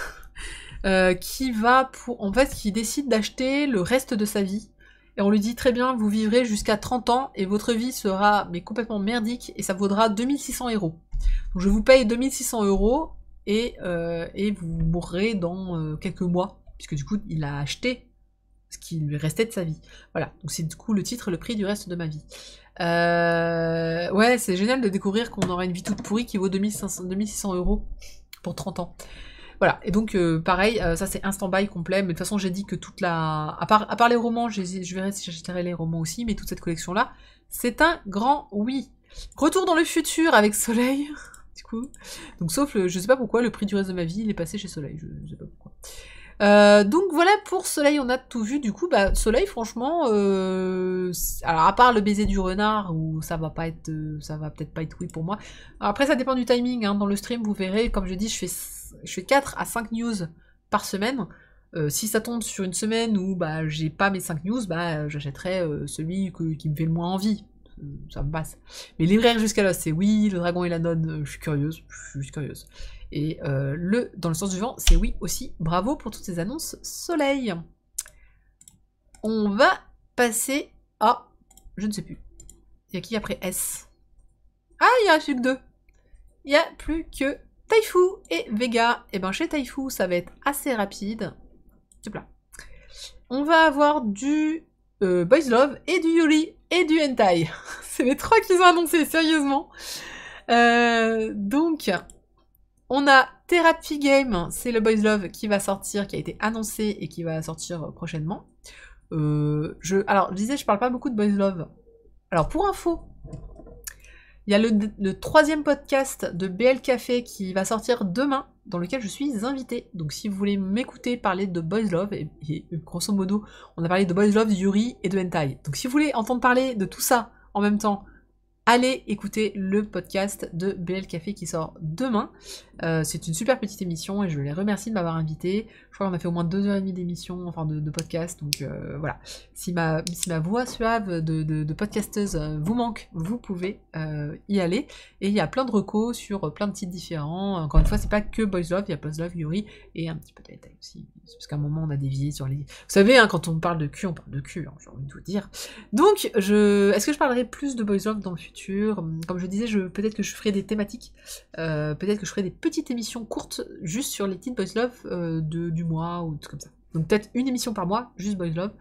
qui va en fait, qui décide d'acheter le reste de sa vie. Et on lui dit très bien, vous vivrez jusqu'à 30 ans et votre vie sera mais complètement merdique et ça vaudra 2600 €. Donc je vous paye 2600 € et vous mourrez dans quelques mois. Puisque du coup, il a acheté ce qui lui restait de sa vie. Voilà, donc c'est du coup le titre, le prix du reste de ma vie. Ouais, c'est génial de découvrir qu'on aura une vie toute pourrie qui vaut 2600 € pour 30 ans. Voilà, et donc pareil, ça c'est instant buy complet, mais de toute façon j'ai dit que toute la... À part les romans, je verrai si j'achèterai les romans aussi, mais toute cette collection-là, c'est un grand oui. Retour dans le futur avec Soleil, du coup. Donc sauf, je sais pas pourquoi, le prix du reste de ma vie, il est passé chez Soleil, je sais pas pourquoi. Donc voilà pour Soleil, on a tout vu. Du coup, bah Soleil, franchement, alors à part le baiser du renard où ça va peut-être pas être oui pour moi. Alors, après, ça dépend du timing. Hein. Dans le stream, vous verrez, comme je dis, je fais 4 à 5 news par semaine. Si ça tombe sur une semaine où bah j'ai pas mes 5 news, bah j'achèterai celui qui me fait le moins envie. Ça me passe. Mais libraire jusqu'à là, c'est oui. Le dragon et la nonne, je suis curieuse. Et dans le sens du vent, c'est oui aussi. Bravo pour toutes ces annonces Soleil. On va passer à... Je ne sais plus. Il y a qui après S? Ah, il n'y a plus que 2. Il n'y a plus que Taifu et Vega. Et ben chez Taifu, ça va être assez rapide. Hop là. On va avoir du Boys Love et du Yuri et du Hentai. C'est les 3 qu'ils ont annoncés, sérieusement. Donc... On a Therapy Game, c'est le Boys Love qui va sortir, qui a été annoncé et qui va sortir prochainement. Alors, je disais, je parle pas beaucoup de Boys Love. Alors, pour info, il y a le 3e podcast de BL Café qui va sortir demain, dans lequel je suis invitée. Donc, si vous voulez m'écouter parler de Boys Love, et grosso modo, on a parlé de Boys Love, de Yuri et de Hentai. Donc, si vous voulez entendre parler de tout ça en même temps, allez écouter le podcast de BL Café qui sort demain. C'est une super petite émission et je les remercie de m'avoir invité. Je crois qu'on a fait au moins 2h30 d'émission, enfin de podcast, donc voilà. Si ma voix suave de podcasteuse vous manque, vous pouvez y aller. Et il y a plein de recos sur plein de titres différents. Encore une fois, c'est pas que Boys Love, il y a Boys Love, Yuri et un petit peu de Hentai aussi. Parce qu'à un moment, on a dévié sur les... Vous savez, hein, quand on parle de cul, on parle de cul, hein, j'ai envie de vous dire. Donc, est-ce que je parlerai plus de Boys Love dans le futur? Comme je disais, peut-être que je ferai des thématiques, peut-être que je ferai des petites émissions courtes juste sur les titres Boys Love du mois ou tout comme ça. Donc peut-être une émission par mois, juste Boys Love,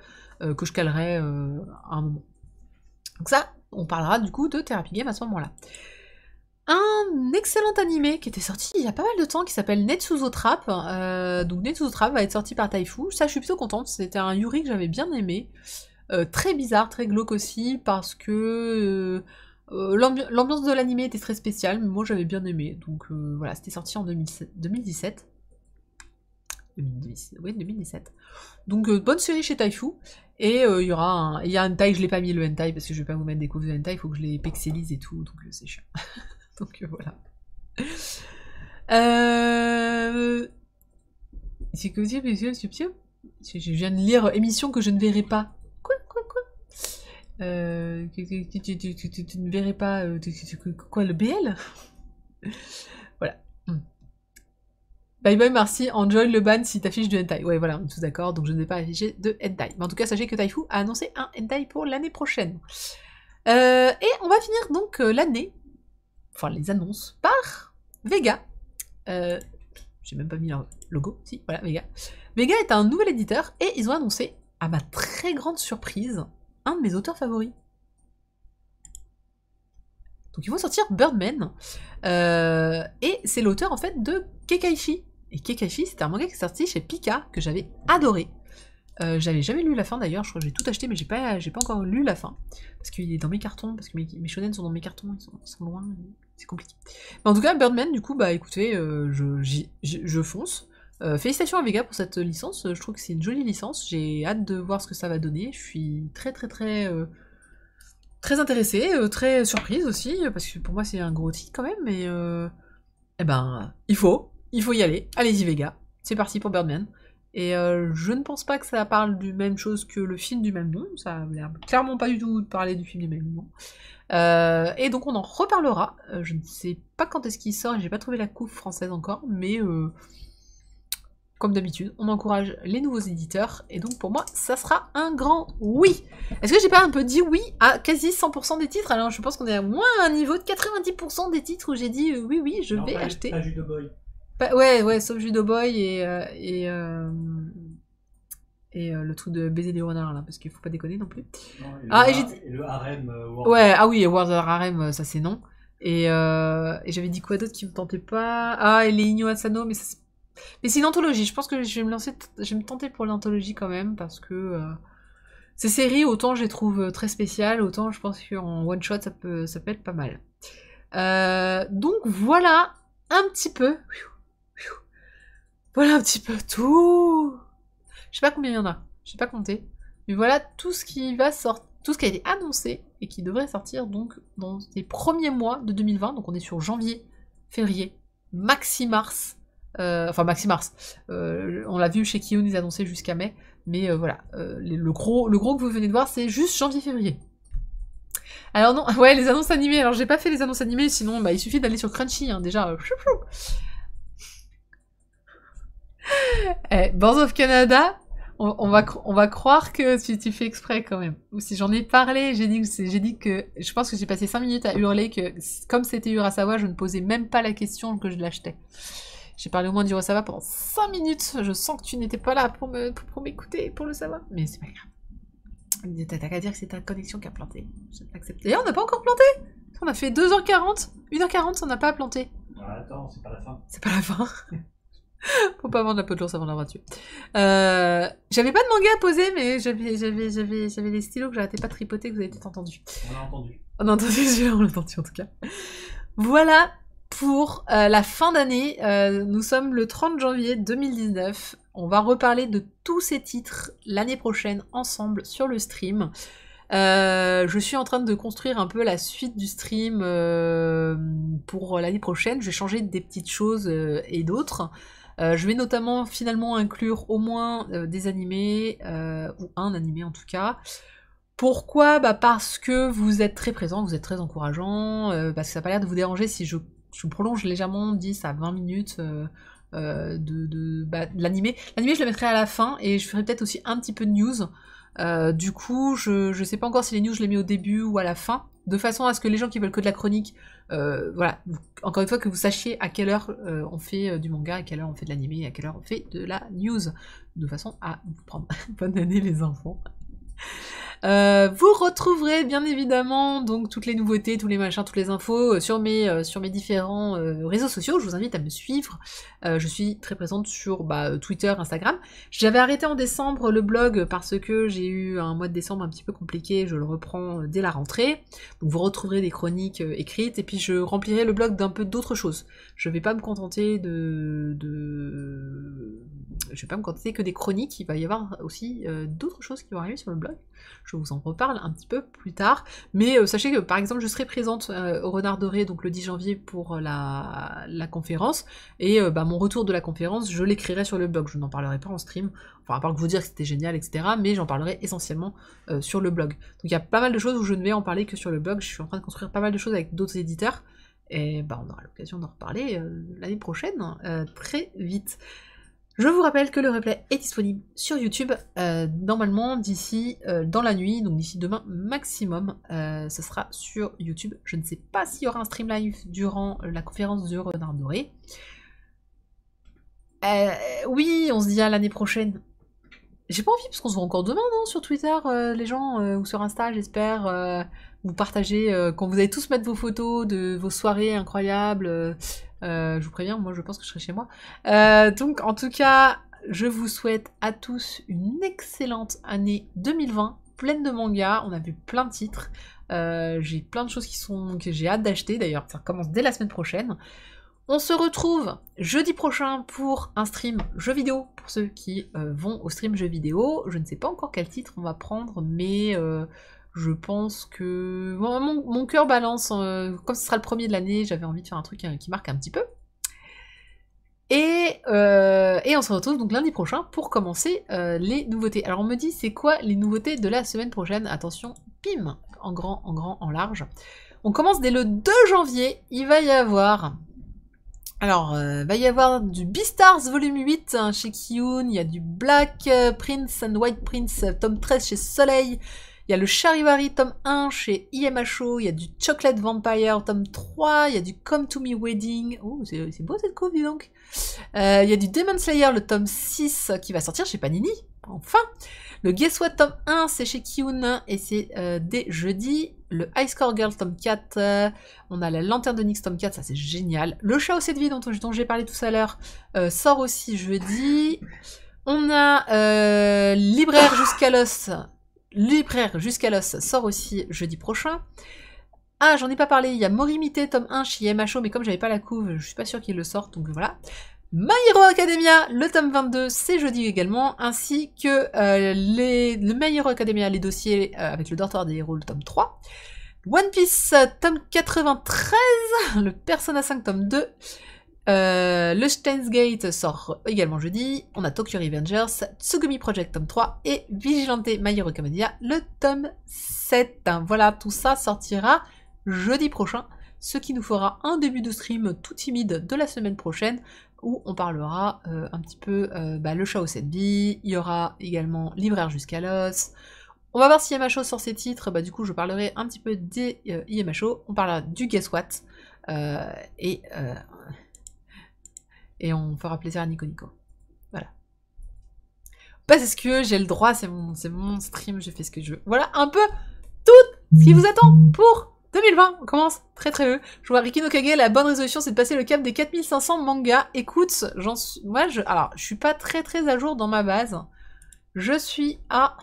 que je calerai à un moment. Donc ça, on parlera du coup de Therapy Game à ce moment-là. Un excellent animé qui était sorti il y a pas mal de temps, qui s'appelle Netsuzo Trap. Donc Netsuzo Trap va être sorti par Taifu. Ça, je suis plutôt contente. C'était un Yuri que j'avais bien aimé. Très bizarre, très glauque aussi, parce que... l'ambiance de l'animé était très spéciale, mais moi j'avais bien aimé. Donc voilà, c'était sorti en 2017. Oui, 2017. Donc bonne série chez Taifu. Et il y a un hentai, je l'ai pas mis le hentai parce que je vais pas vous mettre des coups de hentai, il faut que je les pixelise et tout, donc c'est chiant. Donc voilà. C'est que je viens de lire émission que je ne verrai pas. Quoi tu ne verrais pas quoi, le BL? Voilà. Bye bye, merci, enjoy le ban si t'affiches du hentai. Ouais, voilà, on est tous d'accord, donc je ne vais pas afficher de hentai. Mais en tout cas, sachez que Taifu a annoncé un hentai pour l'année prochaine. Et on va finir donc l'année, enfin les annonces, par Vega. J'ai même pas mis leur logo, si, voilà, Vega. Vega est un nouvel éditeur et ils ont annoncé, à ma très grande surprise, un de mes auteurs favoris. Donc ils vont sortir Birdman, et c'est l'auteur en fait de Kekkaishi. Et Kekkaishi, c'était un manga qui est sorti chez Pika, que j'avais adoré. J'avais jamais lu la fin d'ailleurs, je crois que j'ai tout acheté, mais j'ai pas encore lu la fin. Parce qu'il est dans mes cartons, parce que mes shonen sont dans mes cartons, ils sont loin, c'est compliqué. Mais en tout cas, Birdman, du coup, bah écoutez, je fonce. Félicitations à Vega pour cette licence, je trouve que c'est une jolie licence, j'ai hâte de voir ce que ça va donner, je suis très intéressée, très surprise aussi, parce que pour moi c'est un gros titre quand même, mais eh ben, il faut y aller, allez-y Vega, c'est parti pour Birdman, Et je ne pense pas que ça parle du même chose que le film du même nom. Ça a l'air clairement pas du tout de parler du film du même nom. Et donc on en reparlera. Je ne sais pas quand est-ce qu'il sort, j'ai pas trouvé la couve française encore, mais comme d'habitude, on encourage les nouveaux éditeurs, et donc pour moi, ça sera un grand oui. Est-ce que j'ai pas un peu dit oui à quasi 100% des titres? Alors je pense qu'on est à moins un niveau de 90% des titres où j'ai dit oui, oui, je vais acheter.
Pas Judo Boy.
Ouais, sauf Judo Boy et le truc de baiser des renards, là, parce qu'il faut pas déconner non plus.
Non, et le harem World.
Ouais, ah oui, World of Harem, ça c'est non. Et j'avais dit quoi d'autre qui me tentait pas? Ah, et les Inyo Asano, mais c'est une anthologie. Je pense que je vais me tenter pour l'anthologie quand même, parce que ces séries, autant je les trouve très spéciales, autant je pense qu'en one shot ça peut être pas mal. Donc voilà un petit peu. Voilà un petit peu tout. Je sais pas combien il y en a, je sais pas compter. Mais voilà tout ce qui va sortir, tout ce qui a été annoncé et qui devrait sortir donc dans les premiers mois de 2020. Donc on est sur janvier, février, maxi-mars. Enfin maxi-mars. On l'a vu chez Kiyun, ils annonçaient jusqu'à mai. Mais voilà, le gros que vous venez de voir, c'est juste janvier-février. Alors non, ouais, les annonces animées. Alors j'ai pas fait les annonces animées, sinon bah, il suffit d'aller sur Crunchy, hein, déjà. Bands of Canada, on va croire que tu fais exprès quand même. Ou si j'en ai parlé, j'ai dit que je pense que j'ai passé 5 minutes à hurler que comme c'était Urasawa, je ne posais même pas la question que je l'achetais. J'ai parlé au moins d'Urasawa pendant 5 minutes. Je sens que tu n'étais pas là pour m'écouter, pour le savoir. Mais c'est pas grave. T'as qu'à dire que c'est ta connexion qui a planté. Je l'accepte. D'ailleurs, on n'a pas encore planté. On a fait 2h40. 1h40, on n'a pas planté.
Attends, c'est pas la fin.
C'est pas la fin. Faut pas vendre la peau de l'ours avant l'avoir tué. J'avais pas de manga à poser, mais j'avais les stylos que j'arrêtais pas de tripoter, que vous avez peut-être entendu.
On a entendu.
On a entendu, on l'a entendu en tout cas. Voilà pour la fin d'année. Nous sommes le 30 janvier 2019. On va reparler de tous ces titres l'année prochaine ensemble sur le stream. Je suis en train de construire un peu la suite du stream pour l'année prochaine. Je vais changer des petites choses et d'autres. Je vais notamment finalement inclure au moins des animés, ou un animé en tout cas. Pourquoi? Bah parce que vous êtes très présents, vous êtes très encourageants, parce que ça n'a pas l'air de vous déranger si je prolonge légèrement 10 à 20 minutes de l'animé. L'animé je le mettrai à la fin et je ferai peut-être aussi un petit peu de news. Du coup, je sais pas encore si les news je les mets au début ou à la fin, de façon à ce que les gens qui veulent que de la chronique, voilà, encore une fois que vous sachiez à quelle heure on fait du manga, à quelle heure on fait de l'anime, et à quelle heure on fait de la news, de façon à vous prendre bonne année les enfants. Vous retrouverez bien évidemment donc toutes les nouveautés, tous les machins, toutes les infos sur mes différents réseaux sociaux. Je vous invite à me suivre. Je suis très présente sur Twitter, Instagram. J'avais arrêté en décembre le blog parce que j'ai eu un mois de décembre un petit peu compliqué. Je le reprends dès la rentrée. Donc vous retrouverez des chroniques écrites et puis je remplirai le blog d'un peu d'autres choses. Je vais pas me contenter je vais pas me contenter que des chroniques. Il va y avoir aussi d'autres choses qui vont arriver sur le blog. Je vous en reparle un petit peu plus tard, mais sachez que par exemple je serai présente au Renard Doré donc le 10 janvier pour la conférence, et mon retour de la conférence je l'écrirai sur le blog, je n'en parlerai pas en stream, enfin à part que vous dire que c'était génial etc, mais j'en parlerai essentiellement sur le blog. Donc il y a pas mal de choses où je ne vais en parler que sur le blog, je suis en train de construire pas mal de choses avec d'autres éditeurs, et on aura l'occasion d'en reparler l'année prochaine, très vite. Je vous rappelle que le replay est disponible sur YouTube, normalement d'ici dans la nuit, donc d'ici demain maximum, ce sera sur YouTube. Je ne sais pas s'il y aura un stream live durant la conférence de Renard Doré. Oui, on se dit à l'année prochaine. J'ai pas envie parce qu'on se voit encore demain, non, sur Twitter, les gens, ou sur Insta, j'espère. Vous partagez, quand vous allez tous mettre vos photos de vos soirées incroyables. Je vous préviens, moi je pense que je serai chez moi. Donc en tout cas, je vous souhaite à tous une excellente année 2020, pleine de mangas. On a vu plein de titres. J'ai plein de choses que j'ai hâte d'acheter, d'ailleurs ça commence dès la semaine prochaine. On se retrouve jeudi prochain pour un stream jeux vidéo, pour ceux qui vont au stream jeux vidéo. Je ne sais pas encore quel titre on va prendre, mais je pense que mon cœur balance, comme ce sera le premier de l'année, j'avais envie de faire un truc qui marque un petit peu. Et on se retrouve donc lundi prochain pour commencer les nouveautés. Alors on me dit c'est quoi les nouveautés de la semaine prochaine? Attention, pim, en grand, en large. On commence dès le 2 janvier, il va y avoir... Alors, va y avoir du Beastars volume 8 hein, chez Kiyun, il y a du Black Prince and White Prince tome 13 chez Soleil, il y a le Charivari tome 1 chez IMHO, il y a du Chocolate Vampire tome 3, il y a du Come to Me Wedding, oh c'est beau cette couve dis donc. Il y a du Demon Slayer le tome 6 qui va sortir chez Panini, enfin. Le Guess What tome 1 c'est chez Kiyun et c'est dès jeudi. Le High Score Girl tome 4, on a la Lanterne de Nyx tome 4, ça c'est génial. Le Chat aux 7 vies dont j'ai parlé tout à l'heure sort aussi jeudi. On a Libraire jusqu'à l'os sort aussi jeudi prochain. Ah, j'en ai pas parlé, il y a Morimité tome 1 chez MHO, mais comme j'avais pas la couve, je suis pas sûre qu'il le sorte, donc voilà. My Hero Academia, le tome 22, c'est jeudi également, ainsi que le My Hero Academia, les dossiers avec le Dortoir des Héros, le tome 3. One Piece, tome 93, le Persona 5, tome 2. Le Steins Gate sort également jeudi. On a Tokyo Revengers, Tsugumi Project, tome 3, et Vigilante My Hero Academia, le tome 7. Voilà, tout ça sortira jeudi prochain, ce qui nous fera un début de stream tout timide de la semaine prochaine, où on parlera un petit peu le Chat aux 7 vies, il y aura également Libraire jusqu'à l'os. On va voir si IMHO sort ses titres, du coup je parlerai un petit peu des IMHO, on parlera du Guess What, et on fera plaisir à Nico Nico. Voilà. Parce que j'ai le droit, c'est mon stream, je fais ce que je veux. Voilà un peu tout ce qui vous attend pour 2020, on commence très très peu. Je vois Riki no Kage, la bonne résolution c'est de passer le cap des 4500 mangas. Écoute, alors je suis pas très très à jour dans ma base. Je suis à...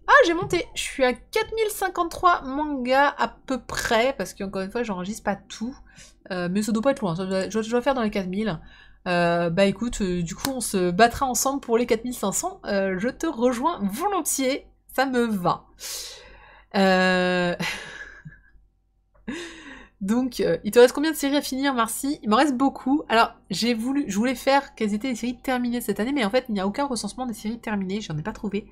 Ah, j'ai monté. Je suis à 4053 mangas à peu près, parce qu'encore une fois j'enregistre pas tout. Mais ça doit pas être loin, je dois faire dans les 4000. Écoute, du coup on se battra ensemble pour les 4500. Je te rejoins volontiers, ça me va. Donc, il te reste combien de séries à finir, Marcy? Il m'en reste beaucoup. Alors, je voulais faire quelles étaient les séries terminées cette année, mais en fait, il n'y a aucun recensement des séries terminées, j'en ai pas trouvé.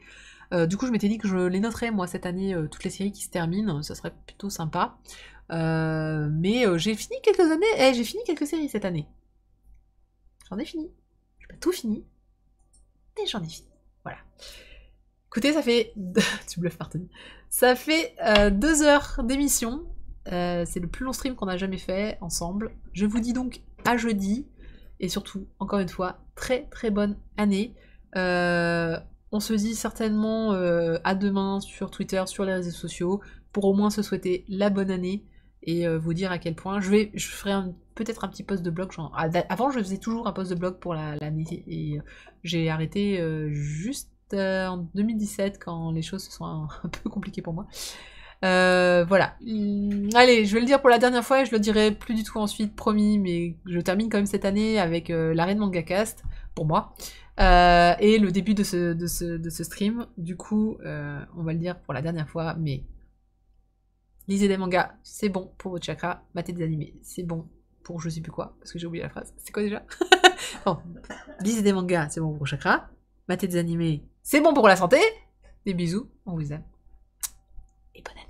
Du coup, je m'étais dit que je les noterais, moi, cette année, toutes les séries qui se terminent, ça serait plutôt sympa. Mais j'ai fini j'ai fini quelques séries cette année. J'en ai fini. J'ai pas tout fini, mais j'en ai fini. Voilà. Écoutez, ça fait... tu bluffes, Martini. Ça fait 2 heures d'émission. C'est le plus long stream qu'on a jamais fait ensemble. Je vous dis donc à jeudi. Et surtout, encore une fois, très très bonne année. On se dit certainement à demain sur Twitter, sur les réseaux sociaux, pour au moins se souhaiter la bonne année et vous dire à quel point. Je ferai peut-être un petit post de blog. Avant, je faisais toujours un post de blog pour l'année et j'ai arrêté juste en 2017 quand les choses se sont un peu compliquées pour moi. Voilà. Allez, je vais le dire pour la dernière fois et je le dirai plus du tout ensuite, promis, mais je termine quand même cette année avec l'arrêt de MangaCast, pour moi, et le début de ce stream. Du coup, on va le dire pour la dernière fois, mais lisez des mangas, c'est bon pour votre chakra, matez des animés, c'est bon pour je sais plus quoi, parce que j'ai oublié la phrase. C'est quoi déjà? Bon, lisez des mangas, c'est bon pour vos chakras, matez des animés, c'est bon pour la santé. Des bisous, on vous aime. Et bonne année.